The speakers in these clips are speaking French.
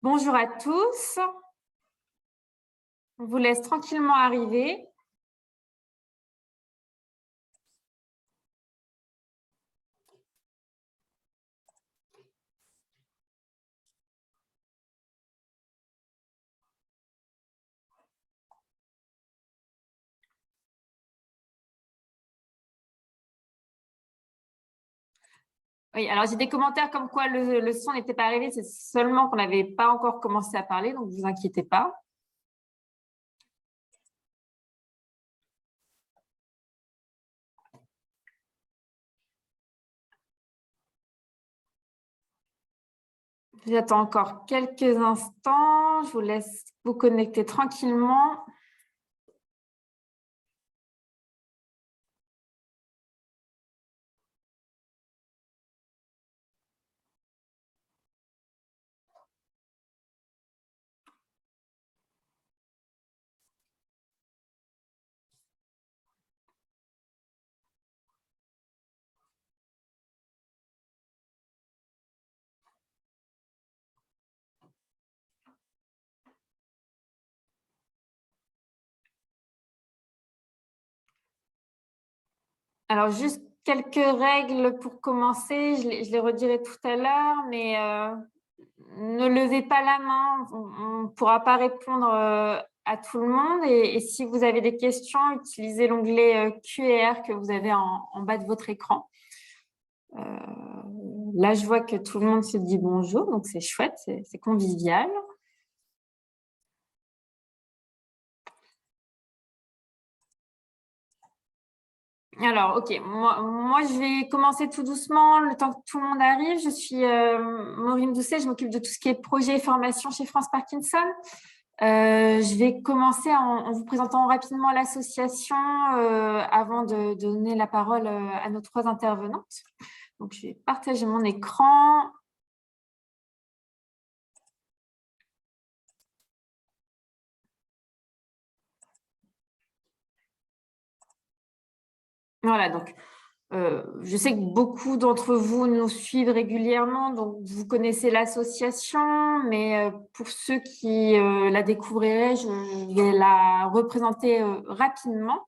Bonjour à tous. On vous laisse tranquillement arriver. Oui, alors j'ai des commentaires comme quoi le son n'était pas arrivé, c'est seulement qu'on n'avait pas encore commencé à parler, donc ne vous inquiétez pas. J'attends encore quelques instants, je vous laisse vous connecter tranquillement. Alors, juste quelques règles pour commencer, je les redirai tout à l'heure, mais ne levez pas la main, on ne pourra pas répondre à tout le monde. Et si vous avez des questions, utilisez l'onglet Q&R que vous avez en bas de votre écran. Là, je vois que tout le monde se dit bonjour, donc c'est chouette, c'est convivial. Alors, ok, moi, je vais commencer tout doucement, le temps que tout le monde arrive. Je suis Maureen Doucet, je m'occupe de tout ce qui est projet et formation chez France Parkinson. Je vais commencer en vous présentant rapidement l'association avant de donner la parole à nos trois intervenantes. Donc, je vais partager mon écran. Voilà, donc je sais que beaucoup d'entre vous nous suivent régulièrement, donc vous connaissez l'association, mais pour ceux qui la découvriraient, je vais la représenter rapidement.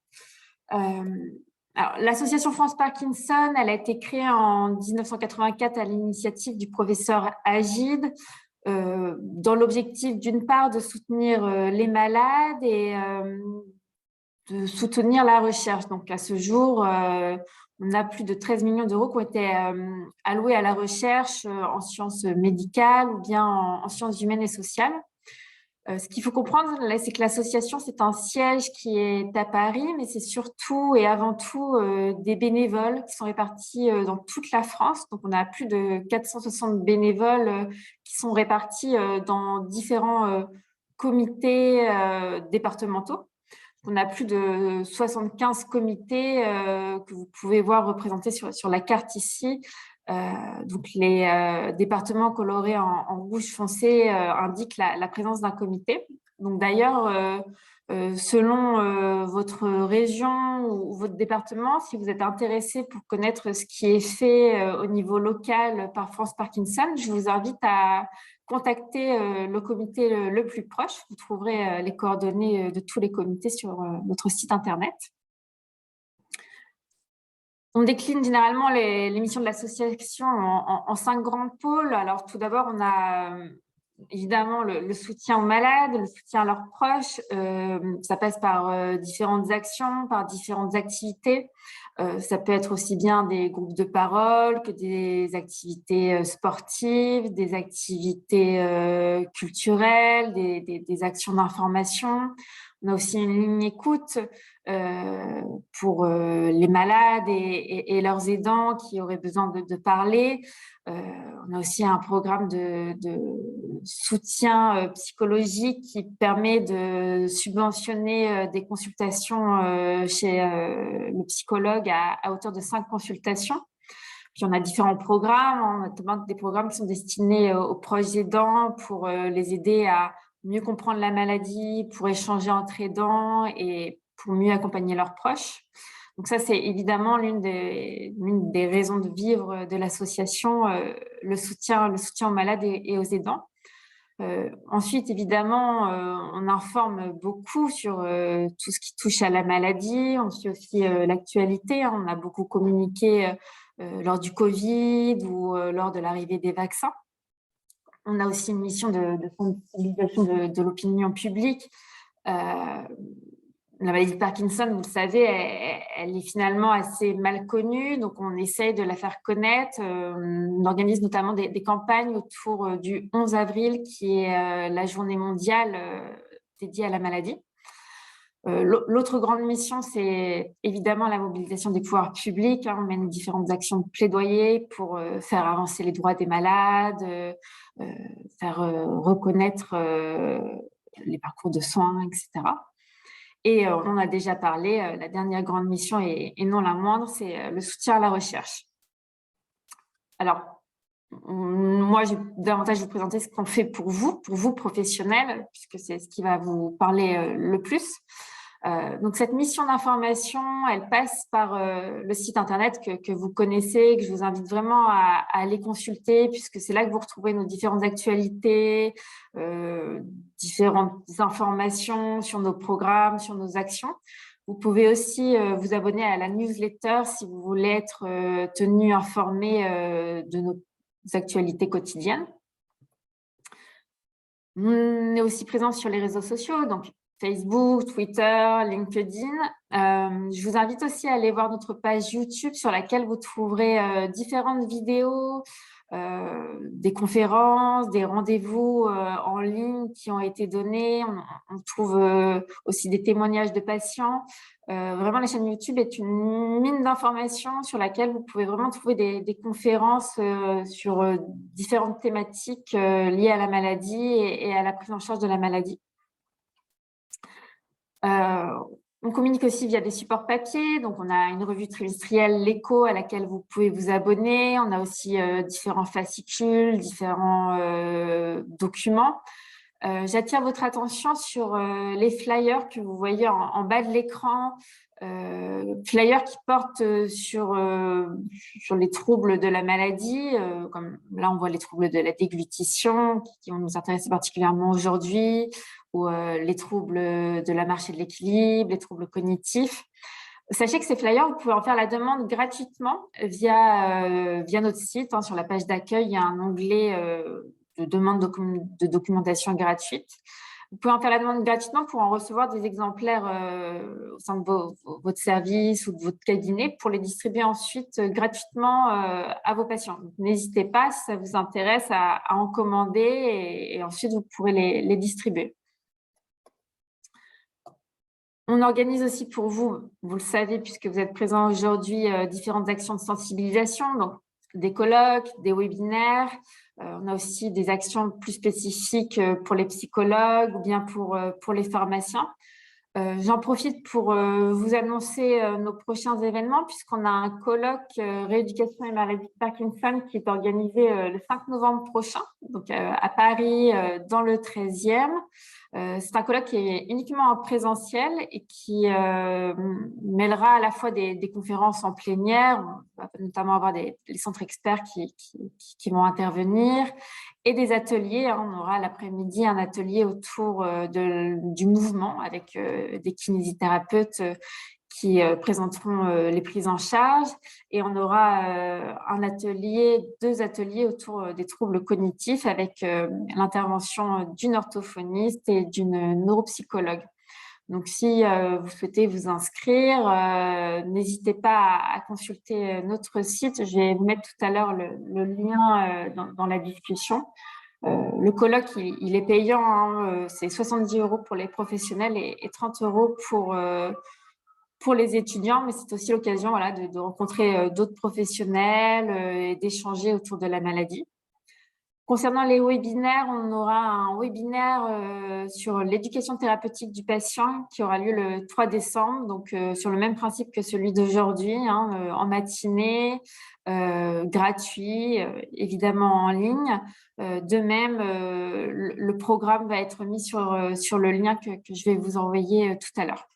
L'association France Parkinson, elle a été créée en 1984 à l'initiative du professeur Agide, dans l'objectif d'une part de soutenir les malades et de soutenir la recherche. Donc, à ce jour, on a plus de 13 millions d'euros qui ont été alloués à la recherche en sciences médicales ou bien en sciences humaines et sociales. Ce qu'il faut comprendre, c'est que l'association, c'est un siège qui est à Paris, mais c'est surtout et avant tout des bénévoles qui sont répartis dans toute la France. Donc, on a plus de 460 bénévoles qui sont répartis dans différents comités départementaux. On a plus de 75 comités que vous pouvez voir représentés sur la carte ici. Donc, les départements colorés en rouge foncé indiquent la présence d'un comité. Donc, d'ailleurs, selon votre région ou votre département, si vous êtes intéressé pour connaître ce qui est fait au niveau local par France Parkinson, je vous invite à contacter le comité le plus proche. Vous trouverez les coordonnées de tous les comités sur notre site internet. On décline généralement les missions de l'association en 5 grands pôles. Alors, tout d'abord, on a évidemment le soutien aux malades, le soutien à leurs proches. Ça passe par différentes actions, par différentes activités. Ça peut être aussi bien des groupes de parole que des activités sportives, des activités culturelles, des actions d'information. On a aussi une ligne écoute pour les malades et leurs aidants qui auraient besoin de parler. On a aussi un programme de soutien psychologique qui permet de subventionner des consultations chez le psychologue à hauteur de 5 consultations. Puis on a différents programmes, notamment des programmes qui sont destinés aux proches aidants pour les aider à mieux comprendre la maladie, pour échanger entre aidants et pour mieux accompagner leurs proches. Donc ça, c'est évidemment l'une des raisons de vivre de l'association, le soutien aux malades et aux aidants. Ensuite, évidemment, on informe beaucoup sur tout ce qui touche à la maladie. On suit aussi l'actualité. On a beaucoup communiqué lors du Covid ou lors de l'arrivée des vaccins. On a aussi une mission de sensibilisation de l'opinion publique. La maladie de Parkinson, vous le savez, elle est finalement assez mal connue, donc on essaye de la faire connaître. On organise notamment des campagnes autour du 11 avril, qui est la journée mondiale dédiée à la maladie. L'autre grande mission, c'est évidemment la mobilisation des pouvoirs publics. On mène différentes actions de plaidoyer pour faire avancer les droits des malades, faire reconnaître les parcours de soins, etc. Et on en a déjà parlé, la dernière grande mission, et non la moindre, c'est le soutien à la recherche. Alors, moi, j'ai davantage vous présenter ce qu'on fait pour vous professionnels, puisque c'est ce qui va vous parler le plus. Donc, cette mission d'information, elle passe par le site internet que vous connaissez, que je vous invite vraiment à aller consulter, puisque c'est là que vous retrouvez nos différentes actualités, différentes informations sur nos programmes, sur nos actions. Vous pouvez aussi vous abonner à la newsletter si vous voulez être tenu informé de nos actualités quotidiennes. On est aussi présent sur les réseaux sociaux, donc Facebook, Twitter, LinkedIn. Je vous invite aussi à aller voir notre page YouTube sur laquelle vous trouverez différentes vidéos, des conférences, des rendez-vous en ligne qui ont été donnés. On trouve aussi des témoignages de patients. Vraiment, la chaîne YouTube est une mine d'informations sur laquelle vous pouvez vraiment trouver des conférences sur différentes thématiques liées à la maladie et à la prise en charge de la maladie. On communique aussi via des supports papier, donc on a une revue trimestrielle, l'Écho, à laquelle vous pouvez vous abonner. On a aussi différents fascicules, différents documents. J'attire votre attention sur les flyers que vous voyez en bas de l'écran, flyers qui portent sur les troubles de la maladie, comme là on voit les troubles de la déglutition qui vont nous intéresser particulièrement aujourd'hui, ou les troubles de la marche et de l'équilibre, les troubles cognitifs. Sachez que ces flyers, vous pouvez en faire la demande gratuitement via notre site. Sur la page d'accueil, il y a un onglet de demande de documentation gratuite. Vous pouvez en faire la demande gratuitement pour en recevoir des exemplaires au sein de votre service ou de votre cabinet pour les distribuer ensuite gratuitement à vos patients. N'hésitez pas, si ça vous intéresse, à en commander et ensuite vous pourrez les distribuer. On organise aussi pour vous, vous le savez puisque vous êtes présents aujourd'hui, différentes actions de sensibilisation, donc des colloques, des webinaires. On a aussi des actions plus spécifiques pour les psychologues ou bien pour les pharmaciens. J'en profite pour vous annoncer nos prochains événements puisqu'on a un colloque rééducation et maladie de Parkinson qui est organisé le 5 novembre prochain, donc à Paris dans le 13e. C'est un colloque qui est uniquement en présentiel et qui mêlera à la fois des conférences en plénière, on va notamment avoir les centres experts qui vont intervenir, et des ateliers. On aura l'après-midi un atelier autour du mouvement avec des kinésithérapeutes qui présenteront les prises en charge, et on aura deux ateliers autour des troubles cognitifs avec l'intervention d'une orthophoniste et d'une neuropsychologue. Donc, si vous souhaitez vous inscrire, n'hésitez pas à consulter notre site. Je vais vous mettre tout à l'heure le lien dans la discussion. Le colloque, il est payant, c'est 70 € pour les professionnels et 30 € pour les étudiants, mais c'est aussi l'occasion de rencontrer d'autres professionnels et d'échanger autour de la maladie. Concernant les webinaires, on aura un webinaire sur l'éducation thérapeutique du patient qui aura lieu le 3 décembre, donc sur le même principe que celui d'aujourd'hui, en matinée, gratuit, évidemment en ligne. De même, le programme va être mis sur le lien que je vais vous envoyer tout à l'heure.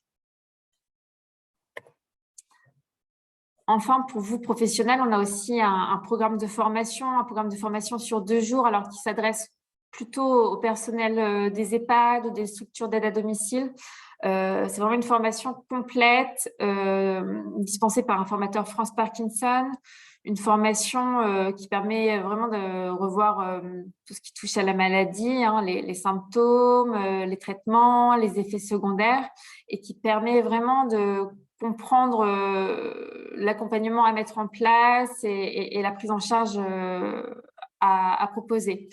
Enfin, pour vous, professionnels, on a aussi un programme de formation sur 2 jours, alors qui s'adresse plutôt au personnel des EHPAD ou des structures d'aide à domicile. C'est vraiment une formation complète dispensée par un formateur France Parkinson, une formation qui permet vraiment de revoir tout ce qui touche à la maladie, hein, les symptômes, les traitements, les effets secondaires, et qui permet vraiment de comprendre l'accompagnement à mettre en place et la prise en charge à proposer.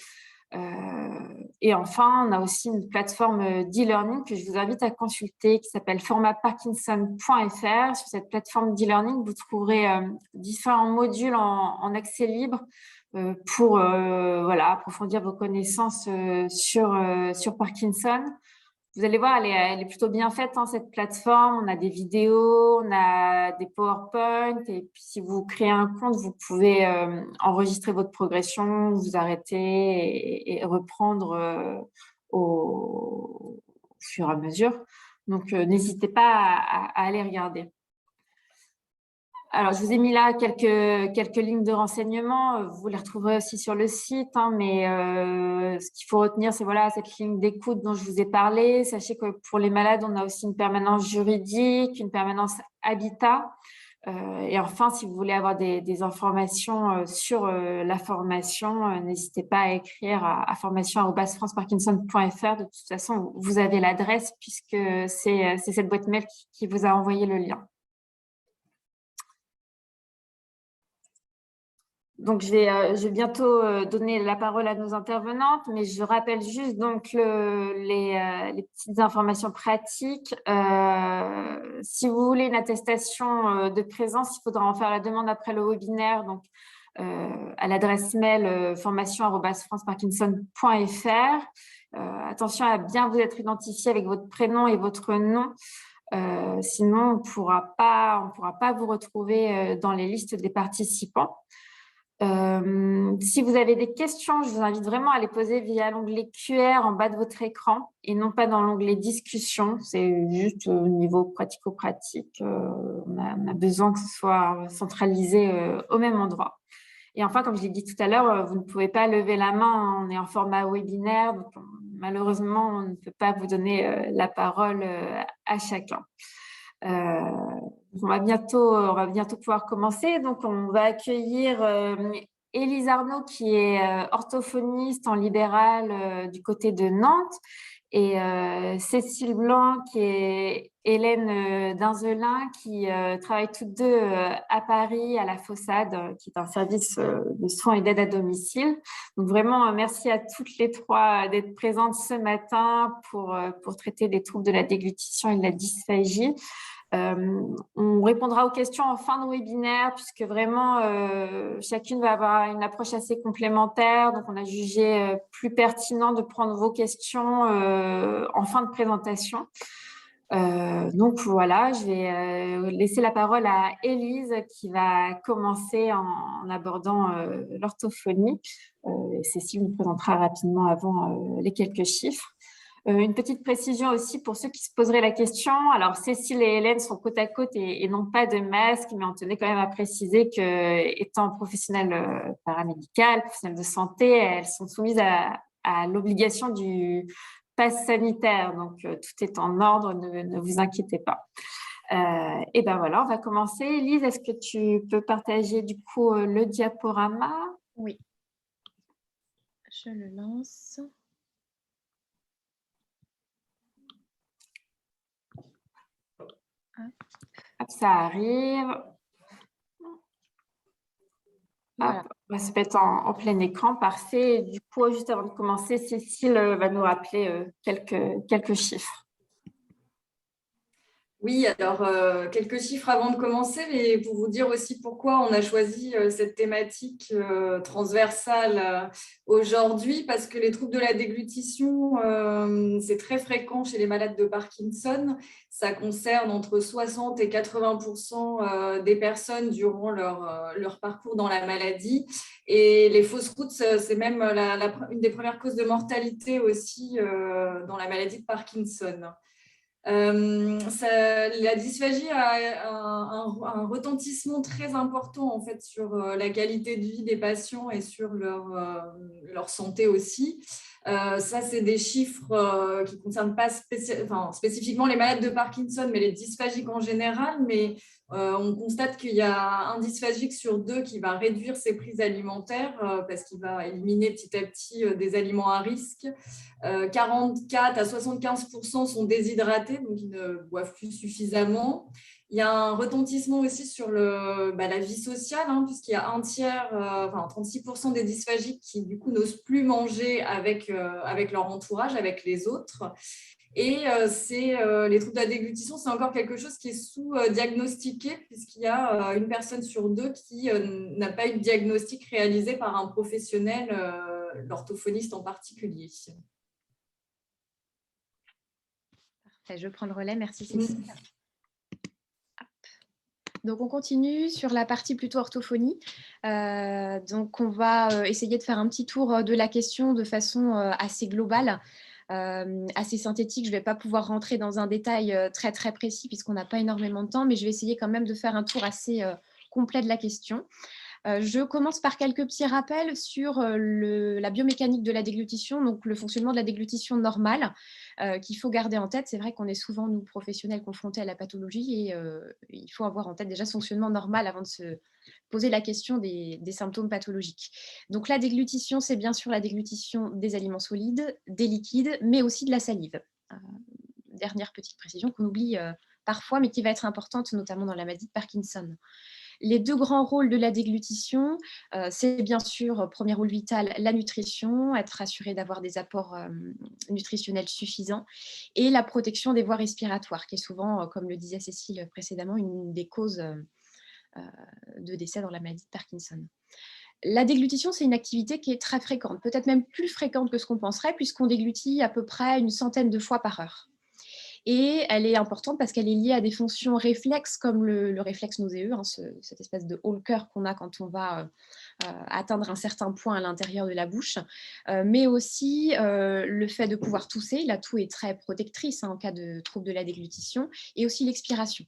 Et enfin, on a aussi une plateforme d'e-learning que je vous invite à consulter qui s'appelle formatparkinson.fr. Sur cette plateforme d'e-learning, vous trouverez différents modules en accès libre pour voilà, approfondir vos connaissances sur Parkinson. Vous allez voir, elle est plutôt bien faite, hein, cette plateforme. On a des vidéos, on a des PowerPoint. Et puis, si vous créez un compte, vous pouvez enregistrer votre progression, vous arrêter et reprendre au fur et à mesure. Donc, n'hésitez pas à aller regarder. Alors, je vous ai mis là quelques lignes de renseignement. Vous les retrouverez aussi sur le site, hein, mais ce qu'il faut retenir, c'est voilà, cette ligne d'écoute dont je vous ai parlé. Sachez que pour les malades, on a aussi une permanence juridique, une permanence habitat. Et enfin, si vous voulez avoir des informations sur la formation, n'hésitez pas à écrire à formation@franceparkinson.fr. De toute façon, vous avez l'adresse puisque c'est cette boîte mail qui vous a envoyé le lien. Donc, je vais bientôt donner la parole à nos intervenantes, mais je rappelle juste donc les petites informations pratiques. Si vous voulez une attestation de présence, il faudra en faire la demande après le webinaire, donc à l'adresse mail formation@franceparkinson.fr. Attention à bien vous être identifié avec votre prénom et votre nom. Sinon, on ne pourra pas vous retrouver dans les listes des participants. Si vous avez des questions, je vous invite vraiment à les poser via l'onglet QR en bas de votre écran et non pas dans l'onglet discussion. C'est juste au niveau pratico-pratique. On a besoin que ce soit centralisé au même endroit. Et enfin, comme je l'ai dit tout à l'heure, vous ne pouvez pas lever la main. On est en format webinaire, donc malheureusement, on ne peut pas vous donner la parole à chacun. On va bientôt pouvoir commencer. Donc, on va accueillir Élise Arnaud, qui est orthophoniste en libéral du côté de Nantes, et Cécile Blanc, qui est Hélène Dinzelin, qui travaillent toutes deux à Paris, à la Fossade, qui est un service de soins et d'aide à domicile. Donc, vraiment, merci à toutes les trois d'être présentes ce matin pour traiter des troubles de la déglutition et de la dysphagie. On répondra aux questions en fin de webinaire puisque vraiment chacune va avoir une approche assez complémentaire. Donc, on a jugé plus pertinent de prendre vos questions en fin de présentation. Donc, voilà, je vais laisser la parole à Élise qui va commencer en abordant l'orthophonie. Cécile nous présentera rapidement avant les quelques chiffres. Une petite précision aussi pour ceux qui se poseraient la question. Alors, Cécile et Hélène sont côte à côte et n'ont pas de masque, mais on tenait quand même à préciser que, étant professionnelles paramédicales, professionnelles de santé, elles sont soumises à l'obligation du pass sanitaire. Donc, tout est en ordre, ne vous inquiétez pas. Et ben voilà, on va commencer. Elise, est-ce que tu peux partager du coup le diaporama? Oui, je le lance. Hop, ça arrive. Voilà. Hop, on va se mettre en plein écran, parfait. Et du coup, juste avant de commencer, Cécile va nous rappeler quelques chiffres. Oui, alors quelques chiffres avant de commencer, mais pour vous dire aussi pourquoi on a choisi cette thématique transversale aujourd'hui, parce que les troubles de la déglutition, c'est très fréquent chez les malades de Parkinson. Ça concerne entre 60 et 80% des personnes durant leur parcours dans la maladie. Et les fausses routes, c'est même une des premières causes de mortalité aussi dans la maladie de Parkinson. La dysphagie a un retentissement très important en fait sur la qualité de vie des patients et sur leur santé aussi. Ça, c'est des chiffres qui ne concernent pas spécifiquement les malades de Parkinson, mais les dysphagiques en général. Mais on constate qu'il y a un dysphagique sur 2 qui va réduire ses prises alimentaires parce qu'il va éliminer petit à petit des aliments à risque. 44 à 75% sont déshydratés, donc ils ne boivent plus suffisamment. Il y a un retentissement aussi sur la vie sociale, puisqu'il y a 36% des dysphagiques qui, du coup, n'osent plus manger avec leur entourage, avec les autres. Et les troubles de la déglutition, c'est encore quelque chose qui est sous-diagnostiqué, puisqu'il y a une personne sur 2 qui n'a pas eu de diagnostic réalisé par un professionnel, l'orthophoniste en particulier. Parfait, je prends le relais. Merci Cécile. Donc, on continue sur la partie plutôt orthophonie. Donc, on va essayer de faire un petit tour de la question de façon assez globale, assez synthétique. Je ne vais pas pouvoir rentrer dans un détail très, très précis puisqu'on n'a pas énormément de temps, mais je vais essayer quand même de faire un tour assez complet de la question. Je commence par quelques petits rappels sur la biomécanique de la déglutition, donc le fonctionnement de la déglutition normale qu'il faut garder en tête. C'est vrai qu'on est souvent, nous, professionnels, confrontés à la pathologie et il faut avoir en tête déjà ce fonctionnement normal avant de se poser la question des symptômes pathologiques. Donc la déglutition, c'est bien sûr la déglutition des aliments solides, des liquides, mais aussi de la salive. Dernière petite précision qu'on oublie parfois, mais qui va être importante, notamment dans la maladie de Parkinson. Les 2 grands rôles de la déglutition, c'est bien sûr, premier rôle vital, la nutrition, être assuré d'avoir des apports nutritionnels suffisants, et la protection des voies respiratoires, qui est souvent, comme le disait Cécile précédemment, une des causes de décès dans la maladie de Parkinson. La déglutition, c'est une activité qui est très fréquente, peut-être même plus fréquente que ce qu'on penserait, puisqu'on déglutit à peu près une centaine de fois par heure. Et elle est importante parce qu'elle est liée à des fonctions réflexes comme le réflexe nauséeux, cette espèce de haut le cœur qu'on a quand on va atteindre un certain point à l'intérieur de la bouche, mais aussi le fait de pouvoir tousser. La toux est très protectrice en cas de trouble de la déglutition, et aussi l'expiration.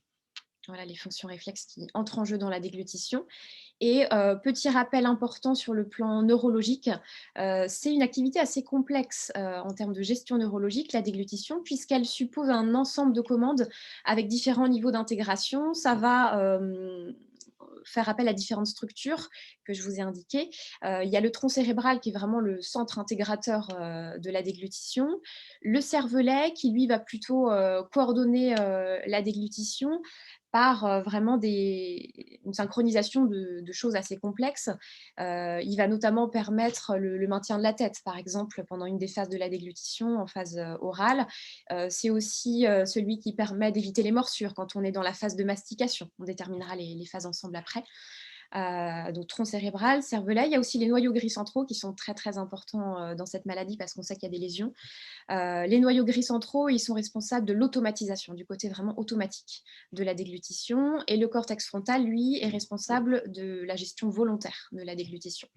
Voilà les fonctions réflexes qui entrent en jeu dans la déglutition. Et petit rappel important sur le plan neurologique, c'est une activité assez complexe en termes de gestion neurologique, la déglutition, puisqu'elle suppose un ensemble de commandes avec différents niveaux d'intégration. Ça va faire appel à différentes structures que je vous ai indiquées. Il y a le tronc cérébral qui est vraiment le centre intégrateur de la déglutition, le cervelet qui lui va plutôt coordonner la déglutition par vraiment une synchronisation de choses assez complexes. Il va notamment permettre le maintien de la tête, par exemple, pendant une des phases de la déglutition, en phase orale. C'est aussi celui qui permet d'éviter les morsures quand on est dans la phase de mastication. On déterminera les phases ensemble après. Donc tronc cérébral, cervelet. Il y a aussi les noyaux gris centraux qui sont très très importants dans cette maladie parce qu'on sait qu'il y a des lésions. Les noyaux gris centraux, ils sont responsables de l'automatisation, du côté vraiment automatique de la déglutition, et le cortex frontal, lui, est responsable de la gestion volontaire de la déglutition.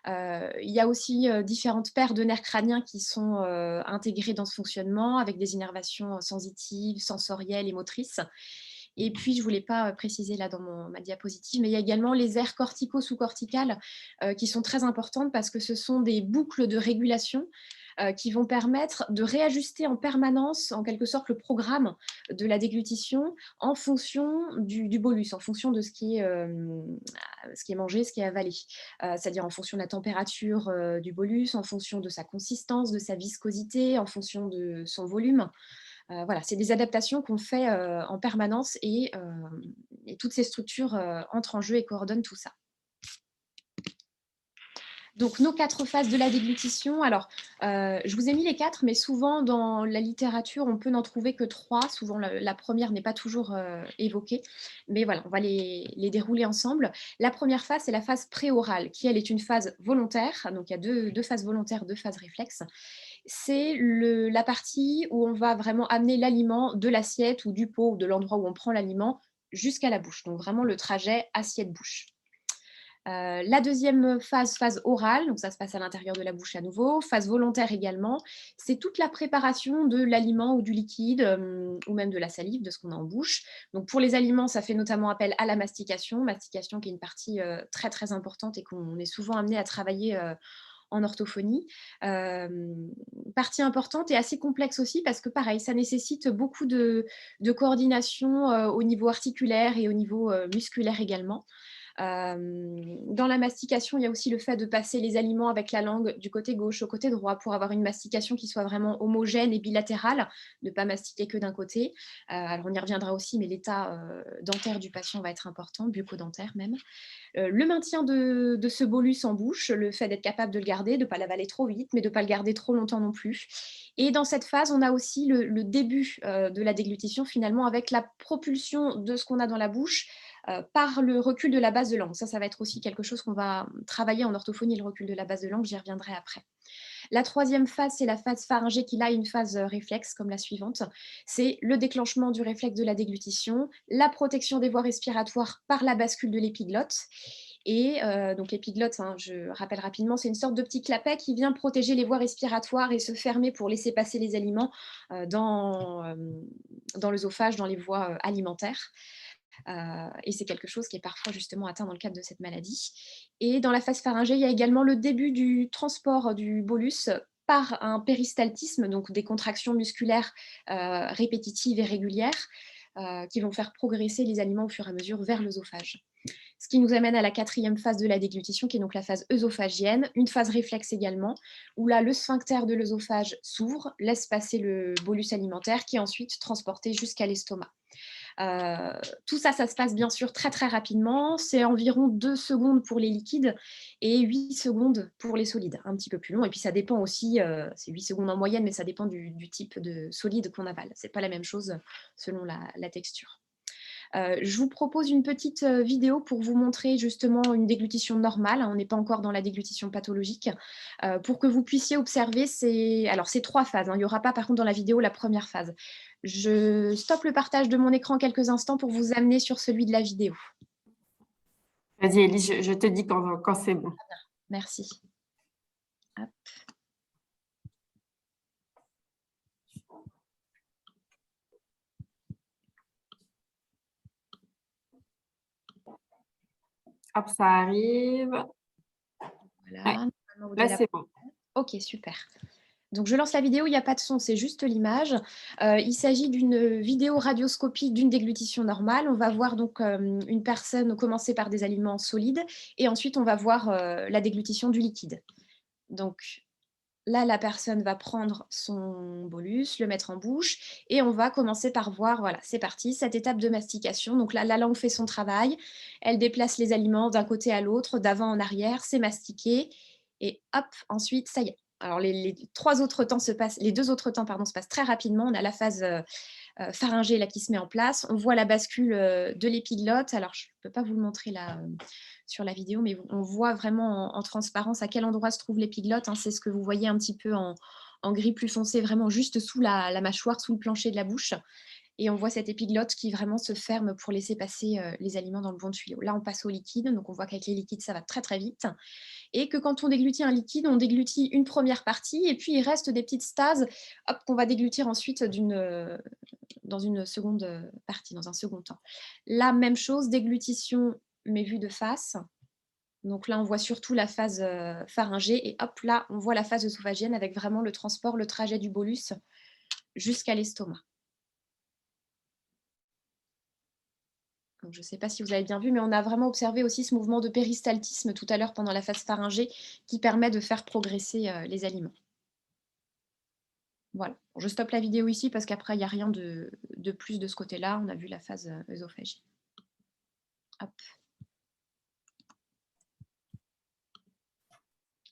Il y a aussi différentes paires de nerfs crâniens qui sont intégrés dans ce fonctionnement avec des innervations sensitives, sensorielles et motrices. Et puis, je ne voulais pas préciser là dans ma diapositive, mais il y a également les aires cortico-sous-corticales qui sont très importantes parce que ce sont des boucles de régulation qui vont permettre de réajuster en permanence, en quelque sorte, le programme de la déglutition en fonction du bolus, en fonction de ce qui est mangé, ce qui est avalé. C'est-à-dire en fonction de la température du bolus, en fonction de sa consistance, de sa viscosité, en fonction de son volume. Voilà, c'est des adaptations qu'on fait en permanence et toutes ces structures entrent en jeu et coordonnent tout ça. Donc, nos 4 phases de la déglutition. Alors, je vous ai mis les 4, mais souvent dans la littérature, on peut n'en trouver que 3. Souvent, la première n'est pas toujours évoquée. Mais voilà, on va les dérouler ensemble. La première phase, c'est la phase préorale, qui, elle, est une phase volontaire. Donc, il y a deux phases volontaires, 2 phases réflexes. C'est la partie où on va vraiment amener l'aliment de l'assiette ou du pot ou de l'endroit où on prend l'aliment jusqu'à la bouche. Donc, vraiment le trajet assiette-bouche. La deuxième phase orale, donc ça se passe à l'intérieur de la bouche à nouveau, phase volontaire également, c'est toute la préparation de l'aliment ou du liquide ou même de la salive, de ce qu'on a en bouche. Donc pour les aliments, ça fait notamment appel à la mastication qui est une partie très très importante et qu'on est souvent amené à travailler en orthophonie. Partie importante et assez complexe aussi parce que pareil, ça nécessite beaucoup de coordination au niveau articulaire et au niveau musculaire également. Dans la mastication, il y a aussi le fait de passer les aliments avec la langue du côté gauche au côté droit pour avoir une mastication qui soit vraiment homogène et bilatérale, ne pas mastiquer que d'un côté. Alors on y reviendra aussi, mais l'état dentaire du patient va être important, bucco-dentaire même. Le maintien de ce bolus en bouche, le fait d'être capable de le garder, de ne pas l'avaler trop vite, mais de ne pas le garder trop longtemps non plus. Et dans cette phase, on a aussi le début de la déglutition, finalement, avec la propulsion de ce qu'on a dans la bouche par le recul de la base de langue. Ça va être aussi quelque chose qu'on va travailler en orthophonie, le recul de la base de langue, j'y reviendrai après. La troisième phase, c'est la phase pharyngée qui là est une phase réflexe comme la suivante. C'est le déclenchement du réflexe de la déglutition, la protection des voies respiratoires par la bascule de l'épiglotte. Et donc l'épiglotte, je rappelle rapidement, c'est une sorte de petit clapet qui vient protéger les voies respiratoires et se fermer pour laisser passer les aliments dans l'œsophage, dans les voies alimentaires. Et c'est quelque chose qui est parfois justement atteint dans le cadre de cette maladie. Et dans la phase pharyngée, il y a également le début du transport du bolus par un péristaltisme, donc des contractions musculaires répétitives et régulières qui vont faire progresser les aliments au fur et à mesure vers l'œsophage. Ce qui nous amène à la quatrième phase de la déglutition, qui est donc la phase œsophagienne, une phase réflexe également, où là, le sphincter de l'œsophage s'ouvre, laisse passer le bolus alimentaire, qui est ensuite transporté jusqu'à l'estomac. Tout ça, ça se passe bien sûr très très rapidement. C'est environ 2 secondes pour les liquides et 8 secondes pour les solides, un petit peu plus long. Et puis ça dépend aussi, c'est 8 secondes en moyenne, mais ça dépend du type de solide qu'on avale. C'est pas la même chose selon la texture. Je vous propose une petite vidéo pour vous montrer justement une déglutition normale. On n'est pas encore dans la déglutition pathologique. Pour que vous puissiez observer ces 3 phases. Il n'y aura pas par contre dans la vidéo la première phase. Je stoppe le partage de mon écran quelques instants pour vous amener sur celui de la vidéo. Vas-y, Elise, je te dis quand c'est bon. Merci. Hop. Hop, ça arrive. Voilà. Ouais. Là, c'est bon. Ok, super. Donc, je lance la vidéo, il n'y a pas de son, c'est juste l'image. Il s'agit d'une vidéo radioscopie d'une déglutition normale. On va voir donc une personne commencer par des aliments solides et ensuite, on va voir la déglutition du liquide. Donc, là, la personne va prendre son bolus, le mettre en bouche et on va commencer par voir, voilà, c'est parti, cette étape de mastication. Donc là, la langue fait son travail. Elle déplace les aliments d'un côté à l'autre, d'avant en arrière, c'est mastiqué. Et hop, ensuite, ça y est. Alors, les 2 autres temps se passent très rapidement. On a la phase pharyngée là, qui se met en place. On voit la bascule de l'épiglotte. Alors, je ne peux pas vous le montrer là sur la vidéo, mais on voit vraiment en transparence à quel endroit se trouve l'épiglotte. C'est ce que vous voyez un petit peu en gris plus foncé, vraiment juste sous la mâchoire, sous le plancher de la bouche. Et on voit cette épiglotte qui vraiment se ferme pour laisser passer les aliments dans le bon tuyau. Là, on passe au liquide. Donc, on voit qu'avec les liquides, ça va très, très vite. Et que quand on déglutit un liquide, on déglutit une première partie et puis il reste des petites stases qu'on va déglutir ensuite dans une seconde partie, dans un second temps. La même chose, déglutition, mais vue de face. Donc là, on voit surtout la phase pharyngée et hop, là, on voit la phase œsophagienne avec vraiment le transport, le trajet du bolus jusqu'à l'estomac. Donc, je ne sais pas si vous avez bien vu, mais on a vraiment observé aussi ce mouvement de péristaltisme tout à l'heure pendant la phase pharyngée qui permet de faire progresser les aliments. Voilà, je stoppe la vidéo ici parce qu'après, il n'y a rien de plus de ce côté-là. On a vu la phase œsophagie. Hop.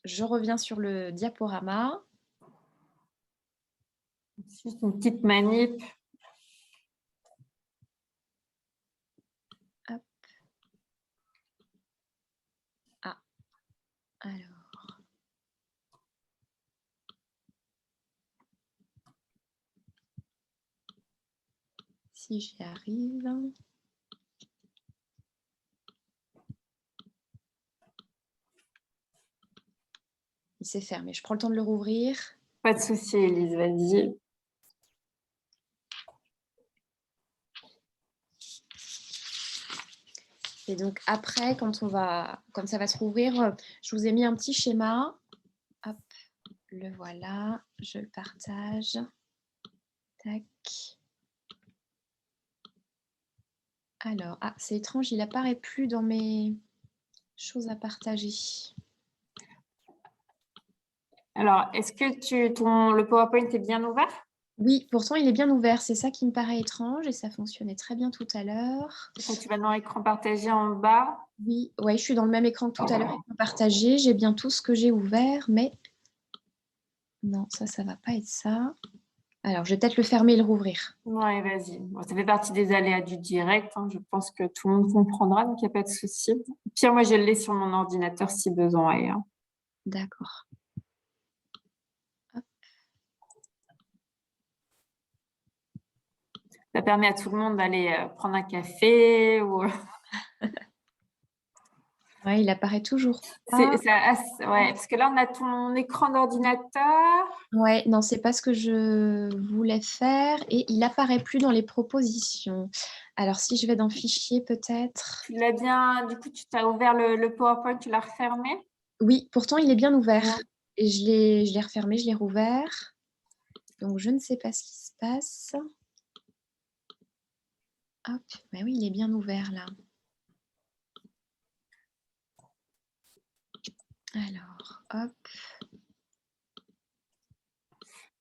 Je reviens sur le diaporama. Juste une petite manip. Hop. Ah, alors. Si j'y arrive. Il s'est fermé. Je prends le temps de le rouvrir. Pas de souci, Elise, vas-y. Et donc après, quand ça va se rouvrir, je vous ai mis un petit schéma Hop, le voilà, je le partage. Tac. Alors, c'est étrange, il apparaît plus dans mes choses à partager. Alors, est-ce que le PowerPoint est bien ouvert? Oui, pourtant il est bien ouvert, c'est ça qui me paraît étrange et ça fonctionnait très bien tout à l'heure. Donc, tu vas dans l'écran partagé en bas. Oui, ouais, je suis dans le même écran que tout à l'heure, écran partagé, j'ai bien tout ce que j'ai ouvert, mais non, ça va pas être ça. Alors, je vais peut-être le fermer et le rouvrir. Ouais, vas-y. Bon, ça fait partie des aléas du direct, hein. Je pense que tout le monde comprendra, donc il n'y a pas de souci. Pire, moi, je l'ai sur mon ordinateur si besoin est, hein. D'accord. Ça permet à tout le monde d'aller prendre un café ou Ouais, il apparaît toujours c'est pas. ouais, parce que là on a ton écran d'ordinateur. Ouais, non, c'est pas ce que je voulais faire et il apparaît plus dans les propositions. Alors, si je vais dans Fichier, peut-être. Tu l'as bien, du coup tu t'as ouvert le PowerPoint, tu l'as refermé. Oui, pourtant, il est bien ouvert. Ouais. Et je l'ai refermé, je l'ai rouvert. Donc, je ne sais pas ce qui se passe. Hop, bah oui, il est bien ouvert là. Alors, hop.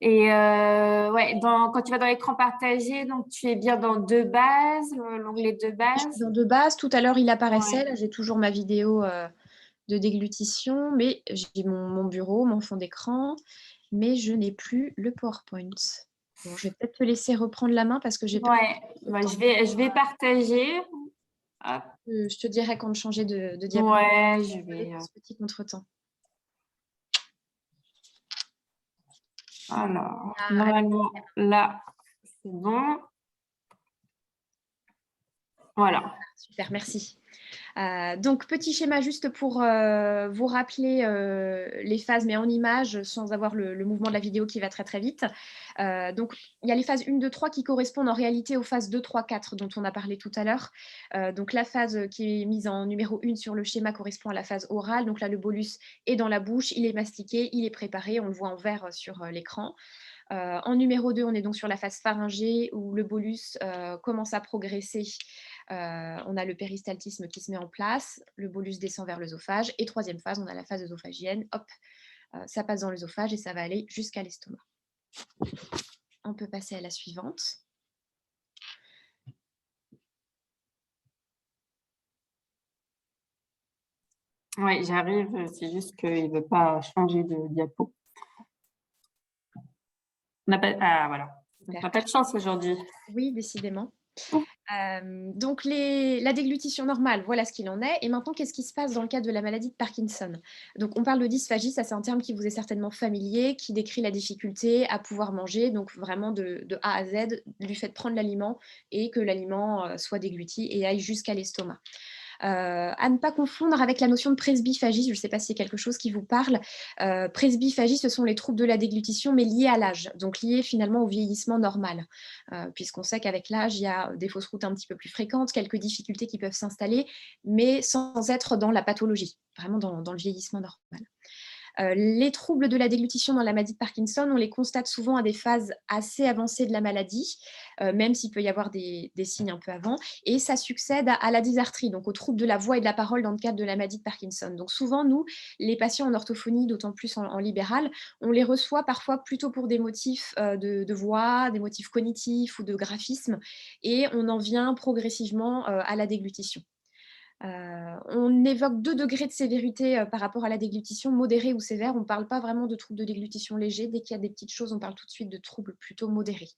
Et ouais, quand tu vas dans l'écran partagé, donc tu es bien dans deux bases, l'onglet de Je suis base. dans de base. Tout à l'heure, il apparaissait. Ouais. Là, j'ai toujours ma vidéo de déglutition, mais j'ai mon bureau, mon fond d'écran, mais je n'ai plus le PowerPoint. Bon, je vais peut-être te laisser reprendre la main parce que j'ai pas Ouais, le bah, temps. je vais partager. Hop. Je te dirai quand de changer de diapo. Ouais, je Désolée vais. pour ce petit contretemps. Alors, Allez, normalement, là, c'est bon. Voilà. super, merci. Donc, petit schéma juste pour vous rappeler les phases, mais en image, sans avoir le mouvement de la vidéo qui va très très vite. Donc, il y a les phases 1, 2, 3 qui correspondent en réalité aux phases 2, 3, 4 dont on a parlé tout à l'heure. Donc, la phase qui est mise en numéro 1 sur le schéma correspond à la phase orale. Donc là, le bolus est dans la bouche, il est mastiqué, il est préparé, on le voit en vert sur l'écran. En numéro 2, on est donc sur la phase pharyngée où le bolus commence à progresser. On a le péristaltisme qui se met en place, le bolus descend vers l'œsophage. Et troisième phase, on a la phase œsophagienne. Hop, ça passe dans l'œsophage et ça va aller jusqu'à l'estomac. On peut passer à la suivante. Oui, j'arrive. C'est juste qu'il ne veut pas changer de diapo. Ah, voilà. On n'a pas de chance aujourd'hui. Oui, décidément. Donc, la déglutition normale, voilà ce qu'il en est. Et maintenant, qu'est-ce qui se passe dans le cas de la maladie de Parkinson? Donc, on parle de dysphagie, ça c'est un terme qui vous est certainement familier, qui décrit la difficulté à pouvoir manger, donc vraiment de A à Z, du fait de prendre l'aliment et que l'aliment soit dégluti et aille jusqu'à l'estomac. À ne pas confondre avec la notion de presbyphagie, je ne sais pas si c'est quelque chose qui vous parle. Presbyphagie, ce sont les troubles de la déglutition, mais liés à l'âge, donc liés finalement au vieillissement normal, puisqu'on sait qu'avec l'âge, il y a des fausses routes un petit peu plus fréquentes, quelques difficultés qui peuvent s'installer, mais sans être dans la pathologie, vraiment dans le vieillissement normal. Les troubles de la déglutition dans la maladie de Parkinson, on les constate souvent à des phases assez avancées de la maladie, même s'il peut y avoir des signes un peu avant, et ça succède à la dysarthrie, donc aux troubles de la voix et de la parole dans le cadre de la maladie de Parkinson. Donc souvent, nous, les patients en orthophonie, d'autant plus en libéral, on les reçoit parfois plutôt pour des motifs de voix, des motifs cognitifs ou de graphisme, et on en vient progressivement à la déglutition. On évoque 2 degrés de sévérité par rapport à la déglutition, modérée ou sévère. On ne parle pas vraiment de troubles de déglutition légers. Dès qu'il y a des petites choses, on parle tout de suite de troubles plutôt modérés.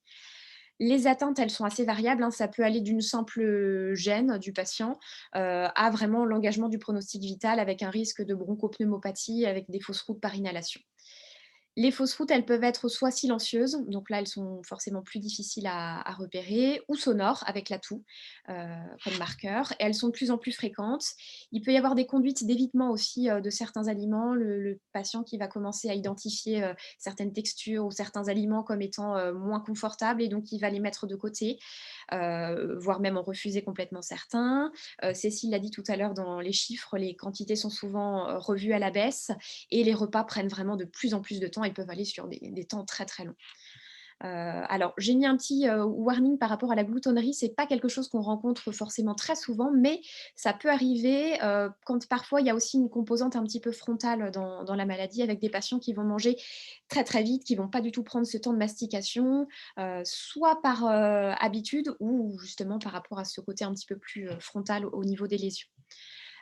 Les atteintes, elles sont assez variables, hein. Ça peut aller d'une simple gêne du patient à vraiment l'engagement du pronostic vital avec un risque de bronchopneumopathie, avec des fausses routes par inhalation. Les fausses routes, elles peuvent être soit silencieuses, donc là, elles sont forcément plus difficiles à repérer, ou sonores, avec l'atout comme marqueur. Et elles sont de plus en plus fréquentes. Il peut y avoir des conduites d'évitement aussi de certains aliments. Le patient qui va commencer à identifier certaines textures ou certains aliments comme étant moins confortables et donc il va les mettre de côté, voire même en refuser complètement certains. Cécile l'a dit tout à l'heure dans les chiffres, les quantités sont souvent revues à la baisse et les repas prennent vraiment de plus en plus de temps et peuvent aller sur des temps très très longs. Alors, j'ai mis un petit warning par rapport à la gloutonnerie. C'est pas quelque chose qu'on rencontre forcément très souvent, mais ça peut arriver quand parfois il y a aussi une composante un petit peu frontale dans la maladie, avec des patients qui vont manger très très vite, qui vont pas du tout prendre ce temps de mastication, soit par habitude ou justement par rapport à ce côté un petit peu plus frontal au niveau des lésions.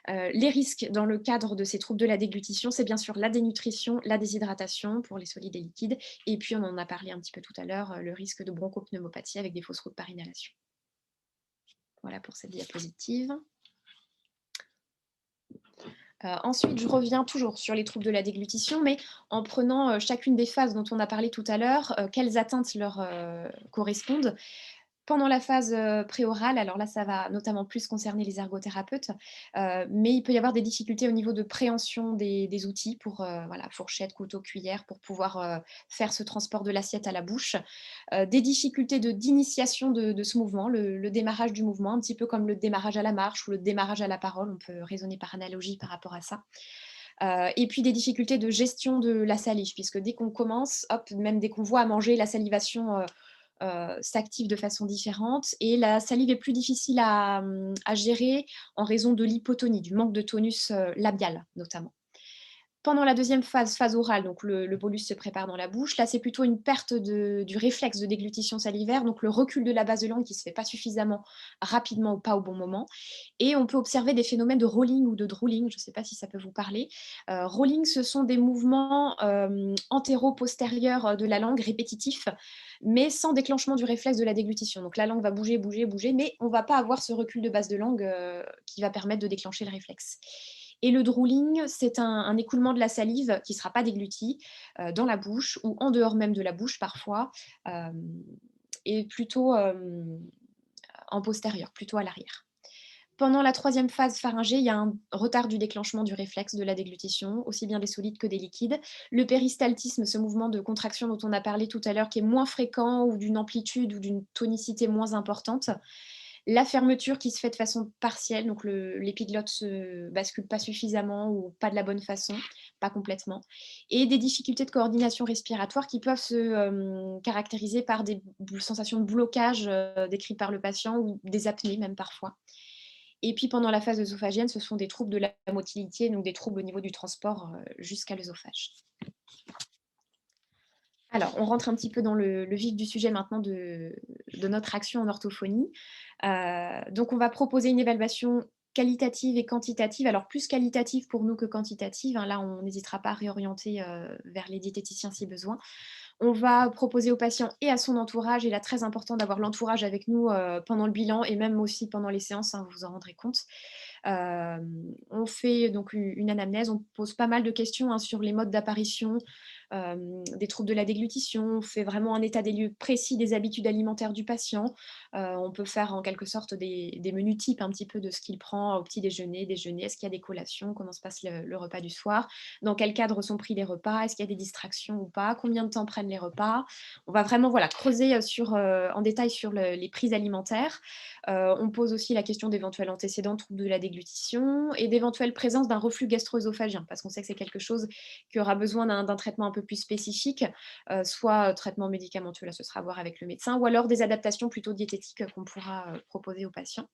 Les risques dans le cadre de ces troubles de la déglutition, c'est bien sûr la dénutrition, la déshydratation pour les solides et liquides, et puis on en a parlé un petit peu tout à l'heure, le risque de bronchopneumopathie avec des fausses routes par inhalation. Voilà pour cette diapositive. Ensuite, je reviens toujours sur les troubles de la déglutition, mais en prenant chacune des phases dont on a parlé tout à l'heure, quelles atteintes leur correspondent. Pendant la phase préorale, alors là, ça va notamment plus concerner les ergothérapeutes, mais il peut y avoir des difficultés au niveau de préhension des outils pour voilà, fourchette, couteau, cuillère, pour pouvoir faire ce transport de l'assiette à la bouche. Des difficultés d'initiation de ce mouvement, le démarrage du mouvement, un petit peu comme le démarrage à la marche ou le démarrage à la parole. On peut raisonner par analogie par rapport à ça. Et puis des difficultés de gestion de la salive, puisque dès qu'on commence, hop, même dès qu'on voit à manger, la salivation s'active de façon différente et la salive est plus difficile à gérer en raison de l'hypotonie, du manque de tonus labial notamment. Pendant la deuxième phase orale, donc le bolus se prépare dans la bouche. Là, c'est plutôt une perte du réflexe de déglutition salivaire, donc le recul de la base de langue qui ne se fait pas suffisamment rapidement ou pas au bon moment. Et on peut observer des phénomènes de rolling ou de drooling, je ne sais pas si ça peut vous parler. Rolling, ce sont des mouvements antéro-postérieurs de la langue répétitifs, mais sans déclenchement du réflexe de la déglutition. Donc la langue va bouger, bouger, bouger, mais on ne va pas avoir ce recul de base de langue qui va permettre de déclencher le réflexe. Et le drooling, c'est un écoulement de la salive qui ne sera pas dégluti dans la bouche ou en dehors même de la bouche parfois, et plutôt en postérieur, plutôt à l'arrière. Pendant la troisième phase pharyngée, il y a un retard du déclenchement du réflexe de la déglutition, aussi bien des solides que des liquides. Le péristaltisme, ce mouvement de contraction dont on a parlé tout à l'heure, qui est moins fréquent ou d'une amplitude ou d'une tonicité moins importante. La fermeture qui se fait de façon partielle, donc l'épiglotte ne bascule pas suffisamment ou pas de la bonne façon, pas complètement. Et des difficultés de coordination respiratoire qui peuvent se caractériser par des sensations de blocage décrites par le patient ou des apnées même parfois. Et puis pendant la phase œsophagienne, ce sont des troubles de la motilité, donc des troubles au niveau du transport jusqu'à l'œsophage. Alors, on rentre un petit peu dans le vif du sujet maintenant de notre action en orthophonie. Donc, on va proposer une évaluation qualitative et quantitative. Alors, plus qualitative pour nous que quantitative. Là, on n'hésitera pas à réorienter vers les diététiciens si besoin. On va proposer au patient et à son entourage, et là, très important d'avoir l'entourage avec nous pendant le bilan et même aussi pendant les séances, vous vous en rendrez compte. On fait donc une anamnèse, on pose pas mal de questions sur les modes d'apparition des troubles de la déglutition, on fait vraiment un état des lieux précis des habitudes alimentaires du patient. On peut faire en quelque sorte des menus types un petit peu de ce qu'il prend au petit déjeuner, est-ce qu'il y a des collations, comment se passe le repas du soir, dans quel cadre sont pris les repas, est-ce qu'il y a des distractions ou pas, combien de temps prennent les repas. On va vraiment creuser en détail sur les prises alimentaires. On pose aussi la question d'éventuels antécédents de troubles de la déglutition et d'éventuelle présence d'un reflux gastro-œsophagien, parce qu'on sait que c'est quelque chose qui aura besoin d'un traitement un peu plus spécifique, soit traitement médicamenteux, là ce sera à voir avec le médecin, ou alors des adaptations plutôt diététiques qu'on pourra proposer aux patients.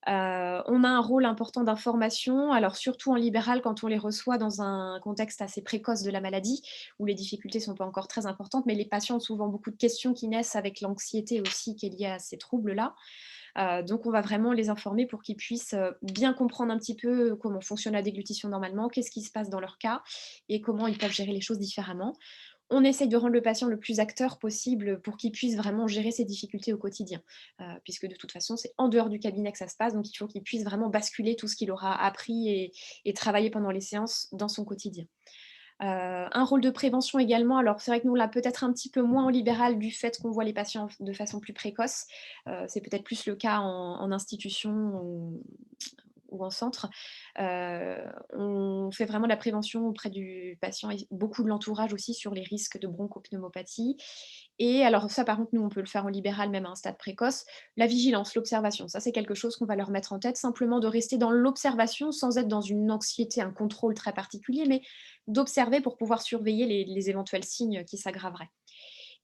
On a un rôle important d'information, alors surtout en libéral quand on les reçoit dans un contexte assez précoce de la maladie, où les difficultés ne sont pas encore très importantes, mais les patients ont souvent beaucoup de questions qui naissent avec l'anxiété aussi qui est liée à ces troubles-là. Donc on va vraiment les informer pour qu'ils puissent bien comprendre un petit peu comment fonctionne la déglutition normalement, qu'est-ce qui se passe dans leur cas et comment ils peuvent gérer les choses différemment. On essaye de rendre le patient le plus acteur possible pour qu'il puisse vraiment gérer ses difficultés au quotidien, puisque de toute façon, c'est en dehors du cabinet que ça se passe, donc il faut qu'il puisse vraiment basculer tout ce qu'il aura appris et travaillé pendant les séances dans son quotidien. Un rôle de prévention également. Alors, c'est vrai que nous, on l'a peut-être un petit peu moins en libéral du fait qu'on voit les patients de façon plus précoce. C'est peut-être plus le cas en institution ou en centre. On fait vraiment de la prévention auprès du patient et beaucoup de l'entourage aussi sur les risques de bronchopneumopathie. Et alors ça, par contre, nous, on peut le faire en libéral, même à un stade précoce. La vigilance, l'observation, ça, c'est quelque chose qu'on va leur mettre en tête, simplement de rester dans l'observation sans être dans une anxiété, un contrôle très particulier, mais d'observer pour pouvoir surveiller les éventuels signes qui s'aggraveraient.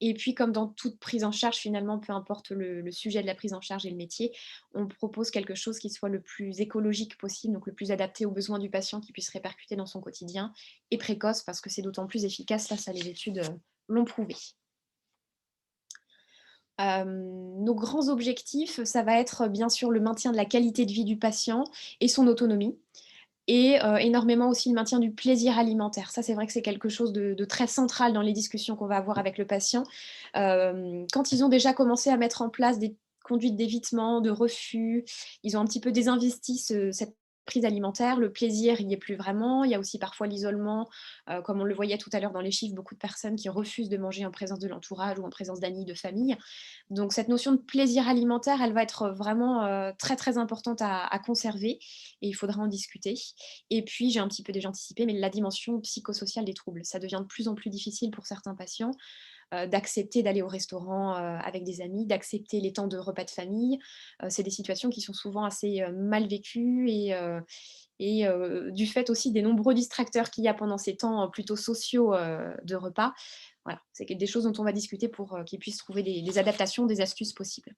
Et puis, comme dans toute prise en charge, finalement, peu importe le sujet de la prise en charge et le métier, on propose quelque chose qui soit le plus écologique possible, donc le plus adapté aux besoins du patient, qui puisse répercuter dans son quotidien, et précoce, parce que c'est d'autant plus efficace, ça les études l'ont prouvé. Nos grands objectifs, ça va être bien sûr le maintien de la qualité de vie du patient et son autonomie. Et énormément aussi le maintien du plaisir alimentaire. Ça, c'est vrai que c'est quelque chose de très central dans les discussions qu'on va avoir avec le patient. Quand ils ont déjà commencé à mettre en place des conduites d'évitement, de refus, ils ont un petit peu désinvesti cette prise alimentaire, le plaisir, il n'y est plus vraiment. Il y a aussi parfois l'isolement, comme on le voyait tout à l'heure dans les chiffres, beaucoup de personnes qui refusent de manger en présence de l'entourage ou en présence d'amis, de famille. Donc cette notion de plaisir alimentaire, elle va être vraiment très très importante à conserver et il faudra en discuter. Et puis, j'ai un petit peu déjà anticipé, mais la dimension psychosociale des troubles. Ça devient de plus en plus difficile pour certains patients d'accepter d'aller au restaurant avec des amis, d'accepter les temps de repas de famille. C'est des situations qui sont souvent assez mal vécues et du fait aussi des nombreux distracteurs qu'il y a pendant ces temps plutôt sociaux de repas. Voilà, c'est des choses dont on va discuter pour qu'ils puissent trouver des adaptations, des astuces possibles.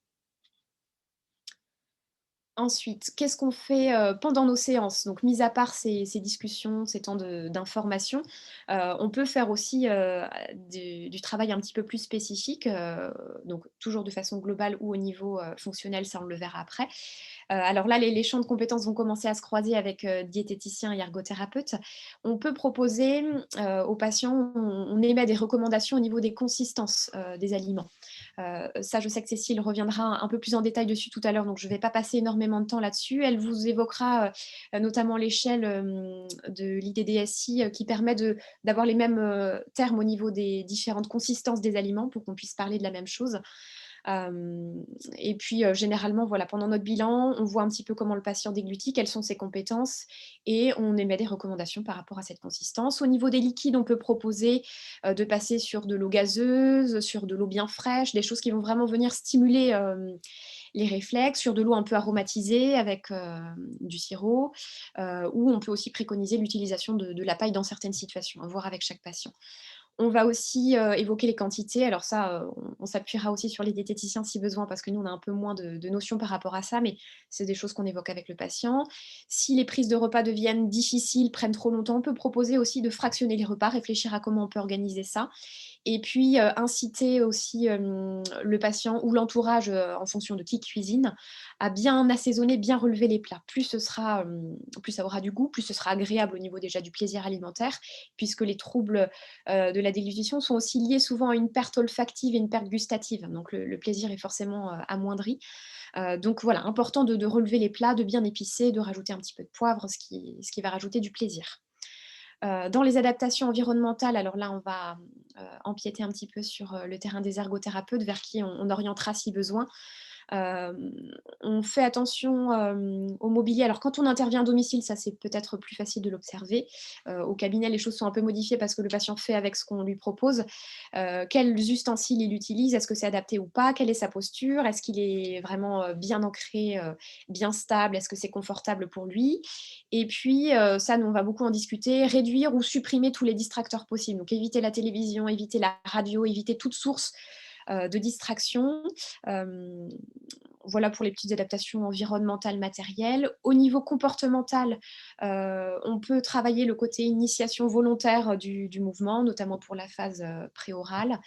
Ensuite, qu'est-ce qu'on fait pendant nos séances? Donc, mis à part ces discussions, ces temps d'information, on peut faire aussi du travail un petit peu plus spécifique, donc toujours de façon globale ou au niveau fonctionnel, ça on le verra après. Alors là, les champs de compétences vont commencer à se croiser avec diététicien et ergothérapeute. On peut proposer aux patients, on émet des recommandations au niveau des consistances des aliments. Ça, je sais que Cécile reviendra un peu plus en détail dessus tout à l'heure, donc je ne vais pas passer énormément de temps là-dessus. Elle vous évoquera notamment l'échelle de l'IDDSI qui permet d'avoir les mêmes termes au niveau des différentes consistances des aliments pour qu'on puisse parler de la même chose. Et puis, généralement, voilà, pendant notre bilan, on voit un petit peu comment le patient déglutit, quelles sont ses compétences et on émet des recommandations par rapport à cette consistance. Au niveau des liquides, on peut proposer de passer sur de l'eau gazeuse, sur de l'eau bien fraîche, des choses qui vont vraiment venir stimuler les réflexes, sur de l'eau un peu aromatisée avec du sirop, ou on peut aussi préconiser l'utilisation de la paille dans certaines situations, à voir avec chaque patient. On va aussi évoquer les quantités. Alors ça, on s'appuiera aussi sur les diététiciens si besoin, parce que nous, on a un peu moins de notions par rapport à ça, mais c'est des choses qu'on évoque avec le patient. Si les prises de repas deviennent difficiles, prennent trop longtemps, on peut proposer aussi de fractionner les repas, réfléchir à comment on peut organiser ça. Et puis, inciter aussi le patient ou l'entourage, en fonction de qui cuisine, à bien assaisonner, bien relever les plats. Plus plus ça aura du goût, plus ce sera agréable au niveau déjà du plaisir alimentaire, puisque les troubles de la déglutition sont aussi liés souvent à une perte olfactive et une perte gustative. Donc le plaisir est forcément amoindri. Donc voilà, important de relever les plats, de bien épicer, de rajouter un petit peu de poivre, ce qui va rajouter du plaisir. Dans les adaptations environnementales, alors là, on va empiéter un petit peu sur le terrain des ergothérapeutes, vers qui on orientera si besoin. On fait attention au mobilier. Alors, quand on intervient à domicile, ça, c'est peut-être plus facile de l'observer. Au cabinet, les choses sont un peu modifiées parce que le patient fait avec ce qu'on lui propose. Quels ustensiles il utilise? Est-ce que c'est adapté ou pas? Quelle est sa posture? Est-ce qu'il est vraiment bien ancré, bien stable? Est-ce que c'est confortable pour lui? Et puis, ça, nous, on va beaucoup en discuter. Réduire ou supprimer tous les distracteurs possibles. Donc, éviter la télévision, éviter la radio, éviter toute source de distraction. Voilà pour les petites adaptations environnementales, matérielles. Au niveau comportemental, on peut travailler le côté initiation volontaire du mouvement, notamment pour la phase préorale.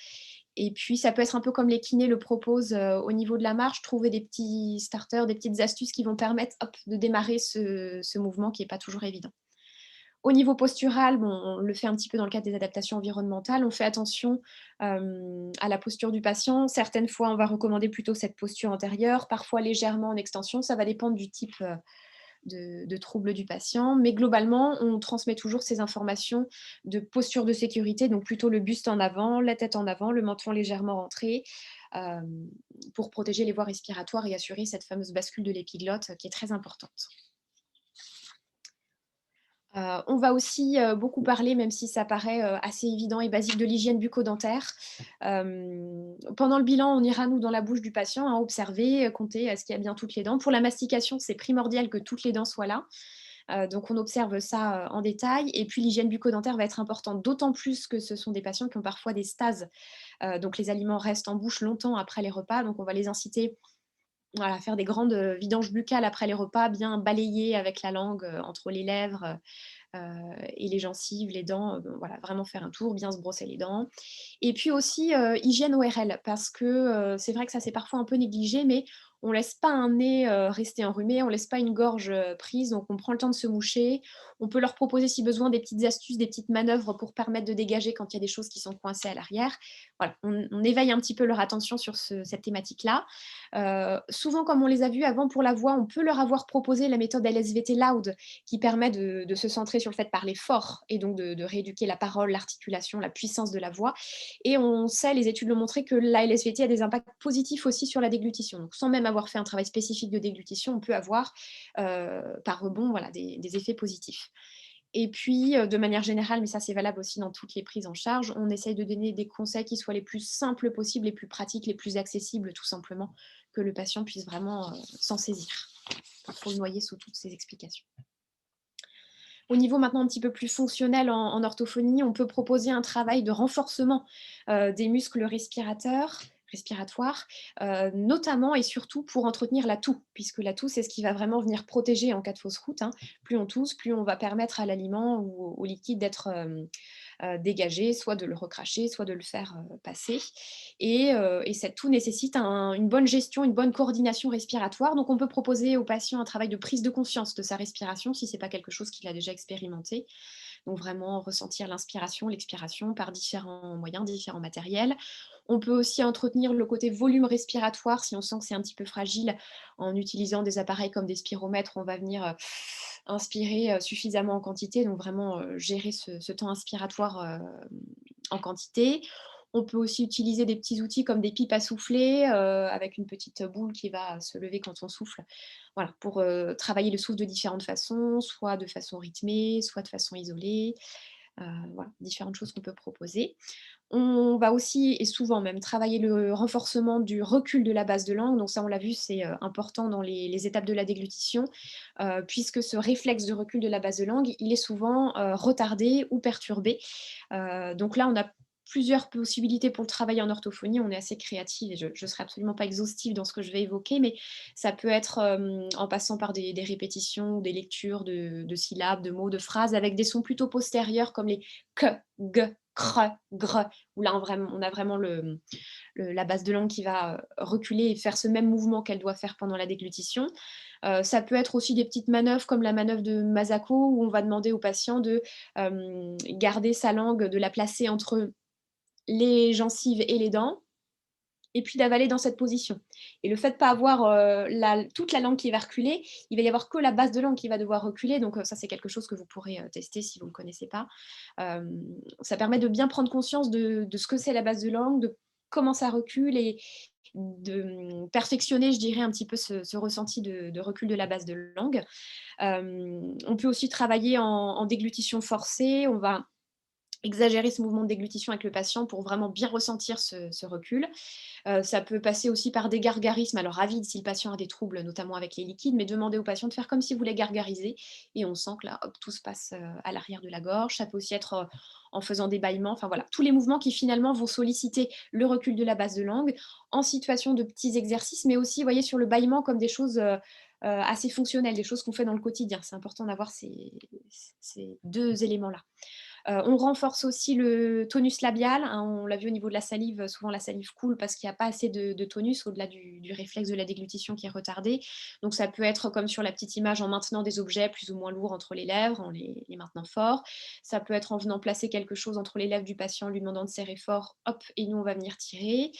Et puis, ça peut être un peu comme les kinés le proposent au niveau de la marche, trouver des petits starters, des petites astuces qui vont permettre de démarrer ce mouvement qui n'est pas toujours évident. Au niveau postural, bon, on le fait un petit peu dans le cadre des adaptations environnementales. On fait attention à la posture du patient. Certaines fois, on va recommander plutôt cette posture antérieure, parfois légèrement en extension. Ça va dépendre du type de troubles du patient. Mais globalement, on transmet toujours ces informations de posture de sécurité, donc plutôt le buste en avant, la tête en avant, le menton légèrement rentré, euh, pour protéger les voies respiratoires et assurer cette fameuse bascule de l'épiglotte qui est très importante. On va aussi beaucoup parler, même si ça paraît assez évident et basique, de l'hygiène bucco-dentaire. Pendant le bilan, on ira, nous, dans la bouche du patient, hein, observer, compter est-ce qu'il y a bien toutes les dents. Pour la mastication, c'est primordial que toutes les dents soient là. Donc, on observe ça en détail. Et puis, l'hygiène bucco-dentaire va être importante, d'autant plus que ce sont des patients qui ont parfois des stases. Donc, les aliments restent en bouche longtemps après les repas. Donc, on va les inciter à faire des grandes vidanges buccales après les repas, bien balayer avec la langue entre les lèvres et les gencives, les dents, voilà, vraiment faire un tour, bien se brosser les dents. Et puis aussi, hygiène ORL, parce que c'est vrai que ça, c'est parfois un peu négligé, mais on laisse pas un nez rester enrhumé, on laisse pas une gorge prise, donc on prend le temps de se moucher. On peut leur proposer, si besoin, des petites astuces, des petites manœuvres pour permettre de dégager quand il y a des choses qui sont coincées à l'arrière. Voilà, on éveille un petit peu leur attention sur cette thématique-là. Souvent, comme on les a vus avant pour la voix, on peut leur avoir proposé la méthode LSVT Loud, qui permet de se centrer sur le fait de parler fort et donc de rééduquer la parole, l'articulation, la puissance de la voix. Et on sait, les études l'ont montré, que la LSVT a des impacts positifs aussi sur la déglutition. Donc, sans même avoir fait un travail spécifique de déglutition, on peut avoir par rebond, voilà, des effets positifs. Et puis, de manière générale, mais ça c'est valable aussi dans toutes les prises en charge, on essaye de donner des conseils qui soient les plus simples possibles, les plus pratiques, les plus accessibles, tout simplement, que le patient puisse vraiment s'en saisir, pas trop le noyer sous toutes ces explications. Au niveau maintenant un petit peu plus fonctionnel en orthophonie, on peut proposer un travail de renforcement des muscles respiratoires, notamment et surtout pour entretenir la toux, puisque la toux, c'est ce qui va vraiment venir protéger en cas de fausse route, hein. Plus on tousse, plus on va permettre à l'aliment ou au liquide d'être dégagé, soit de le recracher, soit de le faire passer. Et cette toux nécessite une bonne gestion, une bonne coordination respiratoire. Donc, on peut proposer au patient un travail de prise de conscience de sa respiration, si ce n'est pas quelque chose qu'il a déjà expérimenté. Donc, vraiment ressentir l'inspiration, l'expiration par différents moyens, différents matériels. On peut aussi entretenir le côté volume respiratoire si on sent que c'est un petit peu fragile en utilisant des appareils comme des spiromètres. On va venir inspirer suffisamment en quantité, donc vraiment gérer ce temps inspiratoire en quantité. On peut aussi utiliser des petits outils comme des pipes à souffler avec une petite boule qui va se lever quand on souffle. Voilà, pour travailler le souffle de différentes façons, soit de façon rythmée, soit de façon isolée. Voilà, différentes choses qu'on peut proposer. On va aussi, et souvent même, travailler le renforcement du recul de la base de langue. Donc ça, on l'a vu, c'est important dans les étapes de la déglutition, puisque ce réflexe de recul de la base de langue, il est souvent retardé ou perturbé. Donc là, on a plusieurs possibilités pour le travail en orthophonie. On est assez créative et je ne serai absolument pas exhaustive dans ce que je vais évoquer, mais ça peut être en passant par des répétitions, des lectures de syllabes, de mots, de phrases avec des sons plutôt postérieurs comme les que, g, cre, gre, où là on a vraiment la base de langue qui va reculer et faire ce même mouvement qu'elle doit faire pendant la déglutition. Ça peut être aussi des petites manœuvres comme la manœuvre de Masako, où on va demander au patient de garder sa langue, de la placer entre les gencives et les dents, et puis d'avaler dans cette position. Et le fait de ne pas avoir toute la langue qui va reculer, il va y avoir que la base de langue qui va devoir reculer. Donc ça, c'est quelque chose que vous pourrez tester si vous ne le connaissez pas. Ça permet de bien prendre conscience de ce que c'est la base de langue, de comment ça recule et de perfectionner, je dirais, un petit peu ce ressenti de recul de la base de langue. On peut aussi travailler en déglutition forcée. On va exagérer ce mouvement de déglutition avec le patient pour vraiment bien ressentir ce recul. Ça peut passer aussi par des gargarismes, alors à vide si le patient a des troubles, notamment avec les liquides, mais demander au patient de faire comme s'il voulait gargariser, et on sent que là, hop, tout se passe à l'arrière de la gorge. Ça peut aussi être en faisant des bâillements, enfin voilà, tous les mouvements qui finalement vont solliciter le recul de la base de langue, en situation de petits exercices, mais aussi, vous voyez, sur le bâillement comme des choses assez fonctionnelles, des choses qu'on fait dans le quotidien. C'est important d'avoir ces deux éléments-là. On renforce aussi le tonus labial, hein, on l'a vu au niveau de la salive, souvent la salive coule parce qu'il n'y a pas assez de tonus au-delà du réflexe de la déglutition qui est retardé. Donc ça peut être comme sur la petite image en maintenant des objets plus ou moins lourds entre les lèvres, en les maintenant forts. Ça peut être en venant placer quelque chose entre les lèvres du patient, lui demandant de serrer fort, hop, et nous on va venir tirer.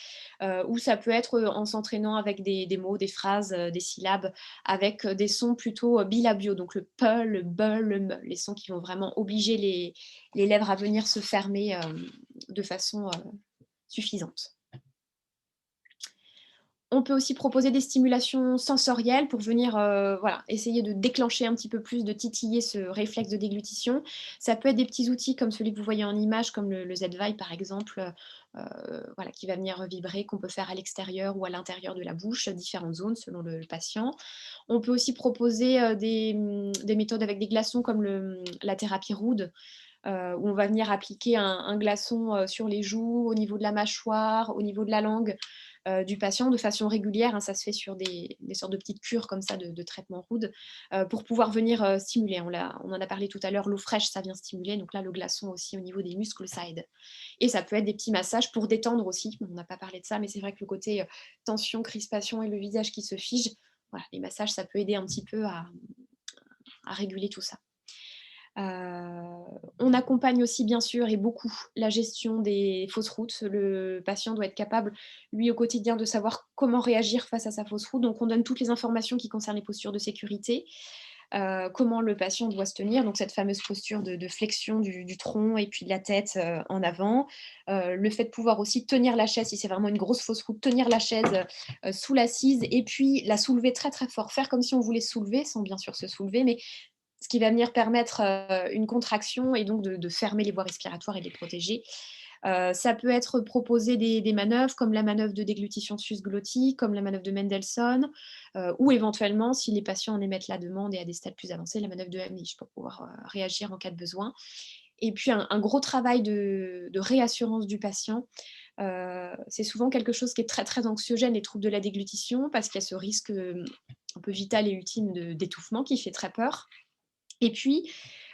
Ou ça peut être en s'entraînant avec des mots, des phrases, des syllabes, avec des sons plutôt bilabiaux, donc le pe, le be, le me, les sons qui vont vraiment obliger les lèvres à venir se fermer de façon suffisante. On peut aussi proposer des stimulations sensorielles pour venir voilà, essayer de déclencher un petit peu plus, de titiller ce réflexe de déglutition. Ça peut être des petits outils comme celui que vous voyez en image, comme le Z-Vibe par exemple, voilà, qui va venir vibrer, qu'on peut faire à l'extérieur ou à l'intérieur de la bouche, différentes zones selon le patient. On peut aussi proposer des méthodes avec des glaçons comme la thérapie Rude, où on va venir appliquer un glaçon sur les joues, au niveau de la mâchoire, au niveau de la langue du patient de façon régulière. Hein, ça se fait sur des sortes de petites cures comme ça de traitement Rude pour pouvoir venir stimuler. On en a parlé tout à l'heure, l'eau fraîche, ça vient stimuler. Donc là, le glaçon aussi au niveau des muscles, ça aide. Et ça peut être des petits massages pour détendre aussi. On n'a pas parlé de ça, mais c'est vrai que le côté tension, crispation et le visage qui se fige, voilà, les massages, ça peut aider un petit peu à réguler tout ça. On accompagne aussi bien sûr et beaucoup la gestion des fausses routes. Le patient doit être capable, lui au quotidien, de savoir comment réagir face à sa fausse route. Donc on donne toutes les informations qui concernent les postures de sécurité, comment le patient doit se tenir, donc cette fameuse posture de flexion du tronc et puis de la tête en avant. Le fait de pouvoir aussi tenir la chaise, si c'est vraiment une grosse fausse route, tenir la chaise sous l'assise et puis la soulever très très fort, faire comme si on voulait se soulever, sans bien sûr se soulever, mais ce qui va venir permettre une contraction et donc de fermer les voies respiratoires et de les protéger. Ça peut être proposé des manœuvres comme la manœuvre de déglutition sus-glottique, comme la manœuvre de Mendelssohn, ou éventuellement, si les patients en émettent la demande et à des stades plus avancés, la manœuvre de Heimlich pour pouvoir réagir en cas de besoin. Et puis un gros travail de réassurance du patient. C'est souvent quelque chose qui est très très anxiogène, les troubles de la déglutition, parce qu'il y a ce risque un peu vital et ultime d'étouffement qui fait très peur. Et puis,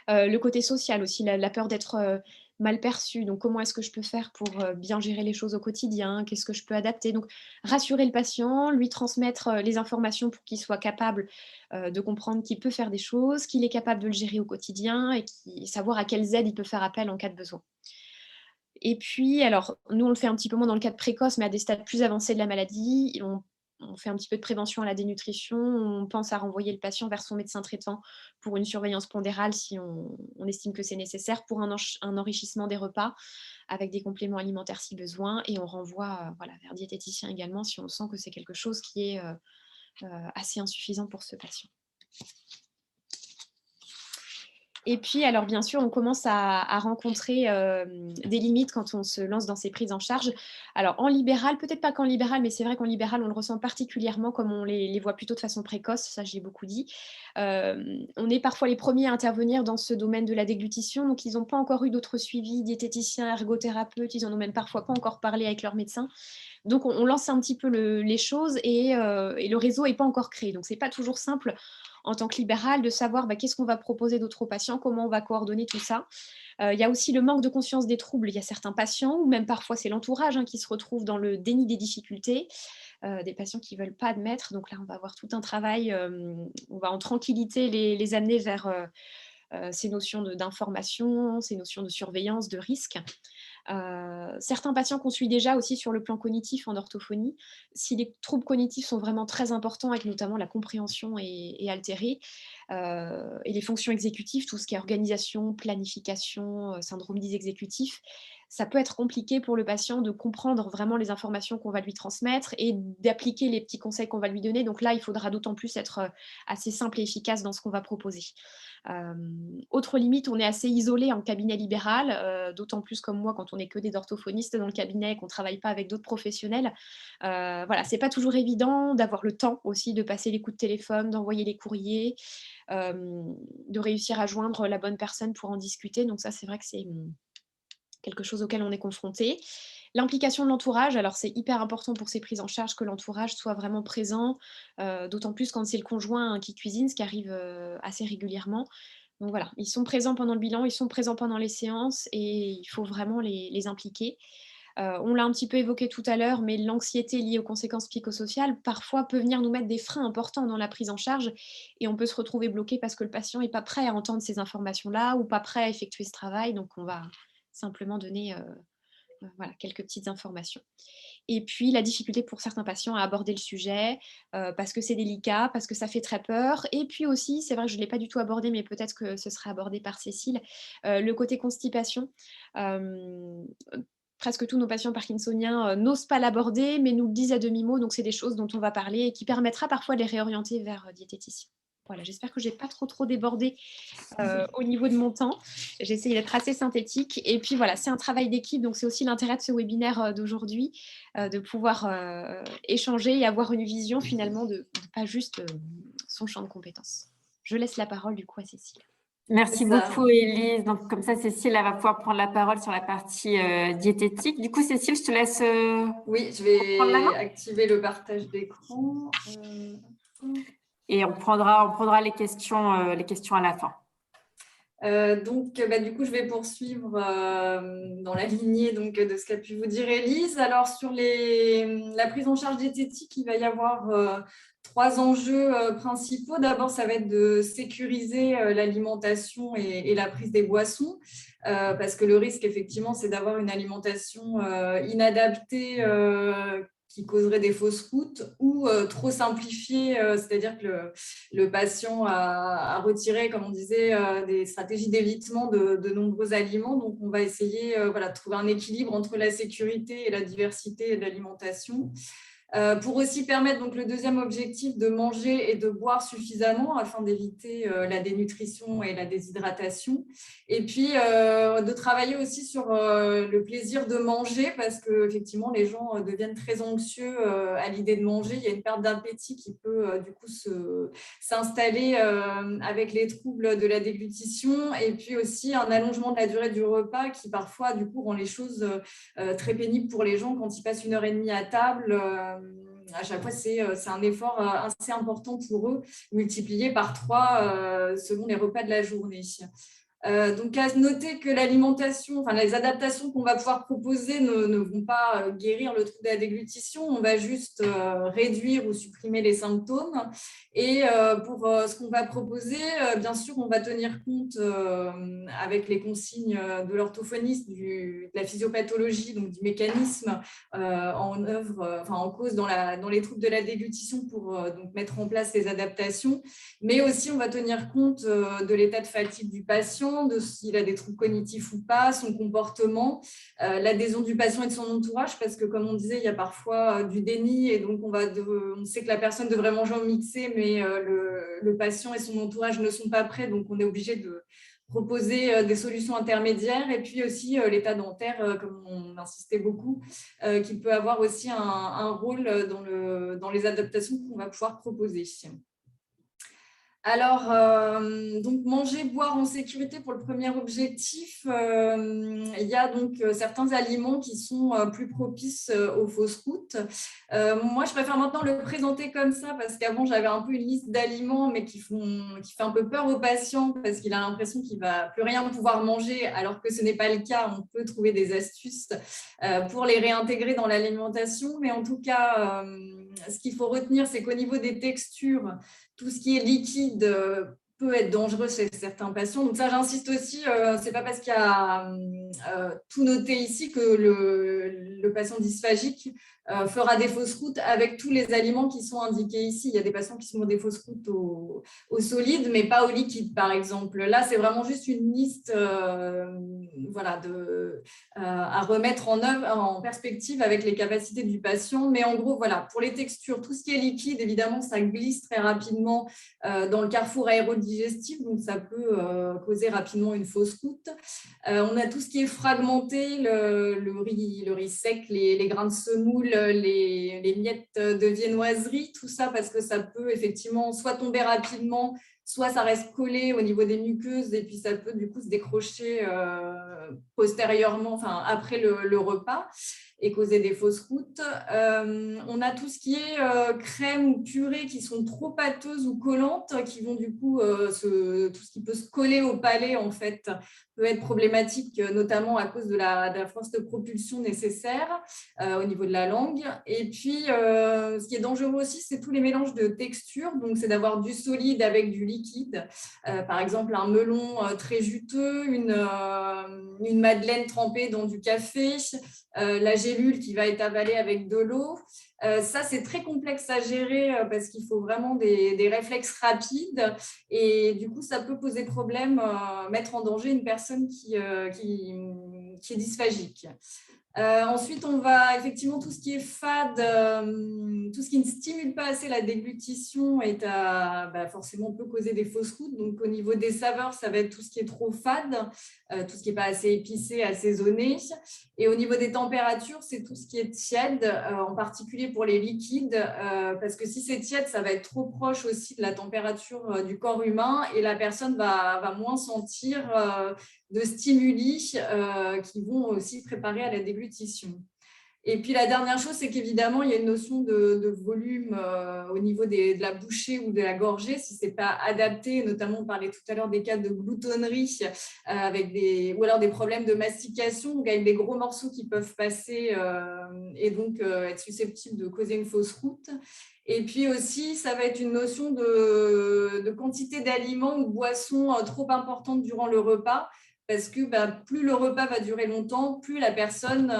le côté social aussi, la peur d'être mal perçu. Donc, comment est-ce que je peux faire pour bien gérer les choses au quotidien? Qu'est-ce que je peux adapter? Donc, rassurer le patient, lui transmettre les informations pour qu'il soit capable de comprendre qu'il peut faire des choses, qu'il est capable de le gérer au quotidien et savoir à quelles aides il peut faire appel en cas de besoin. Et puis, alors, nous, on le fait un petit peu moins dans le cadre précoce, mais à des stades plus avancés de la maladie, on fait un petit peu de prévention à la dénutrition. On pense à renvoyer le patient vers son médecin traitant pour une surveillance pondérale si on estime que c'est nécessaire, pour un enrichissement des repas avec des compléments alimentaires si besoin. Et on renvoie voilà, vers diététicien également si on sent que c'est quelque chose qui est assez insuffisant pour ce patient. Et puis, alors bien sûr, on commence à rencontrer des limites quand on se lance dans ces prises en charge. Alors en libéral, peut-être pas qu'en libéral, mais c'est vrai qu'en libéral, on le ressent particulièrement comme on les voit plutôt de façon précoce, ça je l'ai beaucoup dit. On est parfois les premiers à intervenir dans ce domaine de la déglutition, donc ils n'ont pas encore eu d'autres suivis, diététiciens, ergothérapeutes, ils en ont même parfois pas encore parlé avec leur médecin. Donc on lance un petit peu les choses et le réseau n'est pas encore créé. Donc c'est pas toujours simple en tant que libéral de savoir qu'est-ce qu'on va proposer d'autres aux patients, comment on va coordonner tout ça. Il y a aussi le manque de conscience des troubles. Il y a certains patients, ou même parfois c'est l'entourage qui se retrouve dans le déni des difficultés, des patients qui ne veulent pas admettre. Donc là, on va avoir tout un travail, on va en tranquillité les amener vers ces notions d'information, ces notions de surveillance, de risque. Certains patients qu'on suit déjà aussi sur le plan cognitif en orthophonie, si les troubles cognitifs sont vraiment très importants, avec notamment la compréhension est altérée, et les fonctions exécutives, tout ce qui est organisation, planification, syndrome dysexécutif, ça peut être compliqué pour le patient de comprendre vraiment les informations qu'on va lui transmettre et d'appliquer les petits conseils qu'on va lui donner. Donc là, il faudra d'autant plus être assez simple et efficace dans ce qu'on va proposer. Autre limite, on est assez isolé en cabinet libéral, d'autant plus comme moi quand on n'est que des orthophonistes dans le cabinet et qu'on ne travaille pas avec d'autres professionnels. Voilà, c'est pas toujours évident d'avoir le temps aussi de passer les coups de téléphone, d'envoyer les courriers, de réussir à joindre la bonne personne pour en discuter. Donc ça, c'est vrai que c'est quelque chose auquel on est confronté. L'implication de l'entourage, alors c'est hyper important pour ces prises en charge que l'entourage soit vraiment présent, d'autant plus quand c'est le conjoint qui cuisine, ce qui arrive assez régulièrement. Donc voilà, ils sont présents pendant le bilan, ils sont présents pendant les séances et il faut vraiment les impliquer. On l'a un petit peu évoqué tout à l'heure, mais l'anxiété liée aux conséquences psychosociales, parfois peut venir nous mettre des freins importants dans la prise en charge et on peut se retrouver bloqué parce que le patient n'est pas prêt à entendre ces informations-là ou pas prêt à effectuer ce travail. Donc, on va simplement donner voilà, quelques petites informations. Et puis, la difficulté pour certains patients à aborder le sujet parce que c'est délicat, parce que ça fait très peur. Et puis aussi, c'est vrai que je ne l'ai pas du tout abordé, mais peut-être que ce sera abordé par Cécile, le côté constipation. Euh, Presque tous nos patients parkinsoniens n'osent pas l'aborder, mais nous le disent à demi-mot. Donc, c'est des choses dont on va parler et qui permettra parfois de les réorienter vers diététicien. Voilà, j'espère que je n'ai pas trop débordé au niveau de mon temps. J'ai essayé d'être assez synthétique. Et puis voilà, c'est un travail d'équipe, donc c'est aussi l'intérêt de ce webinaire d'aujourd'hui, de pouvoir échanger et avoir une vision finalement de pas juste son champ de compétences. Je laisse la parole du coup à Cécile. Merci C'est ça. beaucoup, Élise. Donc, comme ça, Cécile, elle va pouvoir prendre la parole sur la partie diététique. Du coup, Cécile, je te laisse Oui, je prendre la vais main activer le partage d'écran. et on prendra les questions à la fin. Donc, du coup, je vais poursuivre dans la lignée donc, de ce qu'a pu vous dire Élise. Alors, sur la prise en charge diététique, il va y avoir 3 enjeux principaux. D'abord, ça va être de sécuriser l'alimentation et la prise des boissons, parce que le risque, effectivement, c'est d'avoir une alimentation inadaptée qui causerait des fausses routes ou trop simplifiée, c'est-à-dire que le patient a retiré, comme on disait, des stratégies d'évitement de nombreux aliments. Donc, on va essayer de trouver un équilibre entre la sécurité et la diversité de l'alimentation. Pour aussi permettre, donc le deuxième objectif, de manger et de boire suffisamment afin d'éviter la dénutrition et la déshydratation. Et puis, de travailler aussi sur le plaisir de manger parce qu'effectivement, les gens deviennent très anxieux à l'idée de manger. Il y a une perte d'appétit qui peut du coup s'installer avec les troubles de la déglutition et puis aussi un allongement de la durée du repas qui parfois du coup rend les choses très pénibles pour les gens quand ils passent 1h30 à table. À chaque fois, c'est un effort assez important pour eux, multiplié par 3 selon les repas de la journée. Donc, à noter que l'alimentation, enfin les adaptations qu'on va pouvoir proposer ne vont pas guérir le trouble de la déglutition, on va juste réduire ou supprimer les symptômes. Et pour ce qu'on va proposer, bien sûr, on va tenir compte avec les consignes de l'orthophoniste de la physiopathologie, donc du mécanisme en cause dans les troubles de la déglutition pour donc mettre en place ces adaptations. Mais aussi, on va tenir compte de l'état de fatigue du patient, de s'il a des troubles cognitifs ou pas, son comportement, l'adhésion du patient et de son entourage, parce que comme on disait, il y a parfois du déni et donc on sait que la personne devrait manger en mixé, mais le patient et son entourage ne sont pas prêts, donc on est obligé de proposer des solutions intermédiaires et puis aussi l'état dentaire, comme on insistait beaucoup, qui peut avoir aussi un rôle dans les adaptations qu'on va pouvoir proposer. Alors, donc manger, boire en sécurité pour le premier objectif, il y a donc certains aliments qui sont plus propices aux fausses routes. Moi, je préfère maintenant le présenter comme ça parce qu'avant, j'avais un peu une liste d'aliments, mais qui fait un peu peur aux patients parce qu'il a l'impression qu'il ne va plus rien pouvoir manger, alors que ce n'est pas le cas. On peut trouver des astuces pour les réintégrer dans l'alimentation, mais en tout cas, ce qu'il faut retenir, c'est qu'au niveau des textures, tout ce qui est liquide peut être dangereux chez certains patients. Donc ça, j'insiste aussi, c'est pas parce qu'il y a tout noté ici que le patient dysphagique fera des fausses routes avec tous les aliments qui sont indiqués ici. Il y a des patients qui font des fausses routes au solide, mais pas au liquide, par exemple. Là, c'est vraiment juste une liste à remettre en perspective avec les capacités du patient. Mais en gros, voilà, pour les textures, tout ce qui est liquide, évidemment, ça glisse très rapidement dans le carrefour aérodigestif, donc ça peut causer rapidement une fausse route. On a tout ce qui est fragmenté, le riz sec, les grains de semoule, les miettes de viennoiserie, tout ça parce que ça peut effectivement soit tomber rapidement, soit ça reste collé au niveau des muqueuses et puis ça peut du coup se décrocher postérieurement, enfin après le repas et causer des fausses routes. On a tout ce qui est crème ou purée qui sont trop pâteuses ou collantes, qui vont du coup, tout ce qui peut se coller au palais en fait, peut être problématique, notamment à cause de la force de propulsion nécessaire au niveau de la langue. Et puis, ce qui est dangereux aussi, c'est tous les mélanges de textures. Donc, c'est d'avoir du solide avec du liquide. Par exemple, un melon très juteux, une madeleine trempée dans du café, la gélule qui va être avalée avec de l'eau. Ça, c'est très complexe à gérer parce qu'il faut vraiment des réflexes rapides et du coup, ça peut poser problème, mettre en danger une personne qui est dysphagique. Ensuite, on va effectivement tout ce qui est fade, tout ce qui ne stimule pas assez la déglutition forcément peut causer des fausses routes. Donc, au niveau des saveurs, ça va être tout ce qui est trop fade, tout ce qui n'est pas assez épicé, assaisonné. Et au niveau des températures, c'est tout ce qui est tiède, en particulier pour les liquides, parce que si c'est tiède, ça va être trop proche aussi de la température du corps humain et la personne va moins sentir de stimuli qui vont aussi préparer à la déglutition. Et puis la dernière chose, c'est qu'évidemment, il y a une notion de volume au niveau de la bouchée ou de la gorgée, si ce n'est pas adapté, notamment on parlait tout à l'heure des cas de gloutonnerie ou alors des problèmes de mastication, donc avec des gros morceaux qui peuvent passer et donc être susceptibles de causer une fausse route. Et puis aussi, ça va être une notion de quantité d'aliments ou de boissons trop importante durant le repas, parce que plus le repas va durer longtemps, plus la personne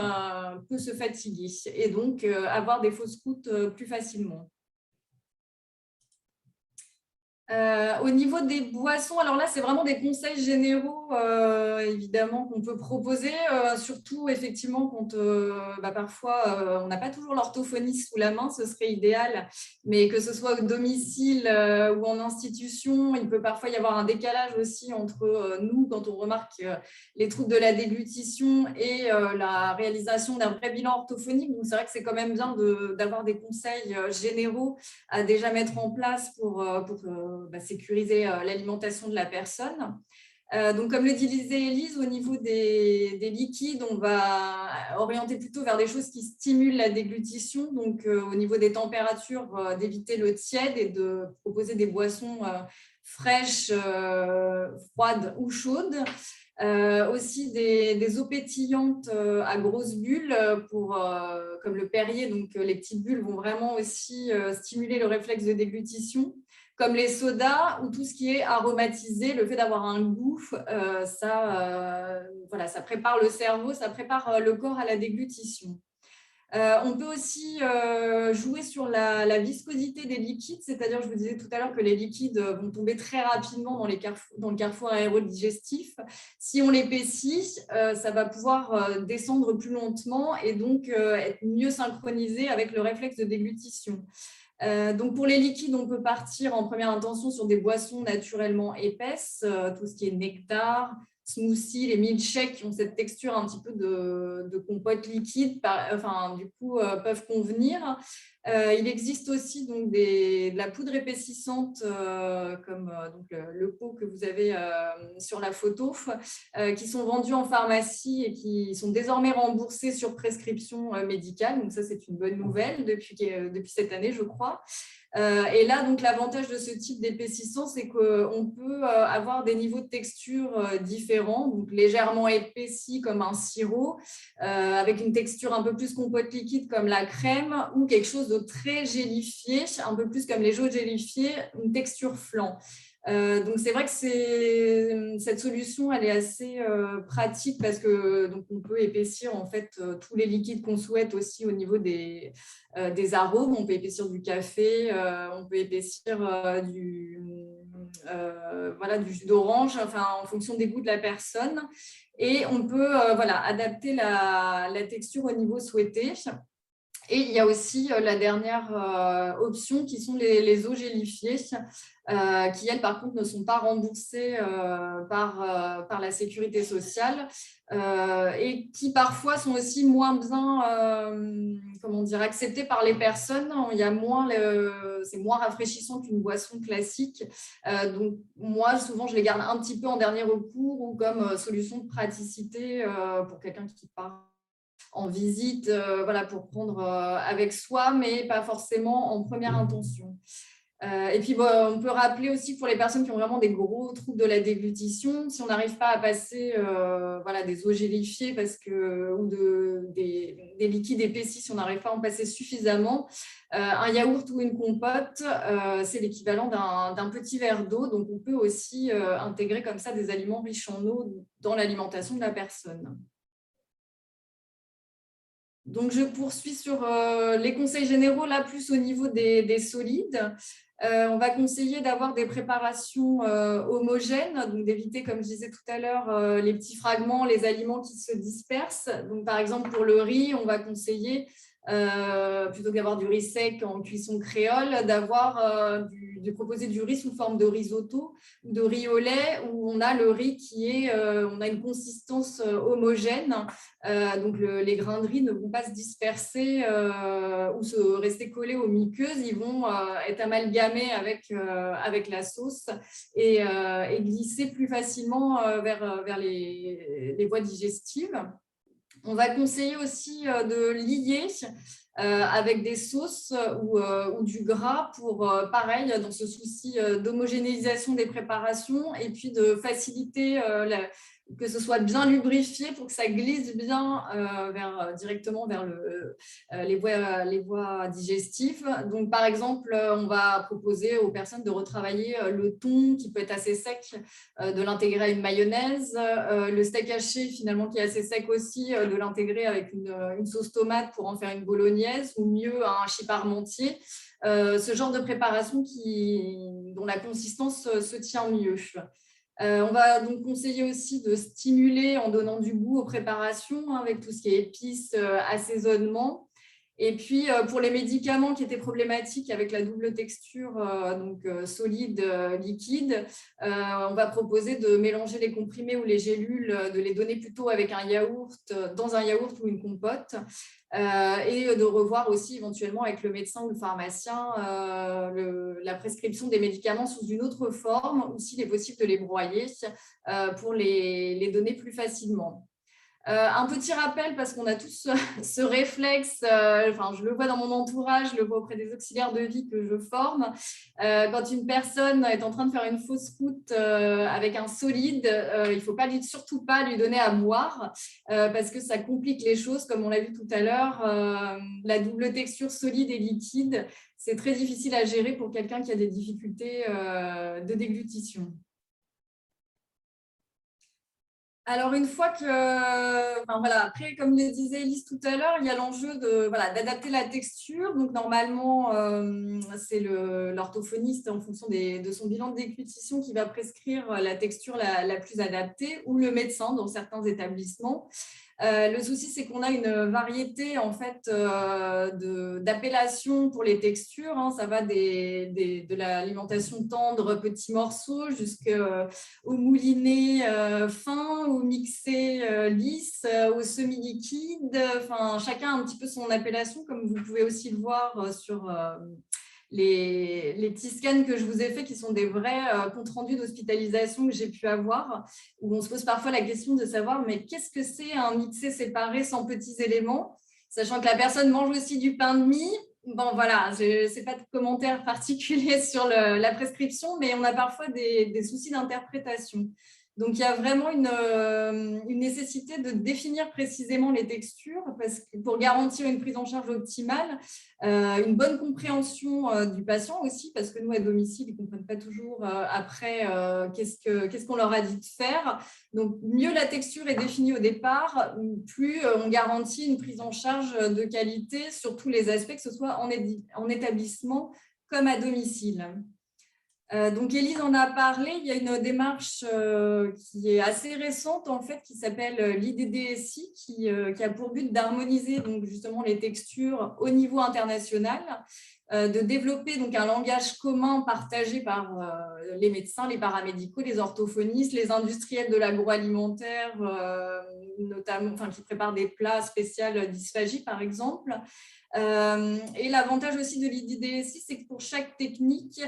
peut se fatiguer et donc avoir des fausses routes plus facilement. Au niveau des boissons, alors là, c'est vraiment des conseils généraux, évidemment, qu'on peut proposer, surtout, effectivement, quand parfois, on n'a pas toujours l'orthophoniste sous la main, ce serait idéal, mais que ce soit au domicile ou en institution, il peut parfois y avoir un décalage aussi entre nous, quand on remarque les troubles de la déglutition et la réalisation d'un vrai bilan orthophonique. Donc, c'est vrai que c'est quand même bien d'avoir des conseils généraux à déjà mettre en place pour sécuriser l'alimentation de la personne. Donc, comme le disait Élise, au niveau des liquides, on va orienter plutôt vers des choses qui stimulent la déglutition. Donc, au niveau des températures, d'éviter le tiède et de proposer des boissons fraîches, froides ou chaudes. Aussi des eaux pétillantes à grosses bulles comme le Perrier, donc les petites bulles vont vraiment aussi stimuler le réflexe de déglutition, comme les sodas ou tout ce qui est aromatisé. Le fait d'avoir un goût, ça prépare le cerveau, ça prépare le corps à la déglutition. On peut aussi jouer sur la viscosité des liquides, c'est-à-dire, je vous disais tout à l'heure que les liquides vont tomber très rapidement dans le carrefour aérodigestif. Si on l'épaissit, ça va pouvoir descendre plus lentement et donc être mieux synchronisé avec le réflexe de déglutition. Donc pour les liquides, on peut partir en première intention sur des boissons naturellement épaisses, tout ce qui est nectar, smoothie, les milkshakes qui ont cette texture un petit peu de compote liquide, peuvent convenir. Il existe aussi donc de la poudre épaississante comme donc le pot que vous avez sur la photo, qui sont vendus en pharmacie et qui sont désormais remboursés sur prescription médicale. Donc ça, c'est une bonne nouvelle depuis cette année, je crois. Et là, donc, l'avantage de ce type d'épaississant, c'est qu'on peut avoir des niveaux de texture différents, donc légèrement épaissis comme un sirop, avec une texture un peu plus compote liquide comme la crème, ou quelque chose de très gélifié, un peu plus comme les jaunes gélifiés, une texture flan. Donc c'est vrai que cette solution, elle est assez pratique parce que donc on peut épaissir en fait tous les liquides qu'on souhaite aussi au niveau des arômes. On peut épaissir du café, on peut épaissir du jus d'orange, en fonction des goûts de la personne. Et on peut adapter la texture au niveau souhaité. Et il y a aussi la dernière option qui sont les eaux gélifiées, qui, elles, par contre, ne sont pas remboursées par la sécurité sociale et qui, parfois, sont aussi moins bien comment dire, acceptées par les personnes. Il y a c'est moins rafraîchissant qu'une boisson classique. Donc, moi, souvent, je les garde un petit peu en dernier recours ou comme solution de praticité pour quelqu'un qui part en visite, voilà, pour prendre avec soi, mais pas forcément en première intention. Et puis, bon, on peut rappeler aussi pour les personnes qui ont vraiment des gros troubles de la déglutition, si on n'arrive pas à passer voilà, des eaux gélifiées ou des liquides épaissis, si on n'arrive pas à en passer suffisamment, un yaourt ou une compote, c'est l'équivalent d'un petit verre d'eau. Donc, on peut aussi intégrer comme ça des aliments riches en eau dans l'alimentation de la personne. Donc, je poursuis sur les conseils généraux, là, plus au niveau des solides. On va conseiller d'avoir des préparations homogènes, donc d'éviter, comme je disais tout à l'heure, les petits fragments, les aliments qui se dispersent. Donc, par exemple, pour le riz, on va conseiller, plutôt que d'avoir du riz sec en cuisson créole, de proposer du riz sous forme de risotto ou de riz au lait, où on a le riz on a une consistance homogène. Donc, les grains de riz ne vont pas se disperser ou rester collés aux muqueuses. Ils vont être amalgamés avec la sauce et glisser plus facilement vers les voies digestives. On va conseiller aussi de lier avec des sauces ou du gras pour, pareil, dans ce souci d'homogénéisation des préparations et puis de faciliter que ce soit bien lubrifié pour que ça glisse bien directement vers les voies digestives. Donc, par exemple, on va proposer aux personnes de retravailler le thon qui peut être assez sec, de l'intégrer à une mayonnaise, le steak haché finalement qui est assez sec aussi, de l'intégrer avec une sauce tomate pour en faire une bolognaise ou mieux un hachis parmentier. Ce genre de préparation dont la consistance se tient mieux. On va donc conseiller aussi de stimuler en donnant du goût aux préparations avec tout ce qui est épices, assaisonnement. Et puis, pour les médicaments qui étaient problématiques avec la double texture, solide, liquide, on va proposer de mélanger les comprimés ou les gélules, de les donner plutôt avec un yaourt, dans un yaourt ou une compote, et de revoir aussi éventuellement avec le médecin ou le pharmacien la prescription des médicaments sous une autre forme ou s'il est possible de les broyer pour les donner plus facilement. Un petit rappel, parce qu'on a tous ce réflexe, je le vois dans mon entourage, je le vois auprès des auxiliaires de vie que je forme. Quand une personne est en train de faire une fausse route avec un solide, il ne faut surtout pas lui donner à boire parce que ça complique les choses, comme on l'a vu tout à l'heure. La double texture solide et liquide, c'est très difficile à gérer pour quelqu'un qui a des difficultés de déglutition. Alors, une fois après, comme le disait Elise tout à l'heure, il y a l'enjeu d'adapter la texture. Donc, normalement, c'est l'orthophoniste, en fonction de son bilan de déglutition, qui va prescrire la texture la plus adaptée, ou le médecin dans certains établissements. Le souci, c'est qu'on a une variété en fait d'appellations pour les textures. Ça va de l'alimentation tendre, petits morceaux, jusqu'au mouliné fin, au mixé lisse, au semi-liquide. Enfin, chacun a un petit peu son appellation, comme vous pouvez aussi le voir sur les petits scans que je vous ai faits, qui sont des vrais comptes rendus d'hospitalisation que j'ai pu avoir, où on se pose parfois la question de savoir mais qu'est-ce que c'est un mixé séparé sans petits éléments, sachant que la personne mange aussi du pain de mie. Bon, voilà, je n'ai pas de commentaires particuliers sur la prescription, mais on a parfois des soucis d'interprétation. Donc, il y a vraiment une nécessité de définir précisément les textures pour garantir une prise en charge optimale, une bonne compréhension du patient aussi, parce que nous, à domicile, ils ne comprennent pas toujours après qu'est-ce qu'on leur a dit de faire. Donc, mieux la texture est définie au départ, plus on garantit une prise en charge de qualité sur tous les aspects, que ce soit en établissement comme à domicile. Donc, Élise en a parlé. Il y a une démarche qui est assez récente, en fait, qui s'appelle l'IDDSI, qui a pour but d'harmoniser donc, justement les textures au niveau international, de développer donc, un langage commun partagé par les médecins, les paramédicaux, les orthophonistes, les industriels de l'agroalimentaire, notamment, enfin, qui préparent des plats spéciaux dysphagie, par exemple. Et l'avantage aussi de l'IDDSI, c'est que pour chaque technique,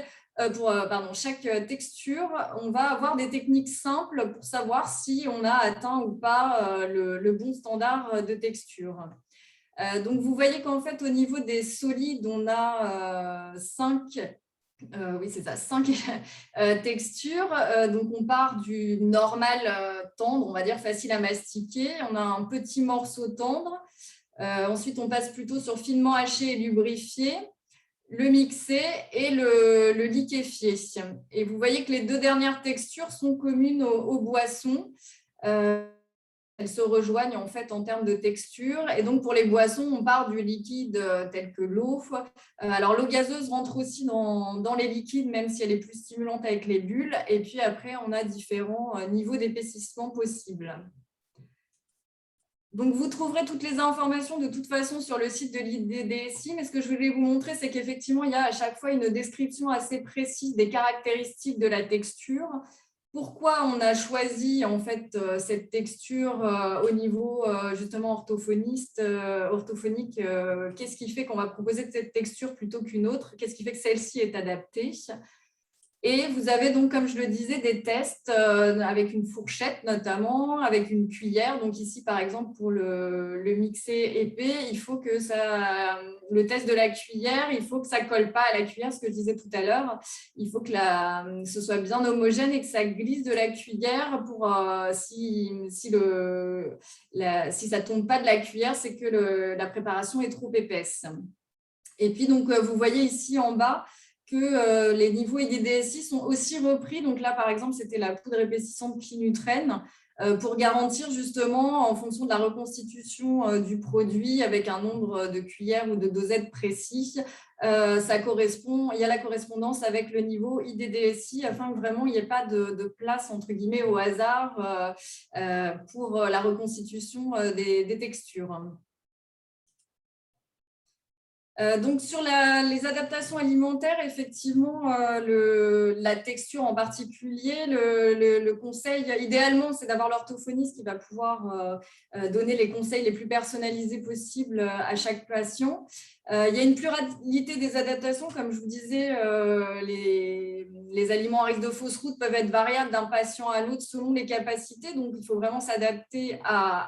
chaque texture, on va avoir des techniques simples pour savoir si on a atteint ou pas le bon standard de texture. Donc, vous voyez qu'en fait, au niveau des solides, on a 5 textures. Donc, on part du normal tendre, on va dire facile à mastiquer. On a un petit morceau tendre. Ensuite, on passe plutôt sur finement haché et lubrifié, le mixé et le liquéfié. Et vous voyez que les deux dernières textures sont communes aux boissons. Elles se rejoignent en fait en termes de texture. Et donc, pour les boissons, on part du liquide tel que l'eau. Alors, l'eau gazeuse rentre aussi dans les liquides, même si elle est plus stimulante avec les bulles. Et puis après, on a différents niveaux d'épaississement possibles. Donc, vous trouverez toutes les informations de toute façon sur le site de l'IDDSI, mais ce que je voulais vous montrer, c'est qu'effectivement, il y a à chaque fois une description assez précise des caractéristiques de la texture. Pourquoi on a choisi en fait cette texture au niveau justement orthophonique, qu'est-ce qui fait qu'on va proposer cette texture plutôt qu'une autre, qu'est-ce qui fait que celle-ci est adaptée. Et vous avez donc, comme je le disais, des tests avec une fourchette notamment, avec une cuillère. Donc ici, par exemple, pour le mixé épais, il faut que le test de la cuillère, il faut que ça ne colle pas à la cuillère, ce que je disais tout à l'heure. Il faut que ce soit bien homogène et que ça glisse de la cuillère pour si ça ne tombe pas de la cuillère, c'est que la préparation est trop épaisse. Et puis, donc, vous voyez ici en bas, que les niveaux IDDSI sont aussi repris. Donc là, par exemple, c'était la poudre épaississante Clinutrène pour garantir justement, en fonction de la reconstitution du produit avec un nombre de cuillères ou de dosettes précis, ça correspond, il y a la correspondance avec le niveau IDDSI afin que vraiment il n'y ait pas de place, entre guillemets, au hasard pour la reconstitution des textures. Donc, sur les adaptations alimentaires, effectivement, la texture en particulier, le conseil, idéalement, c'est d'avoir l'orthophoniste qui va pouvoir donner les conseils les plus personnalisés possibles à chaque patient. Il y a une pluralité des adaptations, comme je vous disais, les aliments à risque de fausse route peuvent être variables d'un patient à l'autre selon les capacités, donc il faut vraiment s'adapter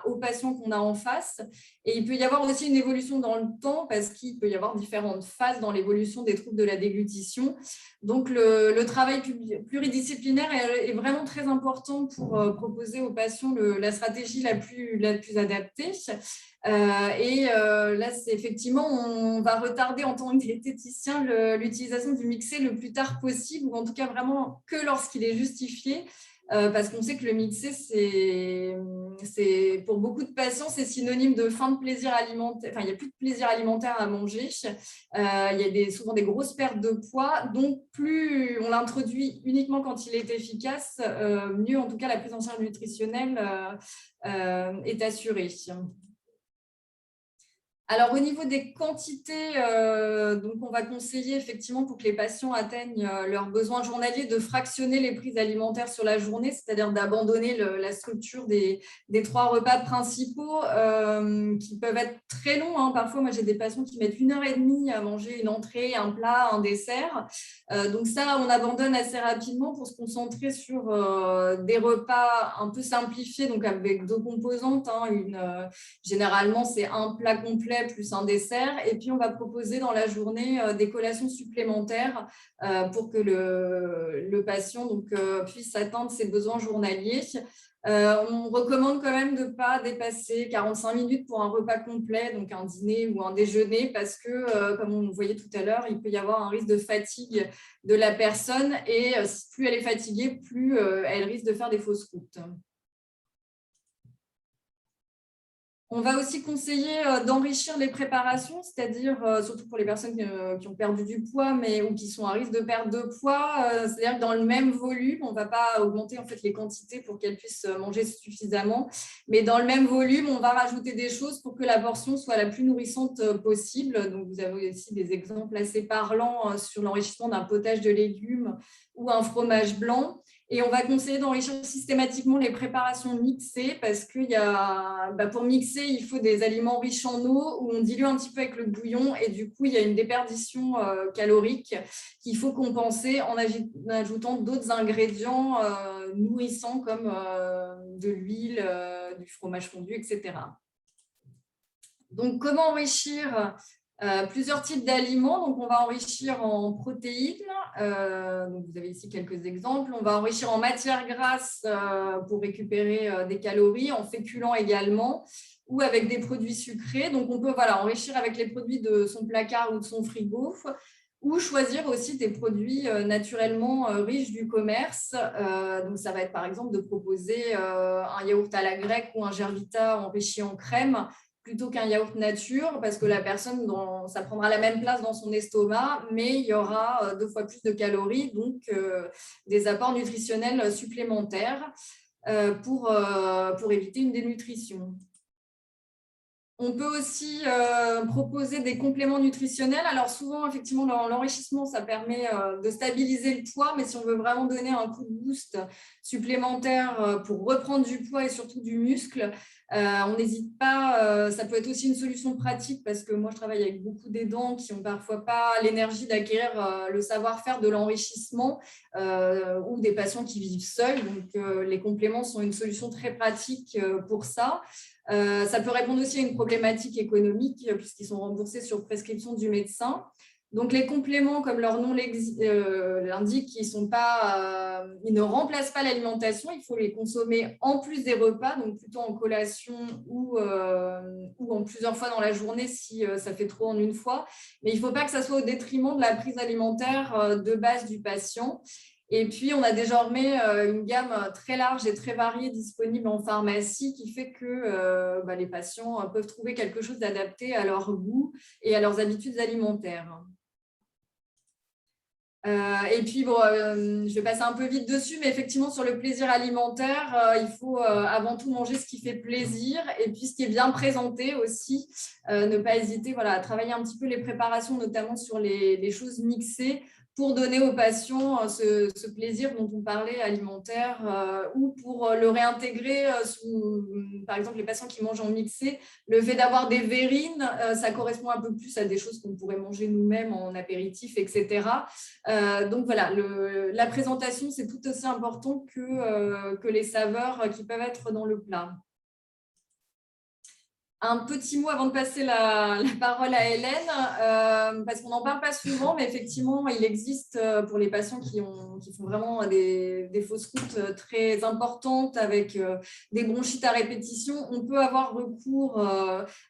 aux patients qu'on a en face. Et il peut y avoir aussi une évolution dans le temps parce qu'il peut y avoir différentes phases dans l'évolution des troubles de la déglutition. Donc, le travail pluridisciplinaire est vraiment très important pour proposer aux patients la stratégie la plus adaptée. Là, c'est effectivement, on va retarder en tant que diététicien l'utilisation du mixé le plus tard possible, ou en tout cas vraiment que lorsqu'il est justifié. Parce qu'on sait que le mixé, pour beaucoup de patients, c'est synonyme de fin de plaisir alimentaire. Enfin, il n'y a plus de plaisir alimentaire à manger. Il y a souvent des grosses pertes de poids. Donc, plus on l'introduit uniquement quand il est efficace, mieux en tout cas la prise en charge nutritionnelle est assurée. Alors, au niveau des quantités, donc on va conseiller effectivement pour que les patients atteignent leurs besoins journaliers de fractionner les prises alimentaires sur la journée, c'est-à-dire d'abandonner la structure des 3 repas principaux qui peuvent être très longs. Hein. Parfois, moi, j'ai des patients qui mettent 1h30 à manger une entrée, un plat, un dessert. Donc ça, on abandonne assez rapidement pour se concentrer sur des repas un peu simplifiés, donc avec 2 composantes. Hein, généralement, c'est un plat complet plus un dessert. Et puis, on va proposer dans la journée des collations supplémentaires pour que le patient puisse atteindre ses besoins journaliers. On recommande quand même de ne pas dépasser 45 minutes pour un repas complet, donc un dîner ou un déjeuner, parce que, comme on le voyait tout à l'heure, il peut y avoir un risque de fatigue de la personne et plus elle est fatiguée, plus elle risque de faire des fausses routes. On va aussi conseiller d'enrichir les préparations, c'est-à-dire, surtout pour les personnes qui ont perdu du poids ou qui sont à risque de perte de poids, c'est-à-dire que dans le même volume, on ne va pas augmenter en fait, les quantités pour qu'elles puissent manger suffisamment, mais dans le même volume, on va rajouter des choses pour que la portion soit la plus nourrissante possible. Donc, vous avez aussi des exemples assez parlants sur l'enrichissement d'un potage de légumes ou un fromage blanc. Et on va conseiller d'enrichir systématiquement les préparations mixées parce que pour mixer, il faut des aliments riches en eau où on dilue un petit peu avec le bouillon et du coup, il y a une déperdition calorique qu'il faut compenser en ajoutant d'autres ingrédients nourrissants comme de l'huile, du fromage fondu, etc. Donc, comment enrichir plusieurs types d'aliments? Donc, on va enrichir en protéines. Donc, vous avez ici quelques exemples. On va enrichir en matières grasses pour récupérer des calories, en féculents également, ou avec des produits sucrés. Donc, on peut enrichir avec les produits de son placard ou de son frigo, ou choisir aussi des produits naturellement riches du commerce. Donc, ça va être par exemple de proposer un yaourt à la grecque ou un Gervita enrichi en crème, plutôt qu'un yaourt nature, parce que la personne, ça prendra la même place dans son estomac, mais il y aura 2 fois plus de calories, donc des apports nutritionnels supplémentaires pour éviter une dénutrition. On peut aussi proposer des compléments nutritionnels. Alors souvent, effectivement, l'enrichissement, ça permet de stabiliser le poids, mais si on veut vraiment donner un coup de boost supplémentaire pour reprendre du poids et surtout du muscle, on n'hésite pas. Ça peut être aussi une solution pratique parce que moi, je travaille avec beaucoup d'aidants qui n'ont parfois pas l'énergie d'acquérir le savoir-faire de l'enrichissement ou des patients qui vivent seuls. Donc, les compléments sont une solution très pratique pour ça. Ça peut répondre aussi à une problématique économique puisqu'ils sont remboursés sur prescription du médecin. Donc, les compléments, comme leur nom l'indique, ils ne remplacent pas l'alimentation. Il faut les consommer en plus des repas, donc plutôt en collation ou en plusieurs fois dans la journée si ça fait trop en une fois. Mais il ne faut pas que ça soit au détriment de la prise alimentaire de base du patient. Et puis, on a désormais une gamme très large et très variée disponible en pharmacie qui fait que les patients peuvent trouver quelque chose d'adapté à leur goût et à leurs habitudes alimentaires. Et puis, je vais passer un peu vite dessus, mais effectivement, sur le plaisir alimentaire, il faut avant tout manger ce qui fait plaisir et puis ce qui est bien présenté aussi. Ne pas hésiter à travailler un petit peu les préparations, notamment sur les choses mixées, pour donner aux patients ce plaisir dont on parlait alimentaire ou pour le réintégrer par exemple, les patients qui mangent en mixé, le fait d'avoir des verrines, ça correspond un peu plus à des choses qu'on pourrait manger nous-mêmes en apéritif, etc. Donc voilà, la présentation, c'est tout aussi important que les saveurs qui peuvent être dans le plat. Un petit mot avant de passer la parole à Hélène, parce qu'on n'en parle pas souvent, mais effectivement, il existe pour les patients qui font vraiment des fausses routes très importantes avec des bronchites à répétition, on peut avoir recours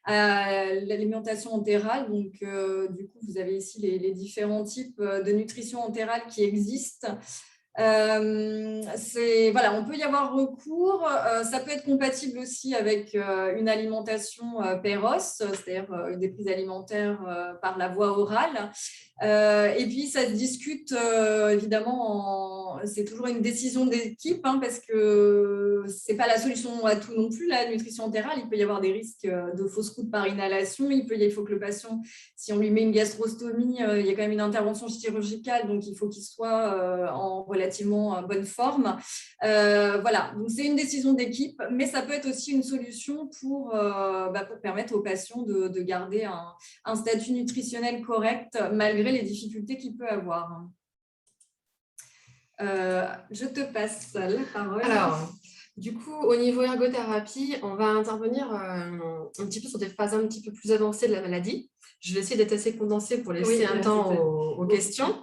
à l'alimentation entérale. Donc, du coup, vous avez ici les différents types de nutrition entérale qui existent. On peut y avoir recours. Ça peut être compatible aussi avec une alimentation péros, c'est-à-dire des prises alimentaires par la voie orale. Et puis, ça se discute évidemment, c'est toujours une décision d'équipe parce que ce n'est pas la solution à tout non plus, la nutrition entérale. Il peut y avoir des risques de fausse route par inhalation. Il faut que le patient, si on lui met une gastrostomie, il y a quand même une intervention chirurgicale, donc il faut qu'il soit en relativement bonne forme. Donc c'est une décision d'équipe, mais ça peut être aussi une solution pour permettre aux patients de garder un statut nutritionnel correct malgré les difficultés qu'il peut avoir. Je te passe la parole. Alors, du coup, au niveau ergothérapie, on va intervenir un petit peu sur des phases un petit peu plus avancées de la maladie. Je vais essayer d'être assez condensée pour laisser un temps aux questions.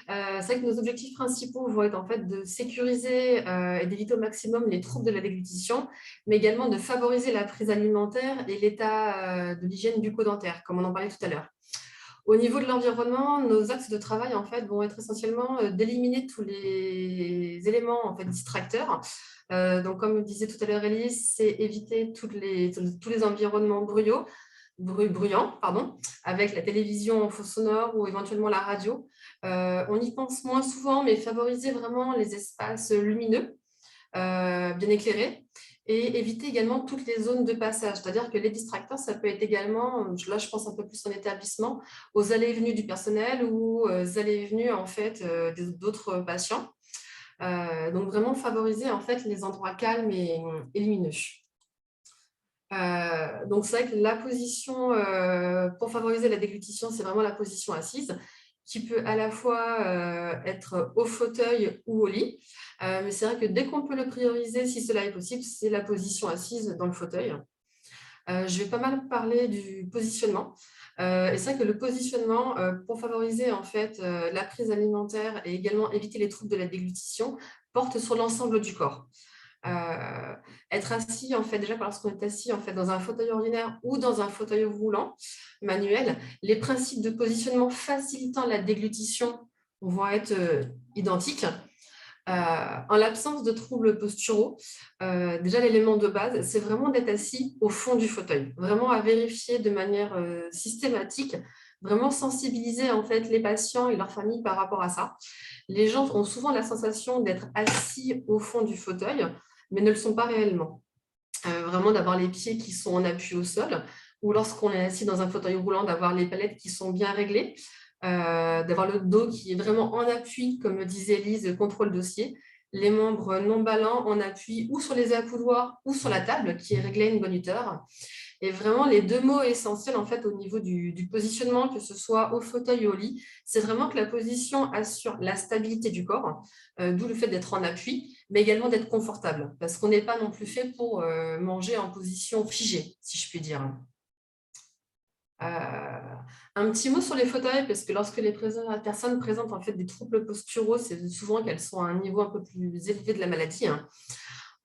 C'est vrai que nos objectifs principaux vont être en fait de sécuriser et d'éviter au maximum les troubles de la déglutition, mais également de favoriser la prise alimentaire et l'état de l'hygiène bucco-dentaire, comme on en parlait tout à l'heure. Au niveau de l'environnement, nos axes de travail en fait, vont être essentiellement d'éliminer tous les éléments en fait, distracteurs. Donc, comme disait tout à l'heure Élise, c'est éviter tous les environnements bruyants, pardon, avec la télévision en faux sonore ou éventuellement la radio. On y pense moins souvent, mais favoriser vraiment les espaces lumineux, bien éclairés, et éviter également toutes les zones de passage. C'est-à-dire que les distracteurs, ça peut être également, là je pense un peu plus en établissement, aux allées et venues du personnel ou aux allées et venues en fait, d'autres patients. Donc vraiment favoriser en fait les endroits calmes et lumineux. Donc c'est vrai que la position pour favoriser la déglutition, c'est vraiment la position assise, qui peut à la fois être au fauteuil ou au lit. Mais c'est vrai que dès qu'on peut le prioriser, si cela est possible, c'est la position assise dans le fauteuil. Je vais pas mal parler du positionnement. Et c'est vrai que le positionnement, pour favoriser en fait la prise alimentaire et également éviter les troubles de la déglutition, porte sur l'ensemble du corps. Être assis, en fait, déjà lorsqu'on est assis en fait, dans un fauteuil ordinaire ou dans un fauteuil roulant manuel, les principes de positionnement facilitant la déglutition vont être identiques. En l'absence de troubles posturaux, déjà l'élément de base, c'est vraiment d'être assis au fond du fauteuil, vraiment à vérifier de manière systématique, vraiment sensibiliser en fait les patients et leurs familles par rapport à ça. Les gens ont souvent la sensation d'être assis au fond du fauteuil, mais ne le sont pas réellement. Vraiment d'avoir les pieds qui sont en appui au sol, ou lorsqu'on est assis dans un fauteuil roulant, d'avoir les palettes qui sont bien réglées, d'avoir le dos qui est vraiment en appui, comme disait Elise, contre le dossier, les membres non ballants en appui ou sur les accoudoirs ou sur la table qui est réglée à une bonne hauteur. Et vraiment, les deux mots essentiels en fait, au niveau du positionnement, que ce soit au fauteuil ou au lit, c'est vraiment que la position assure la stabilité du corps, d'où le fait d'être en appui, mais également d'être confortable, parce qu'on n'est pas non plus fait pour manger en position figée, si je puis dire. Un petit mot sur les fauteuils, parce que lorsque les personnes présentent en fait des troubles posturaux, c'est souvent qu'elles sont à un niveau un peu plus élevé de la maladie.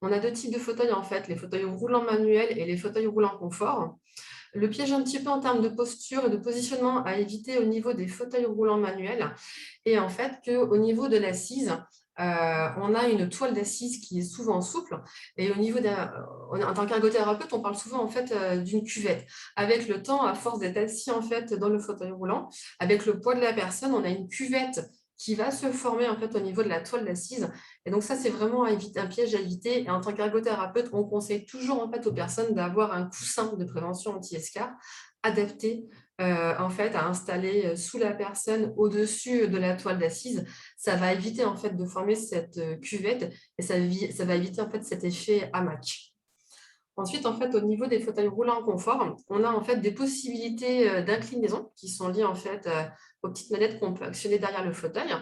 On a deux types de fauteuils en fait, les fauteuils roulants manuels et les fauteuils roulants confort. Le piège un petit peu en termes de posture et de positionnement à éviter au niveau des fauteuils roulants manuels est en fait qu'au niveau de l'assise, on a une toile d'assise qui est souvent souple, et au niveau en tant qu'ergothérapeute, on parle souvent en fait d'une cuvette. Avec le temps, à force d'être assis en fait dans le fauteuil roulant, avec le poids de la personne, on a une cuvette qui va se former en fait au niveau de la toile d'assise. Et donc ça, c'est vraiment un piège à éviter. Et en tant qu'ergothérapeute, on conseille toujours en fait aux personnes d'avoir un coussin de prévention anti-escarre adapté en fait à installer sous la personne au-dessus de la toile d'assise. Ça va éviter en fait de former cette cuvette et ça va éviter en fait cet effet hamac. Ensuite, en fait, au niveau des fauteuils roulants en confort, on a en fait des possibilités d'inclinaison qui sont liées en fait aux petites manettes qu'on peut actionner derrière le fauteuil.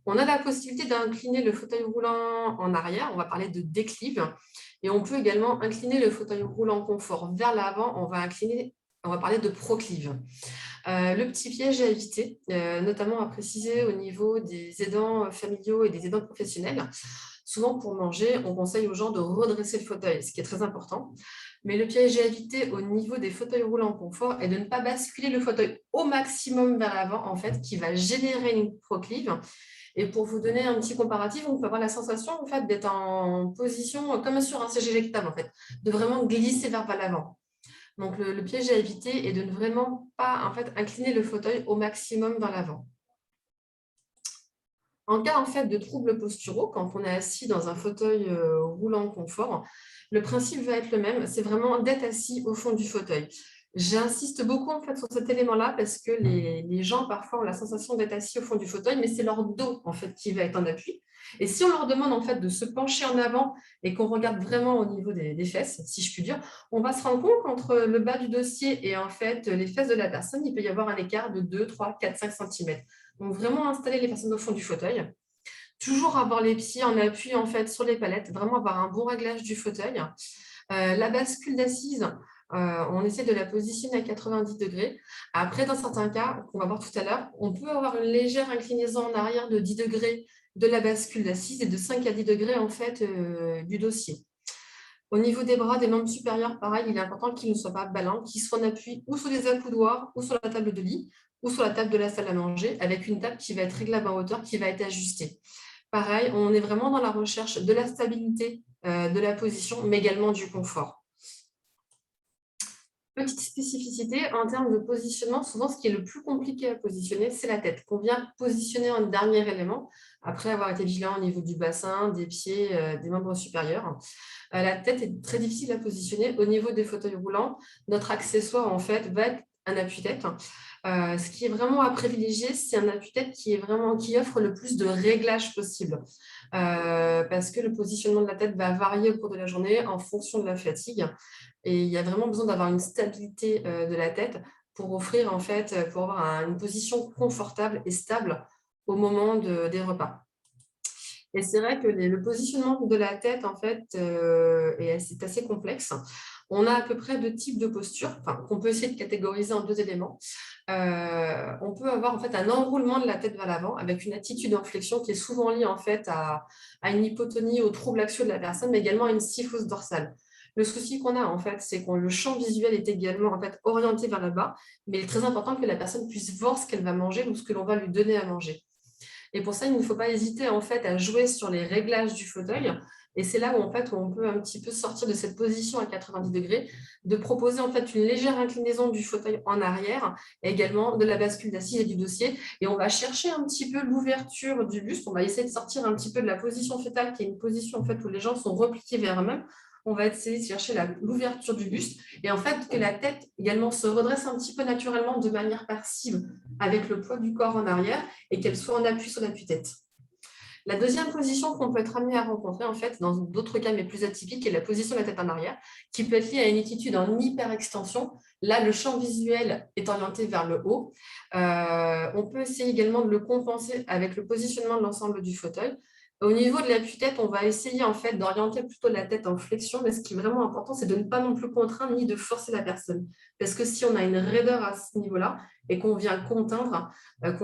On a la possibilité d'incliner le fauteuil roulant en arrière, on va parler de déclive, et on peut également incliner le fauteuil roulant confort vers l'avant, on va parler de proclive. Le petit piège à éviter, notamment à préciser au niveau des aidants familiaux et des aidants professionnels. Souvent, pour manger, on conseille aux gens de redresser le fauteuil, ce qui est très important. Mais le piège à éviter au niveau des fauteuils roulants en confort est de ne pas basculer le fauteuil au maximum vers l'avant, en fait, qui va générer une proclive. Et pour vous donner un petit comparatif, on peut avoir la sensation en fait, d'être en position comme sur un siège éjectable, en fait, de vraiment glisser vers l'avant. Donc, le piège à éviter est de ne vraiment pas en fait, incliner le fauteuil au maximum vers l'avant. En cas en fait, de troubles posturaux, quand on est assis dans un fauteuil roulant confort, le principe va être le même, c'est vraiment d'être assis au fond du fauteuil. J'insiste beaucoup en fait, sur cet élément-là parce que les gens parfois ont la sensation d'être assis au fond du fauteuil, mais c'est leur dos en fait, qui va être en appui. Et si on leur demande en fait, de se pencher en avant et qu'on regarde vraiment au niveau des fesses, si je puis dire, on va se rendre compte qu'entre le bas du dossier et en fait, les fesses de la personne, il peut y avoir un écart de 2, 3, 4, 5 cm. Donc, vraiment installer les personnes au fond du fauteuil. Toujours avoir les pieds en appui en fait, sur les palettes, vraiment avoir un bon réglage du fauteuil. La bascule d'assise, on essaie de la positionner à 90 degrés. Après, dans certains cas, qu'on va voir tout à l'heure, on peut avoir une légère inclinaison en arrière de 10 degrés de la bascule d'assise et de 5 à 10 degrés en fait, du dossier. Au niveau des bras, des membres supérieurs, pareil, il est important qu'ils ne soient pas ballants, qu'ils soient en appui ou sur les accoudoirs ou sur la table de lit, ou sur la table de la salle à manger, avec une table qui va être réglable en hauteur, qui va être ajustée. Pareil, on est vraiment dans la recherche de la stabilité de la position, mais également du confort. Petite spécificité, en termes de positionnement, souvent ce qui est le plus compliqué à positionner, c'est la tête, qu'on vient positionner en dernier élément, après avoir été vigilant au niveau du bassin, des pieds, des membres supérieurs. La tête est très difficile à positionner. Au niveau des fauteuils roulants, notre accessoire, en fait, va être un appui-tête. Ce qui est vraiment à privilégier, c'est un appui-tête qui offre le plus de réglages possible. Parce que le positionnement de la tête va varier au cours de la journée en fonction de la fatigue. Et il y a vraiment besoin d'avoir une stabilité de la tête pour offrir, en fait, pour avoir une position confortable et stable au moment des repas. Et c'est vrai que le positionnement de la tête, en fait, c'est assez complexe. On a à peu près 2 types de postures, qu'on peut essayer de catégoriser en 2 éléments. On peut avoir en fait un enroulement de la tête vers l'avant avec une attitude en flexion qui est souvent liée en fait à une hypotonie, aux troubles axiaux de la personne, mais également à une syphose dorsale. Le souci qu'on a en fait, c'est que le champ visuel est également en fait orienté vers le bas, mais il est très important que la personne puisse voir ce qu'elle va manger ou ce que l'on va lui donner à manger. Et pour ça, il ne faut pas hésiter en fait à jouer sur les réglages du fauteuil. Et c'est là où, en fait, où on peut un petit peu sortir de cette position à 90 degrés, de proposer en fait une légère inclinaison du fauteuil en arrière, et également de la bascule d'assise et du dossier. Et on va chercher un petit peu l'ouverture du buste. On va essayer de sortir un petit peu de la position fétale, qui est une position en fait où les jambes sont repliées vers eux-mêmes. On va essayer de chercher l'ouverture du buste et en fait que la tête également se redresse un petit peu naturellement de manière passive avec le poids du corps en arrière et qu'elle soit en appui sur l'appui-tête. La deuxième position qu'on peut être amené à rencontrer, en fait, dans d'autres cas mais plus atypiques, est la position de la tête en arrière, qui peut être liée à une attitude en hyperextension. Là, le champ visuel est orienté vers le haut. On peut essayer également de le compenser avec le positionnement de l'ensemble du fauteuil. Au niveau de l'appui-tête, on va essayer en fait d'orienter plutôt la tête en flexion, mais ce qui est vraiment important, c'est de ne pas non plus contraindre ni de forcer la personne. Parce que si on a une raideur à ce niveau-là et qu'on vient contraindre, on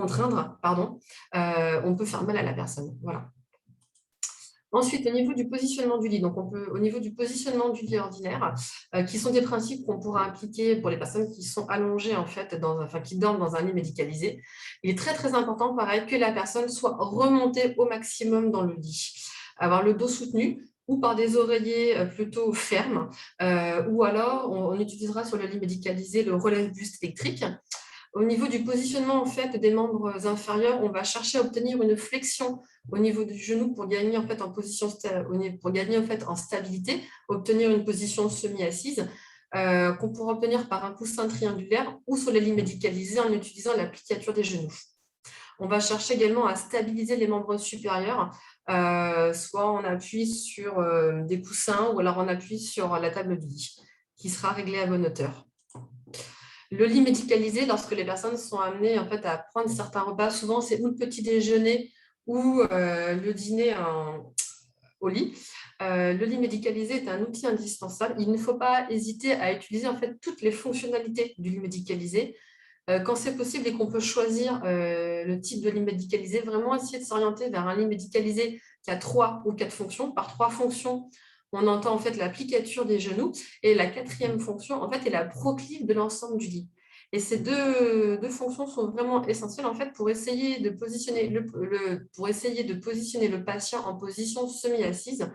peut faire mal à la personne. Voilà. Ensuite, au niveau du positionnement du lit, donc au niveau du positionnement du lit ordinaire, qui sont des principes qu'on pourra appliquer pour les personnes qui sont allongées, en fait, qui dorment dans un lit médicalisé. Il est très, très important, pareil, que la personne soit remontée au maximum dans le lit. Avoir le dos soutenu ou par des oreillers plutôt fermes, ou alors on utilisera sur le lit médicalisé le relève-buste électrique. Au niveau du positionnement en fait, des membres inférieurs, on va chercher à obtenir une flexion au niveau du genou pour gagner en fait, en stabilité, obtenir une position semi-assise qu'on pourra obtenir par un coussin triangulaire ou sur les lits médicalisés en utilisant l'applicature des genoux. On va chercher également à stabiliser les membres supérieurs, soit on appuie sur des coussins ou alors on appuie sur la table de lit qui sera réglée à bonne hauteur. Le lit médicalisé, lorsque les personnes sont amenées en fait, à prendre certains repas, souvent c'est ou le petit déjeuner ou le dîner au lit. Le lit médicalisé est un outil indispensable. Il ne faut pas hésiter à utiliser en fait, toutes les fonctionnalités du lit médicalisé. Quand c'est possible et qu'on peut choisir le type de lit médicalisé, vraiment essayer de s'orienter vers un lit médicalisé qui a 3 ou 4 fonctions. Par 3 fonctions, on entend en fait l'applicature des genoux et la 4e fonction en fait est la proclive de l'ensemble du lit. Et ces deux fonctions sont vraiment essentielles en fait pour essayer de positionner le patient en position semi-assise.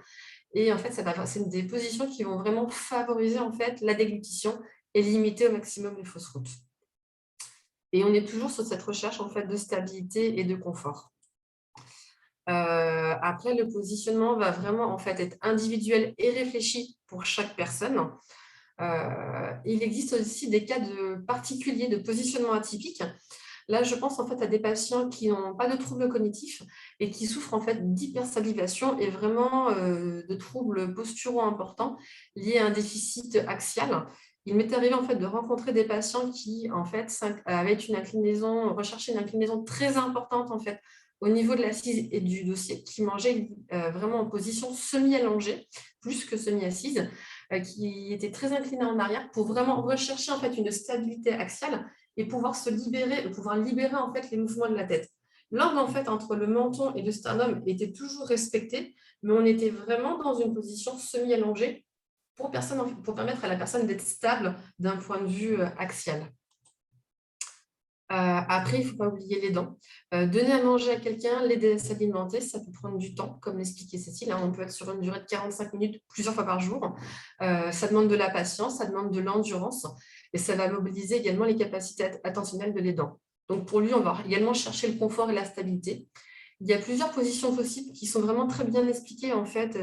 Et en fait, c'est des positions qui vont vraiment favoriser en fait la déglutition et limiter au maximum les fausses routes. Et on est toujours sur cette recherche en fait de stabilité et de confort. Après, le positionnement va vraiment en fait être individuel et réfléchi pour chaque personne. Il existe aussi des cas particuliers de positionnement atypique. Là, je pense en fait à des patients qui n'ont pas de troubles cognitifs et qui souffrent en fait d'hypersalivation et vraiment de troubles posturaux importants liés à un déficit axial. Il m'est arrivé en fait de rencontrer des patients qui en fait avaient recherchaient une inclinaison très importante en fait au niveau de l'assise et du dossier, qui mangeaient vraiment en position semi-allongée, plus que semi-assise, qui était très inclinée en arrière pour vraiment rechercher en fait une stabilité axiale et pouvoir libérer en fait les mouvements de la tête. L'angle en fait entre le menton et le sternum était toujours respecté, mais on était vraiment dans une position semi-allongée pour permettre à la personne d'être stable d'un point de vue axial. Après, il ne faut pas oublier les dents. Donner à manger à quelqu'un, l'aider à s'alimenter, ça peut prendre du temps, comme l'expliquait Cécile. On peut être sur une durée de 45 minutes plusieurs fois par jour. Ça demande de la patience, ça demande de l'endurance et ça va mobiliser également les capacités attentionnelles de l'aidant. Donc, pour lui, on va également chercher le confort et la stabilité. Il y a plusieurs positions possibles qui sont vraiment très bien expliquées en fait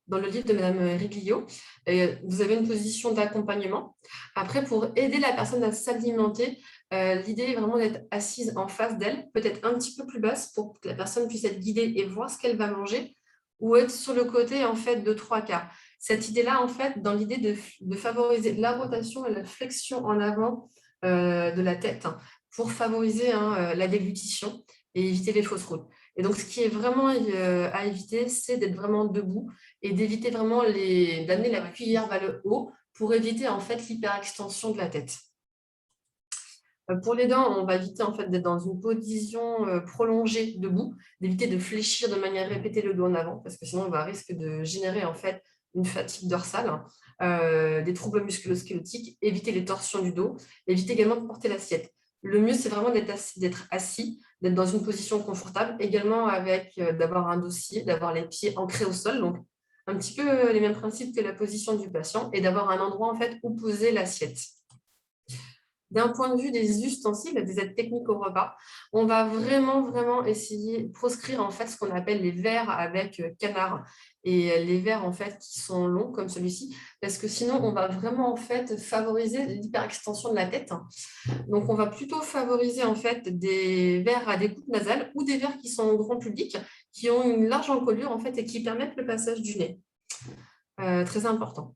dans le livre de Madame Riglio. Vous avez une position d'accompagnement. Après, pour aider la personne à s'alimenter, l'idée est vraiment d'être assise en face d'elle, peut-être un petit peu plus basse pour que la personne puisse être guidée et voir ce qu'elle va manger, ou être sur le côté en fait de 3/4. Cette idée-là, en fait, dans l'idée de favoriser la rotation et la flexion en avant de la tête pour favoriser la déglutition et éviter les fausses routes. Et donc, ce qui est vraiment à éviter, c'est d'être vraiment debout et d'éviter vraiment d'amener la cuillère vers le haut pour éviter en fait l'hyperextension de la tête. Pour les dents, on va éviter en fait d'être dans une position prolongée debout, d'éviter de fléchir de manière répétée le dos en avant, parce que sinon on va risque de générer en fait une fatigue dorsale, des troubles musculo-squelettiques, éviter les torsions du dos, éviter également de porter l'assiette. Le mieux, c'est vraiment d'être assis, d'être dans une position confortable, également avec d'avoir un dossier, d'avoir les pieds ancrés au sol, donc un petit peu les mêmes principes que la position du patient, et d'avoir un endroit en fait où poser l'assiette. D'un point de vue des ustensiles, des aides techniques au repas, on va vraiment essayer de proscrire en fait ce qu'on appelle les verres avec canard et les verres en fait qui sont longs comme celui-ci, parce que sinon on va vraiment en fait favoriser l'hyperextension de la tête. Donc on va plutôt favoriser en fait des verres à découpe nasale ou des verres qui sont grand public, qui ont une large encolure en fait et qui permettent le passage du nez. Très important.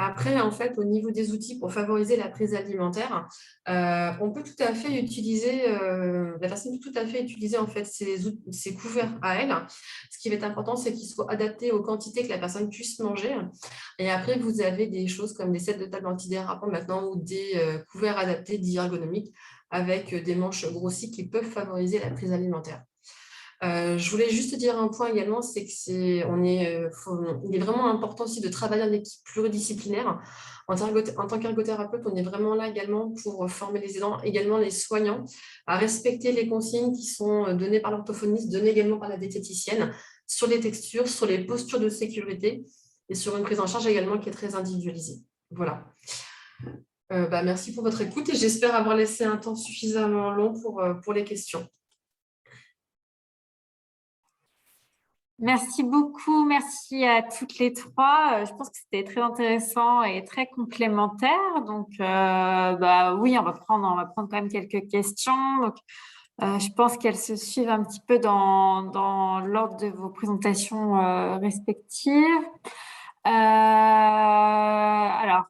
Après, en fait, au niveau des outils pour favoriser la prise alimentaire, on peut tout à fait utiliser, la personne peut tout à fait utiliser en fait ses couverts à elle. Ce qui va être important, c'est qu'ils soient adaptés aux quantités que la personne puisse manger. Et après, vous avez des choses comme des sets de table antidérapants maintenant ou des couverts adaptés dits ergonomiques avec des manches grossies qui peuvent favoriser la prise alimentaire. Je voulais juste dire un point également, c'est que il est vraiment important aussi de travailler en équipe pluridisciplinaire. En tant qu'ergothérapeute, on est vraiment là également pour former les aidants, également les soignants, à respecter les consignes qui sont données par l'orthophoniste, données également par la diététicienne, sur les textures, sur les postures de sécurité et sur une prise en charge également qui est très individualisée. Voilà. Merci pour votre écoute et j'espère avoir laissé un temps suffisamment long pour les questions. Merci beaucoup, merci à toutes les trois. Je pense que c'était très intéressant et très complémentaire. Donc, oui, on va prendre quand même quelques questions. Donc, je pense qu'elles se suivent un petit peu dans l'ordre de vos présentations respectives. Alors,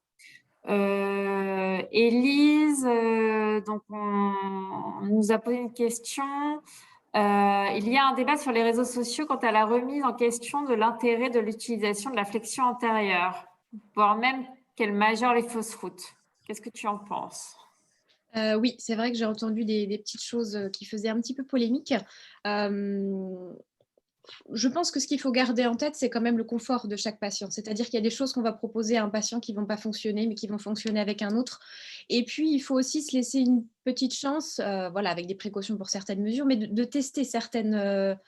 Élise, donc on nous a posé une question. Il y a un débat sur les réseaux sociaux quant à la remise en question de l'intérêt de l'utilisation de la flexion antérieure, voire même qu'elle majeure les fausses routes. Qu'est-ce que tu en penses ? Oui, c'est vrai que j'ai entendu des petites choses qui faisaient un petit peu polémique. Je pense que ce qu'il faut garder en tête, c'est quand même le confort de chaque patient. C'est-à-dire qu'il y a des choses qu'on va proposer à un patient qui ne vont pas fonctionner, mais qui vont fonctionner avec un autre. Et puis, il faut aussi se laisser une petite chance, avec des précautions pour certaines mesures, mais de tester certaines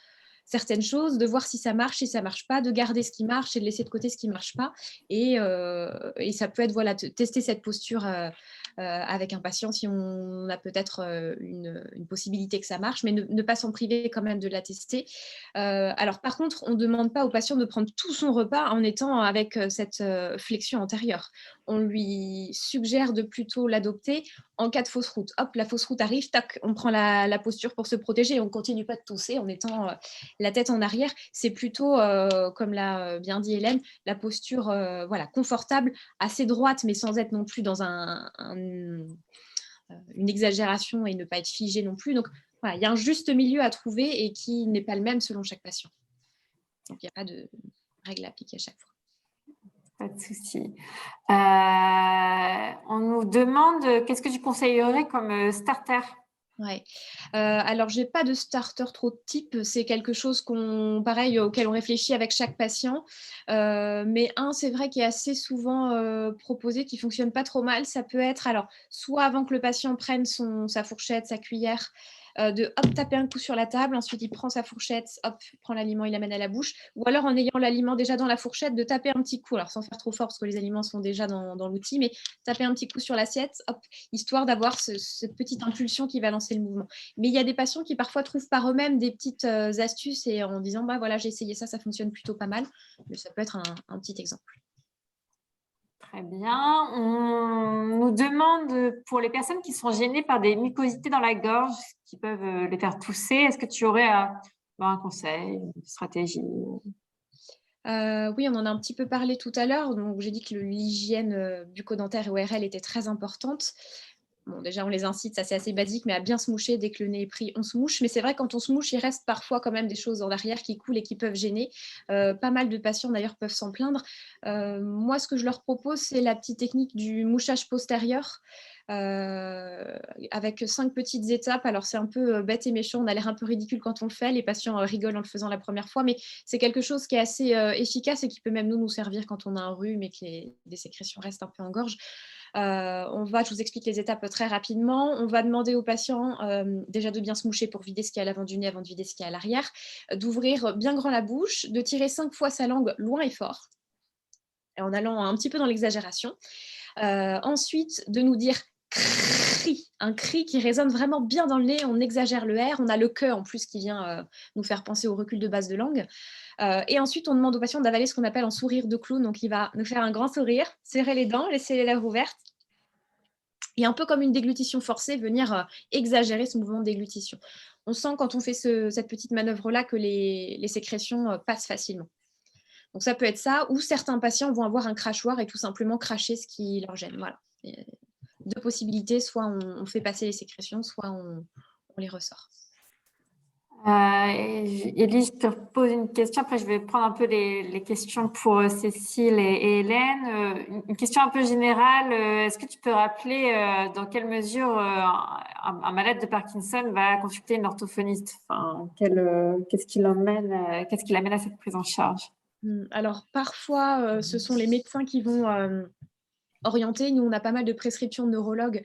choses, de voir si ça marche, si ça ne marche pas, de garder ce qui marche et de laisser de côté ce qui ne marche pas. Et ça peut être, tester cette posture avec un patient si on a peut-être une possibilité que ça marche, mais ne pas s'en priver quand même de la tester. Alors par contre, on ne demande pas au patient de prendre tout son repas en étant avec cette flexion antérieure. On lui suggère de plutôt l'adopter en cas de fausse route. Hop, la fausse route arrive, tac, on prend la posture pour se protéger et on ne continue pas de tousser en étant la tête en arrière. C'est plutôt, comme l'a bien dit Hélène, la posture confortable, assez droite, mais sans être non plus dans une exagération et ne pas être figé non plus. Donc, voilà, il y a un juste milieu à trouver et qui n'est pas le même selon chaque patient. Donc, il n'y a pas de règle à appliquer à chaque fois. Pas de souci. On nous demande qu'est-ce que tu conseillerais comme starter Ouais. Alors, je n'ai pas de starter trop type. C'est quelque chose pareil, auquel on réfléchit avec chaque patient. Mais c'est vrai, qui est assez souvent proposé, qui ne fonctionne pas trop mal. Ça peut être, alors, soit avant que le patient prenne sa fourchette, sa cuillère, de hop, taper un coup sur la table. Ensuite, il prend sa fourchette, hop, il prend l'aliment, il l'amène à la bouche. Ou alors, en ayant l'aliment déjà dans la fourchette, de taper un petit coup. Alors, sans faire trop fort, parce que les aliments sont déjà dans l'outil, mais taper un petit coup sur l'assiette, hop, histoire d'avoir cette petite impulsion qui va lancer le mouvement. Mais il y a des patients qui parfois trouvent par eux-mêmes des petites astuces et en disant bah voilà, j'ai essayé ça, ça fonctionne plutôt pas mal. Mais ça peut être un petit exemple. Très bien. On nous demande pour les personnes qui sont gênées par des mucosités dans la gorge qui peuvent les faire tousser, est-ce que tu aurais un conseil, une stratégie? Oui, on en a un petit peu parlé tout à l'heure. Donc, j'ai dit que l'hygiène bucco-dentaire et ORL était très importante. Bon, déjà, on les incite, ça c'est assez basique, mais à bien se moucher. Dès que le nez est pris, on se mouche. Mais c'est vrai, quand on se mouche, il reste parfois quand même des choses en arrière qui coulent et qui peuvent gêner. Pas mal de patients d'ailleurs peuvent s'en plaindre. Moi, ce que je leur propose, c'est la petite technique du mouchage postérieur. Avec 5 petites étapes. Alors, c'est un peu bête et méchant, on a l'air un peu ridicule quand on le fait. Les patients rigolent en le faisant la première fois, mais c'est quelque chose qui est assez efficace et qui peut même nous servir quand on a un rhume et que des sécrétions restent un peu en gorge. Je vous explique les étapes très rapidement. On va demander aux patients déjà de bien se moucher pour vider ce qu'il y a à l'avant du nez avant de vider ce qu'il y a à l'arrière, d'ouvrir bien grand la bouche, de tirer 5 fois sa langue loin et fort, et en allant un petit peu dans l'exagération. Ensuite, de nous dire cri, un cri qui résonne vraiment bien dans le nez, on exagère le R, on a le que en plus qui vient nous faire penser au recul de base de langue. Et ensuite, on demande au patient d'avaler ce qu'on appelle un sourire de clown, donc il va nous faire un grand sourire, serrer les dents, laisser les lèvres ouvertes, et un peu comme une déglutition forcée, venir exagérer ce mouvement de déglutition. On sent quand on fait cette petite manœuvre-là que les sécrétions passent facilement. Donc ça peut être ça, ou certains patients vont avoir un crachoir et tout simplement cracher ce qui leur gêne. Voilà. Et deux possibilités, soit on fait passer les sécrétions, soit on les ressort. Élie, je te pose une question. Après, je vais prendre un peu les questions pour Cécile et Hélène. Une question un peu générale. Est-ce que tu peux rappeler dans quelle mesure un malade de Parkinson va consulter une orthophoniste? Enfin, qu'est-ce qui l'amène à cette prise en charge? Alors, parfois, ce sont les médecins qui vont orienter. Nous, on a pas mal de prescriptions de neurologues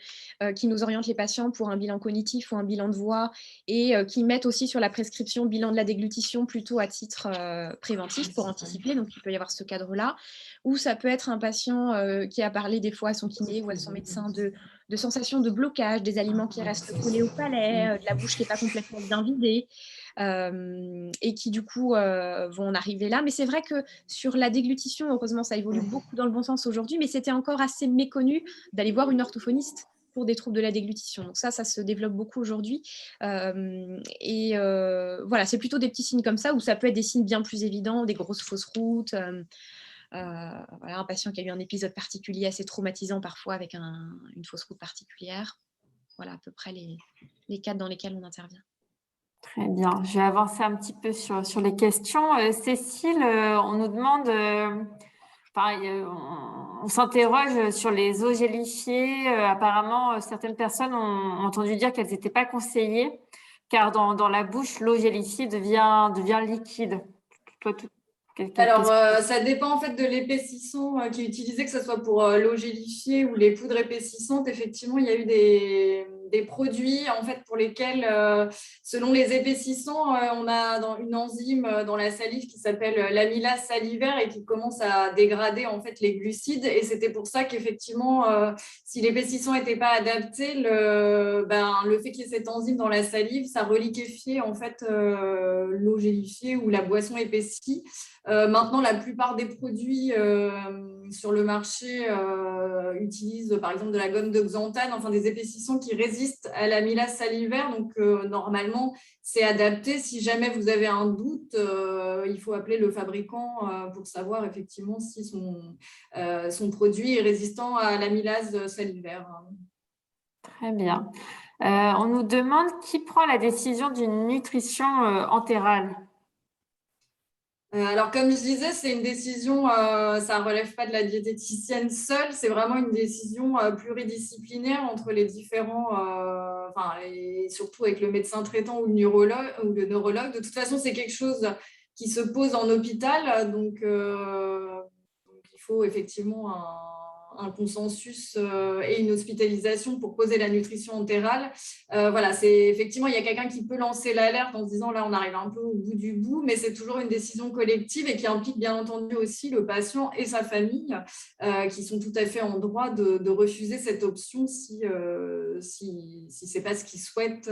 qui nous orientent les patients pour un bilan cognitif ou un bilan de voix et qui mettent aussi sur la prescription bilan de la déglutition plutôt à titre préventif pour anticiper. Donc, il peut y avoir ce cadre-là. Ou ça peut être un patient qui a parlé des fois à son kiné ou à son médecin de sensations de blocage, des aliments qui restent collés au palais, de la bouche qui n'est pas complètement bien vidée. Et qui du coup vont en arriver là. Mais c'est vrai que sur la déglutition, heureusement, ça évolue beaucoup dans le bon sens aujourd'hui, mais c'était encore assez méconnu d'aller voir une orthophoniste pour des troubles de la déglutition. Donc ça se développe beaucoup aujourd'hui. Voilà, c'est plutôt des petits signes comme ça, ou ça peut être des signes bien plus évidents, des grosses fausses routes. Voilà, un patient qui a eu un épisode particulier assez traumatisant parfois avec une fausse route particulière. Voilà à peu près les cas dans lesquels on intervient. Très bien. Je vais avancer un petit peu sur les questions. Cécile, on nous demande, on s'interroge sur les eaux gélifiées. Apparemment, certaines personnes ont entendu dire qu'elles n'étaient pas conseillées, car dans la bouche, l'eau gélifiée devient liquide. Toi, Alors, ça dépend en fait de l'épaississant qui est utilisé, que ce soit pour l'eau gélifiée ou les poudres épaississantes. Effectivement, il y a eu des produits en fait pour lesquels, selon les épaississants, on a une enzyme dans la salive qui s'appelle l'amylase salivaire et qui commence à dégrader en fait les glucides. Et c'était pour ça qu'effectivement, si l'épaississant n'était pas adapté, le fait qu'il y ait cette enzyme dans la salive, ça reliquéfiait en fait l'eau gélifiée ou la boisson épaissie. Maintenant, la plupart des produits sur le marché utilisent par exemple de la gomme de xanthane, enfin des épaississants qui résistent à l'amylase salivaire. Donc, normalement, c'est adapté. Si jamais vous avez un doute, il faut appeler le fabricant pour savoir effectivement si son produit est résistant à l'amylase salivaire. Très bien. On nous demande qui prend la décision d'une nutrition entérale. Alors, comme je disais, c'est une décision, ça ne relève pas de la diététicienne seule, c'est vraiment une décision pluridisciplinaire entre les et surtout avec le médecin traitant ou le neurologue. De toute façon, c'est quelque chose qui se pose en hôpital, donc il faut effectivement un consensus et une hospitalisation pour poser la nutrition entérale. Voilà, effectivement, il y a quelqu'un qui peut lancer l'alerte en se disant là, on arrive un peu au bout du bout, mais c'est toujours une décision collective et qui implique bien entendu aussi le patient et sa famille qui sont tout à fait en droit de refuser cette option si ce n'est pas ce qu'ils souhaitent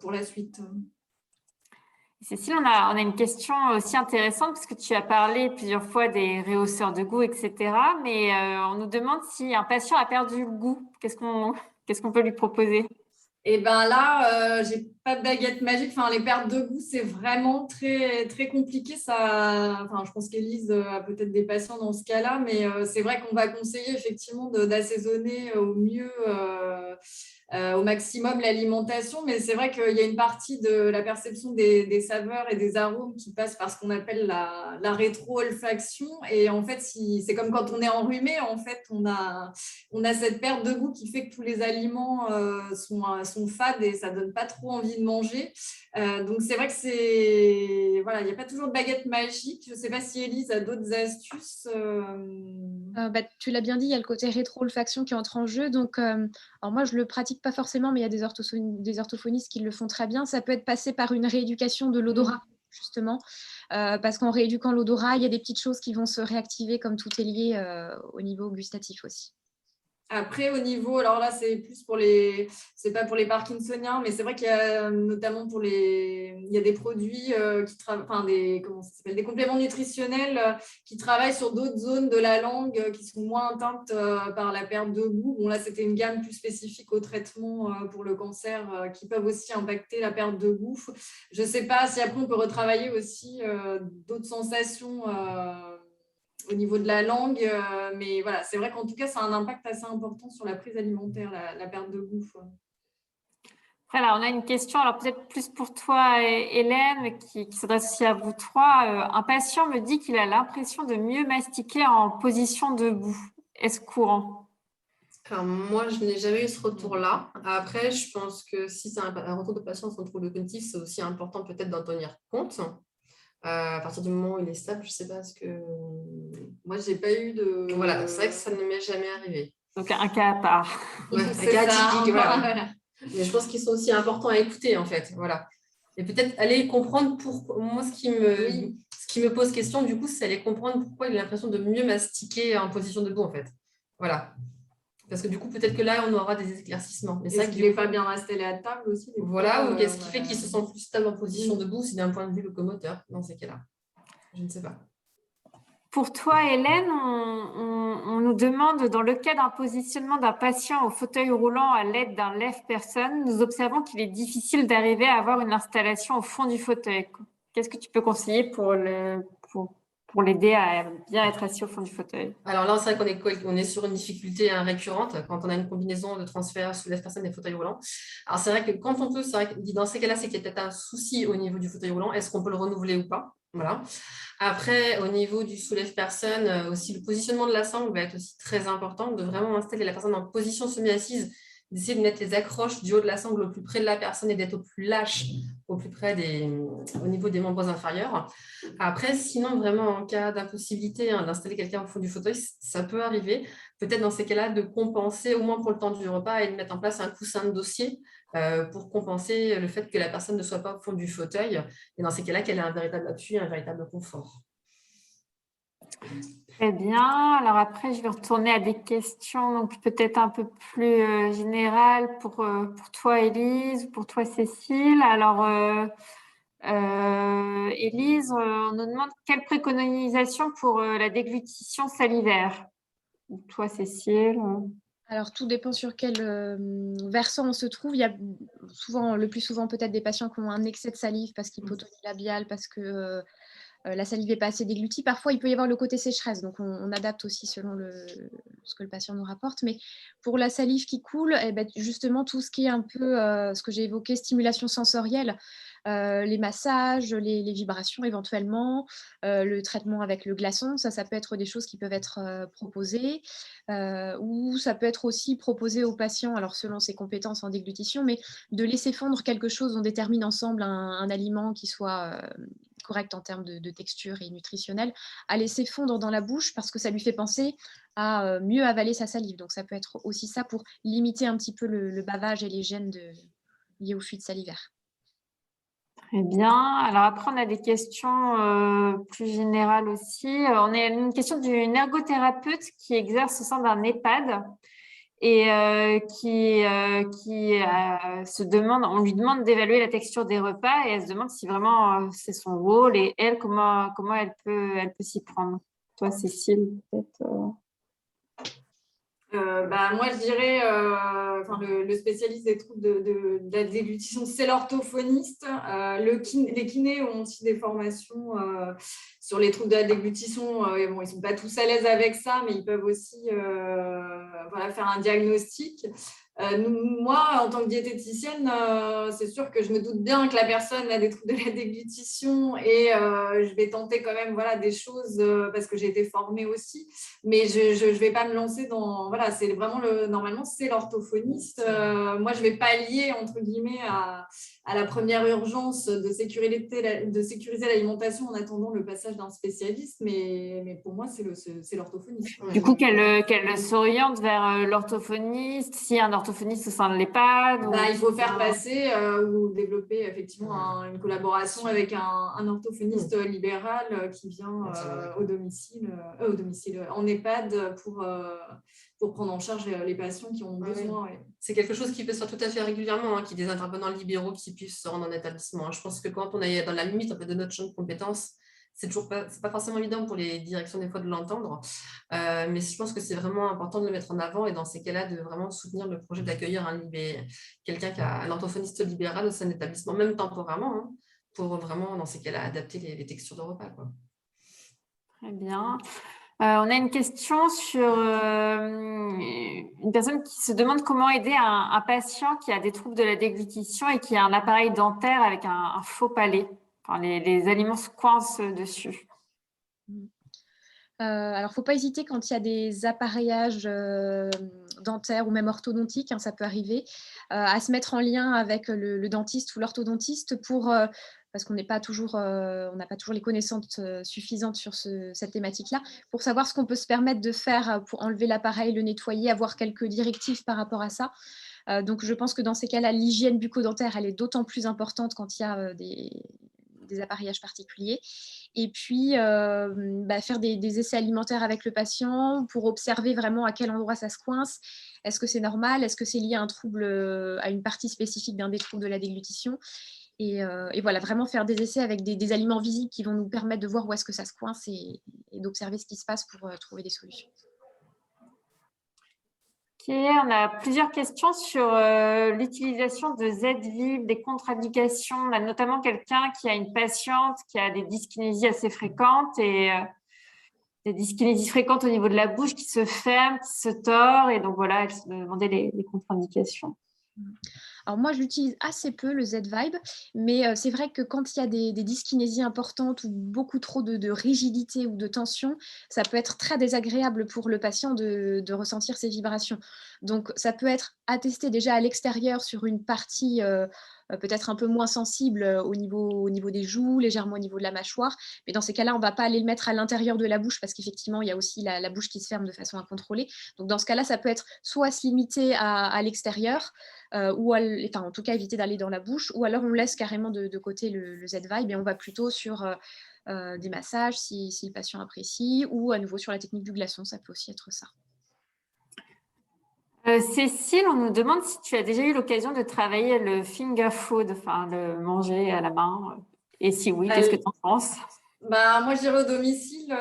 pour la suite. Cécile, on a une question aussi intéressante parce que tu as parlé plusieurs fois des rehausseurs de goût, etc. Mais on nous demande si un patient a perdu le goût. Qu'est-ce qu'on peut lui proposer? Et ben là, j'ai pas de baguette magique. Enfin, les pertes de goût, c'est vraiment très, très compliqué. Je pense qu'Élise a peut-être des patients dans ce cas-là, mais c'est vrai qu'on va conseiller effectivement d'assaisonner au mieux, au maximum l'alimentation. Mais c'est vrai qu'il y a une partie de la perception des saveurs et des arômes qui passe par ce qu'on appelle la rétro-olfaction. Et en fait, c'est comme quand on est enrhumé, en fait, on a cette perte de goût qui fait que tous les aliments sont fades et ça donne pas trop envie de manger. Donc c'est vrai que voilà, il n'y a pas toujours de baguette magique. Je ne sais pas si Élise a d'autres astuces. Tu l'as bien dit, il y a le côté rétro-olfaction qui entre en jeu. Donc, alors moi, je ne le pratique pas forcément, mais il y a des orthophonistes qui le font très bien. Ça peut être passé par une rééducation de l'odorat, justement, parce qu'en rééduquant l'odorat, il y a des petites choses qui vont se réactiver, comme tout est lié au niveau gustatif aussi. Après, au niveau, alors là, c'est plus c'est pas pour les Parkinsoniens, mais c'est vrai qu'il y a notamment il y a des produits comment ça s'appelle, des compléments nutritionnels qui travaillent sur d'autres zones de la langue qui sont moins atteintes par la perte de goût. Bon, là, c'était une gamme plus spécifique au traitement pour le cancer qui peuvent aussi impacter la perte de goût. Je sais pas si après on peut retravailler aussi d'autres sensations au niveau de la langue, mais voilà, c'est vrai qu'en tout cas, ça a un impact assez important sur la prise alimentaire, la perte de goût. Voilà, on a une question, alors peut-être plus pour toi, Hélène, qui s'adresse aussi à vous trois. Un patient me dit qu'il a l'impression de mieux mastiquer en position debout. Est-ce courant? Alors, moi, je n'ai jamais eu ce retour-là. Après, je pense que si c'est un retour de patient sans trouble cognitif, c'est aussi important peut-être d'en tenir compte. À partir du moment où il est stable, je ne sais pas ce que... Moi, je n'ai pas eu de... Voilà, c'est vrai que ça ne m'est jamais arrivé. Donc, un cas à part. Ouais, un cas atypique, voilà. Mais je pense qu'ils sont aussi importants à écouter, en fait. Voilà. Et peut-être aller comprendre pourquoi... Moi, ce qui me pose question, du coup, c'est aller comprendre pourquoi il a l'impression de mieux mastiquer en position debout, en fait. Voilà. Parce que du coup, peut-être que là, on aura des éclaircissements. Mais est-ce qu'il n'est pas bien installé à table aussi? Voilà, ou qu'est-ce qui fait qu'il se sent plus stable en position debout, c'est d'un point de vue locomoteur, dans ces cas-là. Je ne sais pas. Pour toi, Hélène, on nous demande, dans le cas d'un positionnement d'un patient au fauteuil roulant à l'aide d'un lève-personne, nous observons qu'il est difficile d'arriver à avoir une installation au fond du fauteuil. Qu'est-ce que tu peux conseiller pour l'aider à bien être assis au fond du fauteuil? Alors là, c'est vrai qu'on est sur une difficulté récurrente quand on a une combinaison de transfert sous lève-personne et fauteuil roulant. Alors c'est vrai que quand on peut, c'est vrai que dans ces cas-là, c'est qu'il y a peut-être un souci au niveau du fauteuil roulant. Est-ce qu'on peut le renouveler ou pas? Voilà. Après, au niveau du soulève-personne, aussi le positionnement de la sangle va être aussi très important, de vraiment installer la personne en position semi-assise, d'essayer de mettre les accroches du haut de la sangle au plus près de la personne et d'être au plus lâche, au plus près au niveau des membres inférieurs. Après, sinon, vraiment, en cas d'impossibilité d'installer quelqu'un au fond du fauteuil, ça peut arriver. Peut-être dans ces cas-là, de compenser, au moins pour le temps du repas, et de mettre en place un coussin de dossier pour compenser le fait que la personne ne soit pas au fond du fauteuil. Et dans ces cas-là, qu'elle ait un véritable appui, un véritable confort. Très bien. Alors après, je vais retourner à des questions donc peut-être un peu plus générales pour toi, Élise, ou pour toi, Cécile. Alors, Élise, on nous demande quelle préconisation pour la déglutition salivaire. Ou toi, Cécile. Alors, tout dépend sur quel versant on se trouve. Il y a le plus souvent peut-être des patients qui ont un excès de salive parce qu'hypotonie labiale, parce que la salive n'est pas assez déglutie. Parfois, il peut y avoir le côté sécheresse, donc on adapte aussi selon ce que le patient nous rapporte. Mais pour la salive qui coule, justement, tout ce qui est un peu ce que j'ai évoqué, stimulation sensorielle, les massages, les vibrations éventuellement, le traitement avec le glaçon, ça peut être des choses qui peuvent être proposées, ou ça peut être aussi proposé aux patients, alors selon ses compétences en déglutition, mais de laisser fondre quelque chose, on détermine ensemble un aliment qui soit correct en termes de texture et nutritionnel, à laisser fondre dans la bouche parce que ça lui fait penser à mieux avaler sa salive. Donc ça peut être aussi ça pour limiter un petit peu le bavage et les gènes liés aux fuites salivaires. Très bien. Alors après, on a des questions plus générales aussi. On a une question d'une ergothérapeute qui exerce au sein d'un EHPAD et se demande, on lui demande d'évaluer la texture des repas et elle se demande si vraiment c'est son rôle et elle, comment elle peut s'y prendre. Toi, Cécile, peut-être Moi, je dirais, le spécialiste des troubles de la déglutition, c'est l'orthophoniste. Les kinés ont aussi des formations sur les troubles de la déglutition. Ils ne sont pas tous à l'aise avec ça, mais ils peuvent aussi faire un diagnostic. Moi, en tant que diététicienne, c'est sûr que je me doute bien que la personne a des troubles de la déglutition et je vais tenter quand même des choses parce que j'ai été formée aussi. Mais je ne vais pas me lancer dans… Voilà, c'est vraiment normalement, c'est l'orthophoniste. Moi, je ne vais pas lier, entre guillemets, à la première urgence de sécuriser l'alimentation en attendant le passage d'un spécialiste. Mais pour moi, c'est l'orthophoniste. du coup, qu'elle s'oriente vers l'orthophoniste, si un orthophoniste au sein de l'EHPAD il faut faire passer ou développer effectivement une collaboration avec un orthophoniste libéral qui vient au domicile, en EHPAD pour prendre en charge les patients qui ont besoin. Ouais. C'est quelque chose qui peut se faire tout à fait régulièrement, qu'il y ait des intervenants libéraux qui puissent se rendre en établissement. Je pense que quand on est dans la limite de notre champ de compétences, c'est pas forcément évident pour les directions des fois de l'entendre, mais je pense que c'est vraiment important de le mettre en avant et dans ces cas-là de vraiment soutenir le projet d'accueillir quelqu'un qui a un orthophoniste libéral au sein de l'établissement, même temporairement, pour vraiment dans ces cas-là adapter les textures de repas, quoi. Très bien. On a une question sur une personne qui se demande comment aider un patient qui a des troubles de la déglutition et qui a un appareil dentaire avec un faux palais. Enfin, les aliments se coincent dessus. Alors, il ne faut pas hésiter quand il y a des appareillages dentaires ou même orthodontiques, ça peut arriver, à se mettre en lien avec le dentiste ou l'orthodontiste parce qu'on n'a pas toujours les connaissances suffisantes sur cette thématique-là, pour savoir ce qu'on peut se permettre de faire pour enlever l'appareil, le nettoyer, avoir quelques directives par rapport à ça. Donc, je pense que dans ces cas-là, l'hygiène bucco-dentaire, elle est d'autant plus importante quand il y a des appareillages particuliers. Et puis, faire des essais alimentaires avec le patient pour observer vraiment à quel endroit ça se coince. Est-ce que c'est normal? Est-ce que c'est lié à un trouble, à une partie spécifique d'un des troubles de la déglutition? Et voilà, vraiment faire des essais avec des aliments visibles qui vont nous permettre de voir où est-ce que ça se coince et d'observer ce qui se passe pour trouver des solutions. Ok, on a plusieurs questions sur l'utilisation de Z-Vib, des contre-indications. On a notamment quelqu'un qui a une patiente qui a des dyskinésies assez fréquentes et des dyskinésies fréquentes au niveau de la bouche qui se ferment, qui se tord. Et donc voilà, elle se demandait les contre-indications. Alors moi, je l'utilise assez peu, le Z-Vibe, mais c'est vrai que quand il y a des dyskinésies importantes ou beaucoup trop de rigidité ou de tension, ça peut être très désagréable pour le patient de ressentir ces vibrations. Donc, ça peut être attesté déjà à l'extérieur sur une partie peut-être un peu moins sensible au niveau des joues, légèrement au niveau de la mâchoire. Mais dans ces cas-là, on ne va pas aller le mettre à l'intérieur de la bouche parce qu'effectivement, il y a aussi la bouche qui se ferme de façon incontrôlée. Donc, dans ce cas-là, ça peut être soit se limiter à l'extérieur, ou en tout cas éviter d'aller dans la bouche, ou alors on laisse carrément de côté le Z-Vibe et on va plutôt sur des massages si le patient apprécie, ou à nouveau sur la technique du glaçon, ça peut aussi être ça. Cécile, on nous demande si tu as déjà eu l'occasion de travailler le finger food, enfin le manger à la main, et si oui, qu'est-ce que tu en penses? Moi, je dirais au domicile,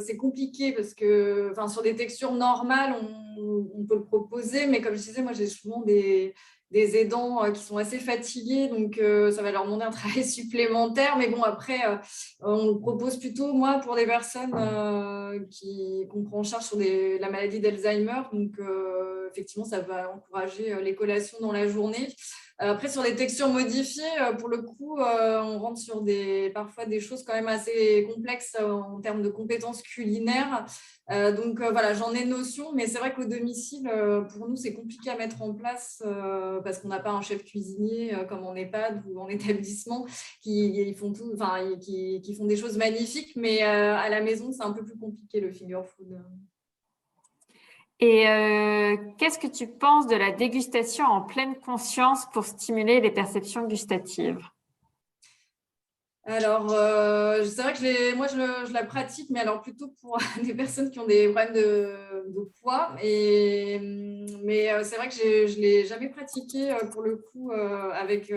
c'est compliqué parce que sur des textures normales, on peut le proposer, mais comme je disais, moi, j'ai souvent des aidants qui sont assez fatigués, donc ça va leur demander un travail supplémentaire. Mais bon, après, on le propose plutôt, moi, pour des personnes qu'on prend en charge sur la maladie d'Alzheimer. Donc, effectivement, ça va encourager les collations dans la journée. Après, sur les textures modifiées, pour le coup, on rentre sur parfois des choses quand même assez complexes en termes de compétences culinaires. Donc voilà, j'en ai notion, mais c'est vrai qu'au domicile, pour nous, c'est compliqué à mettre en place parce qu'on n'a pas un chef cuisinier comme en EHPAD ou en établissement qui font tout, enfin, qui font des choses magnifiques, mais à la maison, c'est un peu plus compliqué le finger food. Et qu'est-ce que tu penses de la dégustation en pleine conscience pour stimuler les perceptions gustatives? Alors, c'est vrai que moi, je la pratique, mais alors plutôt pour des personnes qui ont des problèmes de poids. Mais c'est vrai que je ne l'ai jamais pratiqué pour le coup avec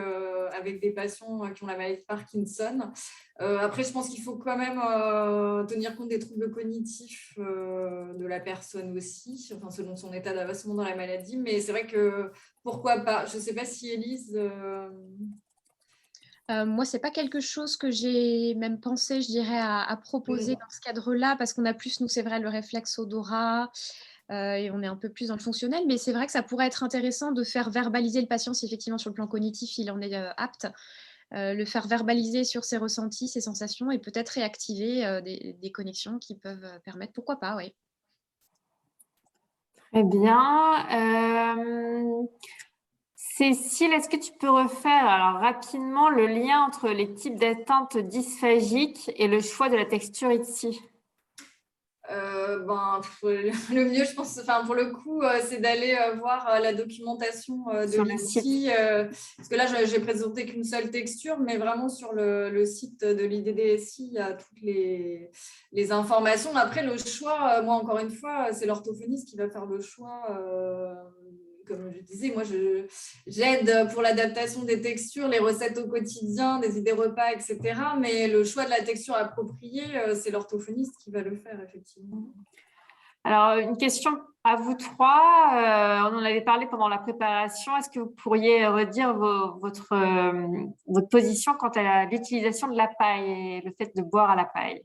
des patients qui ont la maladie de Parkinson. Après, je pense qu'il faut quand même tenir compte des troubles cognitifs de la personne aussi, enfin, selon son état d'avancement dans la maladie. Mais c'est vrai que pourquoi pas. Je ne sais pas si Élise… Moi, ce n'est pas quelque chose que j'ai même pensé, je dirais, à proposer dans ce cadre-là, parce qu'on a plus, nous, c'est vrai, le réflexe odorat, et on est un peu plus dans le fonctionnel. Mais c'est vrai que ça pourrait être intéressant de faire verbaliser le patient si effectivement sur le plan cognitif, il en est apte. Le faire verbaliser sur ses ressentis, ses sensations, et peut-être réactiver des connexions qui peuvent permettre, pourquoi pas, oui. Très bien. Cécile, est-ce que tu peux refaire alors, rapidement le lien entre les types d'atteintes dysphagiques et le choix de la texture ici? Le mieux, je pense, enfin, pour le coup, c'est d'aller voir la documentation de Sur le site. l'IDSI. Parce que là, j'ai présenté qu'une seule texture, mais vraiment sur le site de l'IDDSI, il y a toutes les informations. Après, le choix, moi, encore une fois, c'est l'orthophoniste qui va faire le choix. Comme je disais, moi, j'aide pour l'adaptation des textures, les recettes au quotidien, des idées repas, etc. Mais le choix de la texture appropriée, c'est l'orthophoniste qui va le faire, effectivement. Alors, une question à vous trois. On en avait parlé pendant la préparation. Est-ce que vous pourriez redire votre position quant à l'utilisation de la paille et le fait de boire à la paille?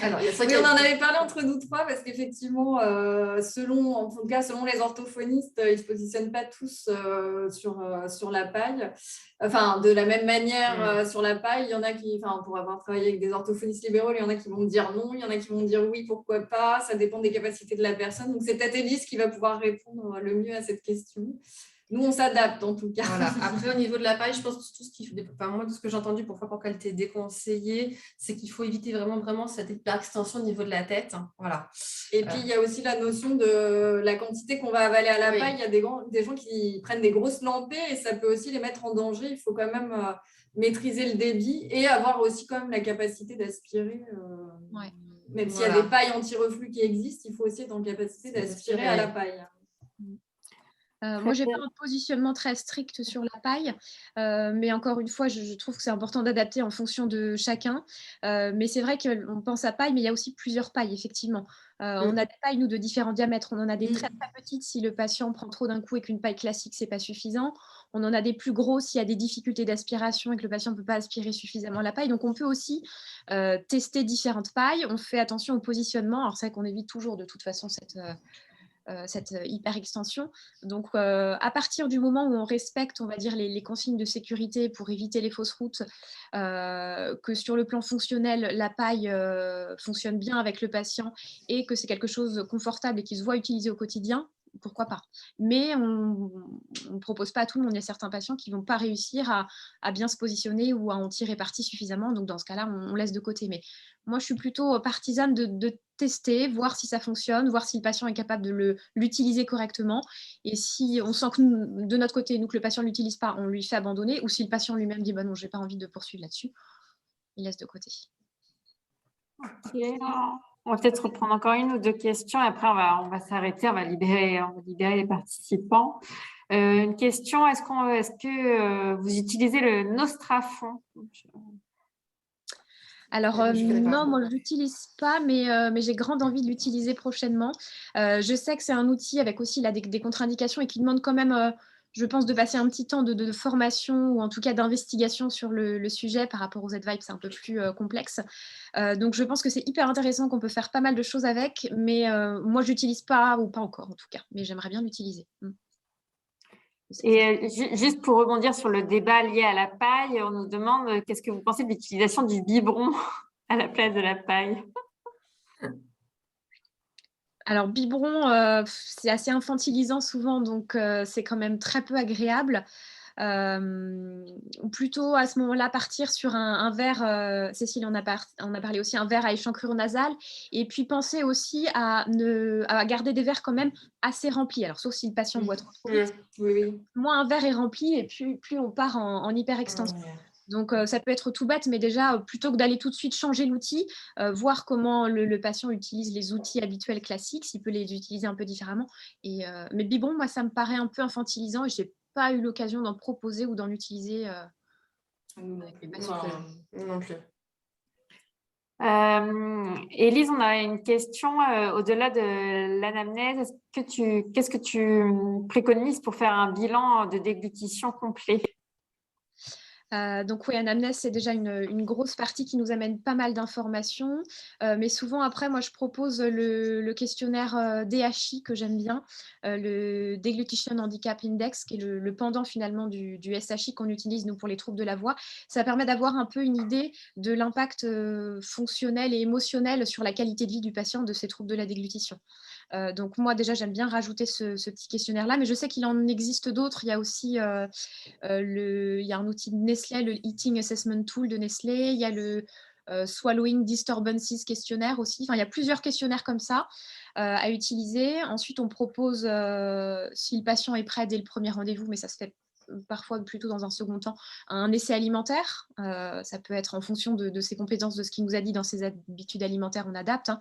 Alors, oui, on en avait parlé entre nous trois parce qu'effectivement, en tout cas, selon les orthophonistes, ils ne se positionnent pas tous sur la paille. Enfin, de la même manière, sur la paille, il y en a qui, enfin, pour avoir travaillé avec des orthophonistes libéraux, il y en a qui vont dire non, il y en a qui vont dire oui, pourquoi pas. Ça dépend des capacités de la personne. Donc, c'est peut-être Élise qui va pouvoir répondre le mieux à cette question. Nous, on s'adapte en tout cas. Voilà. Après, au niveau de la paille, je pense que tout ce qui fait, enfin, moi, de ce que j'ai entendu pour qu'elle t'ait déconseillé, c'est qu'il faut éviter vraiment cette hyperextension au niveau de la tête. Voilà. Et puis, il y a aussi la notion de la quantité qu'on va avaler à la paille. Il y a des gens qui prennent des grosses lampées et ça peut aussi les mettre en danger. Il faut quand même maîtriser le débit et avoir aussi quand même la capacité d'aspirer. Même s'il y a des pailles anti-reflux qui existent, il faut aussi être en capacité d'aspirer à la paille. Moi, je n'ai pas un positionnement très strict sur la paille, mais encore une fois, je trouve que c'est important d'adapter en fonction de chacun. Mais c'est vrai qu'on pense à paille, mais il y a aussi plusieurs pailles, effectivement. On a des pailles, nous, de différents diamètres. On en a des très, très petites si le patient prend trop d'un coup et qu'une paille classique, ce n'est pas suffisant. On en a des plus grosses s'il y a des difficultés d'aspiration et que le patient ne peut pas aspirer suffisamment la paille. Donc, on peut aussi tester différentes pailles. On fait attention au positionnement. Alors, c'est vrai qu'on évite toujours, de toute façon, cette hyper-extension. Donc, à partir du moment où on respecte, on va dire, les consignes de sécurité pour éviter les fausses routes, que sur le plan fonctionnel, la paille fonctionne bien avec le patient et que c'est quelque chose de confortable et qui se voit utiliser au quotidien, pourquoi pas. Mais on ne propose pas à tout le monde. Il y a certains patients qui ne vont pas réussir à bien se positionner ou à en tirer parti suffisamment. Donc, dans ce cas-là, on laisse de côté. Mais moi, je suis plutôt partisane de tester, voir si ça fonctionne, voir si le patient est capable de l'utiliser correctement. Et si on sent que de notre côté, nous, que le patient ne l'utilise pas, on lui fait abandonner. Ou si le patient lui-même dit bah non, je n'ai pas envie de poursuivre là-dessus, il laisse de côté. Ok. On va peut-être reprendre encore une ou deux questions. Et après, on va s'arrêter, on va libérer les participants. Une question, est-ce que vous utilisez le Nostrafon? Alors, non, moi, je ne l'utilise pas, mais j'ai grande envie de l'utiliser prochainement. Je sais que c'est un outil avec aussi là, des contre-indications et qui demande quand même, je pense, de passer un petit temps de formation ou en tout cas d'investigation sur le sujet par rapport aux Z-Vibes, c'est un peu plus complexe. Donc, je pense que c'est hyper intéressant, qu'on peut faire pas mal de choses avec, mais moi, je ne l'utilise pas, ou pas encore en tout cas, mais j'aimerais bien l'utiliser. Et juste pour rebondir sur le débat lié à la paille, on nous demande qu'est-ce que vous pensez de l'utilisation du biberon à la place de la paille? Alors, biberon, c'est assez infantilisant souvent, donc c'est quand même très peu agréable. Plutôt à ce moment-là partir sur un verre, Cécile on a parlé aussi, un verre à échancrure nasale, et puis penser aussi à garder des verres quand même assez remplis, alors sauf si le patient boit trop vite. Oui. Moins un verre est rempli et plus on part en hyperextension. Donc, ça peut être tout bête, mais déjà, plutôt que d'aller tout de suite changer l'outil, voir comment le patient utilise les outils habituels classiques, s'il peut les utiliser un peu différemment. Mais biberon, moi, ça me paraît un peu infantilisant et je n'ai pas eu l'occasion d'en proposer ou d'en utiliser avec mes patients. Non plus. Élise, on a une question au-delà de l'anamnèse. Qu'est-ce que tu préconises pour faire un bilan de déglutition complet? Donc oui, anamnèse, c'est déjà une grosse partie qui nous amène pas mal d'informations. Mais souvent, après, moi, je propose le questionnaire DHI que j'aime bien, le Deglutition Handicap Index, qui est le pendant finalement du SHI qu'on utilise, nous, pour les troubles de la voix. Ça permet d'avoir un peu une idée de l'impact fonctionnel et émotionnel sur la qualité de vie du patient de ces troubles de la déglutition. Donc moi, déjà, j'aime bien rajouter ce petit questionnaire-là, mais je sais qu'il en existe d'autres. Il y a aussi... il y a un outil de Nestlé, le Eating Assessment Tool de Nestlé, il y a le Swallowing Disturbances questionnaire aussi. Enfin, il y a plusieurs questionnaires comme ça à utiliser. Ensuite, on propose, si le patient est prêt dès le premier rendez-vous, mais ça se fait parfois plutôt dans un second temps, un essai alimentaire. Ça peut être en fonction de ses compétences, de ce qu'il nous a dit dans ses habitudes alimentaires, on adapte, hein,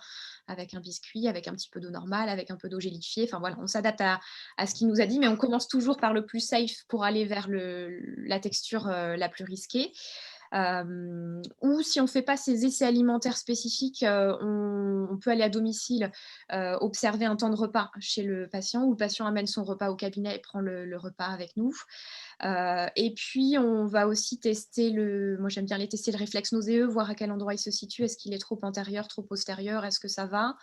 avec un biscuit, avec un petit peu d'eau normale, avec un peu d'eau gélifiée. Enfin voilà, on s'adapte à ce qu'il nous a dit, mais on commence toujours par le plus safe pour aller vers la texture la plus risquée. Ou si on ne fait pas ces essais alimentaires spécifiques, on peut aller à domicile, observer un temps de repas chez le patient, où le patient amène son repas au cabinet et prend le repas avec nous. Et puis, on va aussi tester moi j'aime bien les tester, le réflexe nauséeux, voir à quel endroit il se situe, est-ce qu'il est trop antérieur, trop postérieur, est-ce que ça va.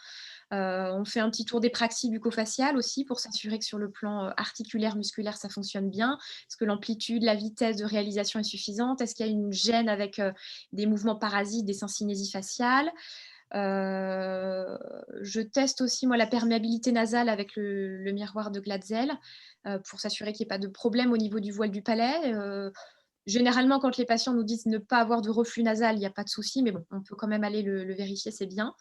On fait un petit tour des praxies bucco-faciales aussi pour s'assurer que sur le plan articulaire, musculaire, ça fonctionne bien. Est-ce que l'amplitude, la vitesse de réalisation est suffisante? Est-ce qu'il y a une gêne avec des mouvements parasites, des syncynésies faciales? Je teste aussi moi la perméabilité nasale avec le miroir de Glatzel pour s'assurer qu'il n'y ait pas de problème au niveau du voile du palais. Généralement, quand les patients nous disent ne pas avoir de reflux nasal, il n'y a pas de souci, mais bon, on peut quand même aller le vérifier, c'est bien.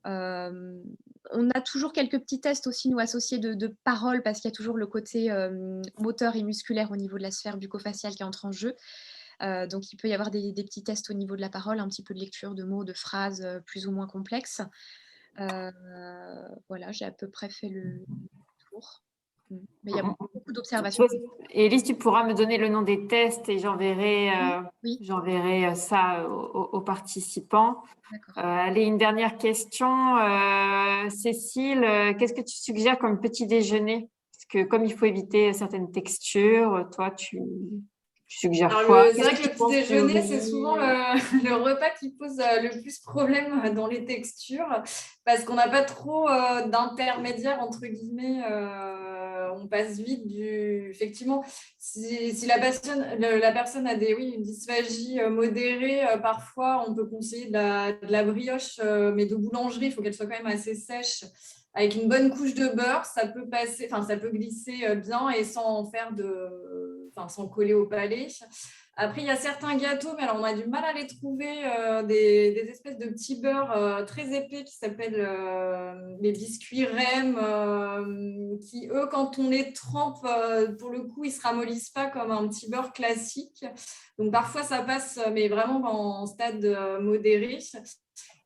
On a toujours quelques petits tests aussi, nous, associés de parole, parce qu'il y a toujours le côté moteur et musculaire au niveau de la sphère bucco-faciale qui entre en jeu. Donc, il peut y avoir des petits tests au niveau de la parole, un petit peu de lecture de mots, de phrases plus ou moins complexes. Voilà, j'ai à peu près fait le tour. Mais il y a beaucoup d'observations. Élise, tu pourras me donner le nom des tests et j'enverrai Oui. ça aux participants. Allez, une dernière question. Cécile, qu'est-ce que tu suggères comme petit déjeuner? Parce que comme il faut éviter certaines textures, toi, tu suggères quoi? C'est vrai que le petit déjeuner, c'est souvent le repas qui pose le plus problème dans les textures, parce qu'on n'a pas trop d'intermédiaire, entre guillemets. On passe vite effectivement, si la personne a une dysphagie modérée, parfois on peut conseiller de la brioche, mais de boulangerie, il faut qu'elle soit quand même assez sèche. Avec une bonne couche de beurre, ça peut passer, ça peut glisser bien et sans faire sans coller au palais. Après, il y a certains gâteaux, mais alors on a du mal à les trouver, des espèces de petits beurres très épais qui s'appellent les biscuits REM, qui, eux, quand on les trempe, pour le coup, ils ne se ramollissent pas comme un petit beurre classique. Donc, parfois, ça passe, mais vraiment en stade modéré.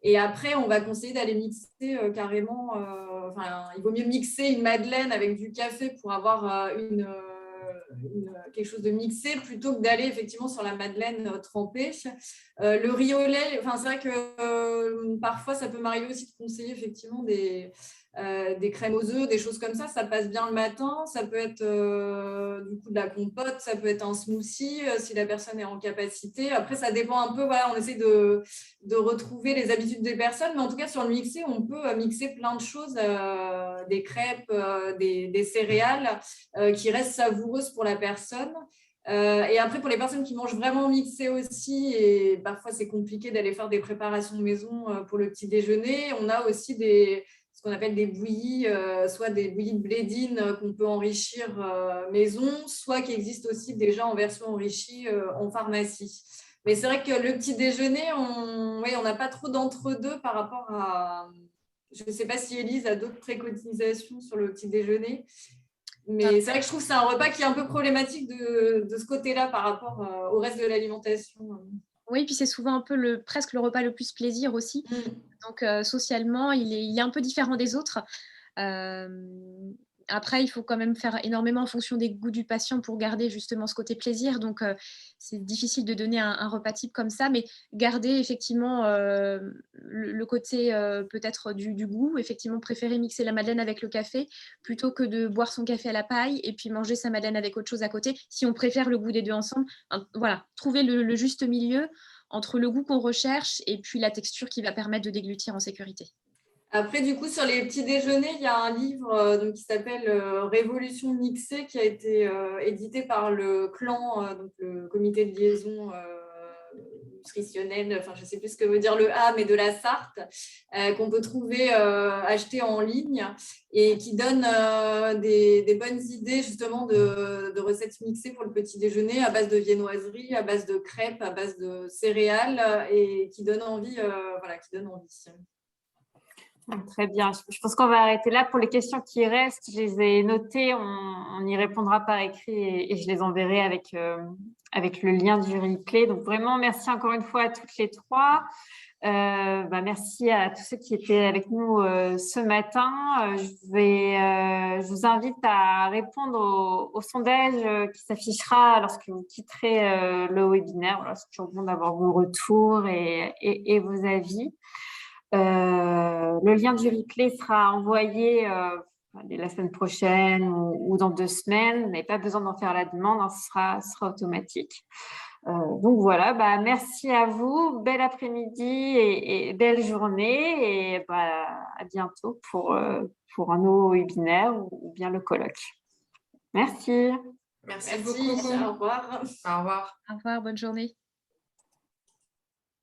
Et après, on va conseiller d'aller mixer carrément. Il vaut mieux mixer une madeleine avec du café pour avoir quelque chose de mixé plutôt que d'aller effectivement sur la madeleine trempée. Le riz au lait, c'est vrai que parfois, ça peut m'arriver aussi de conseiller effectivement des crèmes aux œufs, des choses comme ça. Ça passe bien le matin. Ça peut être du coup de la compote, ça peut être un smoothie si la personne est en capacité. Après, ça dépend un peu, voilà, on essaie de retrouver les habitudes des personnes, mais en tout cas, sur le mixé, on peut mixer plein de choses, des crêpes, des céréales qui restent savoureuses pour la personne. Et après, pour les personnes qui mangent vraiment mixé aussi, et parfois c'est compliqué d'aller faire des préparations de maison pour le petit déjeuner, on a aussi ce qu'on appelle des bouillies, soit des bouillies de blédine qu'on peut enrichir maison, soit qui existent aussi déjà en version enrichie en pharmacie. Mais c'est vrai que le petit déjeuner, on n'a pas trop d'entre-deux par rapport à… Je ne sais pas si Élise a d'autres préconisations sur le petit déjeuner. Mais c'est vrai que je trouve que c'est un repas qui est un peu problématique de ce côté-là par rapport au reste de l'alimentation. Oui, puis c'est souvent un peu presque le repas le plus plaisir aussi. Donc, socialement, il est un peu différent des autres. Après, il faut quand même faire énormément en fonction des goûts du patient pour garder justement ce côté plaisir. Donc, c'est difficile de donner un repas type comme ça, mais garder effectivement le côté peut-être du goût. Effectivement, préférer mixer la madeleine avec le café plutôt que de boire son café à la paille et puis manger sa madeleine avec autre chose à côté. Si on préfère le goût des deux ensemble, voilà, trouver le juste milieu entre le goût qu'on recherche et puis la texture qui va permettre de déglutir en sécurité. Après, du coup, sur les petits déjeuners, il y a un livre qui s'appelle Révolution mixée qui a été édité par le clan, donc le comité de liaison nutritionnelle, enfin, je ne sais plus ce que veut dire le A, mais de la Sarthe, qu'on peut trouver acheté en ligne et qui donne des bonnes idées justement de recettes mixées pour le petit déjeuner à base de viennoiserie, à base de crêpes, à base de céréales et qui donne envie. Voilà, qui donne envie. Très bien. Je pense qu'on va arrêter là. Pour les questions qui restent, je les ai notées. On y répondra par écrit et je les enverrai avec le lien du replay. Donc, vraiment, merci encore une fois à toutes les trois. Merci à tous ceux qui étaient avec nous ce matin. Je vous invite à répondre au sondage qui s'affichera lorsque vous quitterez le webinaire. Voilà, c'est toujours bon d'avoir vos retours et vos avis. Le lien du replay sera envoyé la semaine prochaine ou dans 2 semaines. Vous n'avez pas besoin d'en faire la demande, hein, ce sera automatique. Donc voilà, merci à vous, bel après-midi et belle journée et à bientôt pour un nouveau webinaire ou bien le colloque. Merci. Merci beaucoup. Au revoir. Au revoir. Au revoir, bonne journée.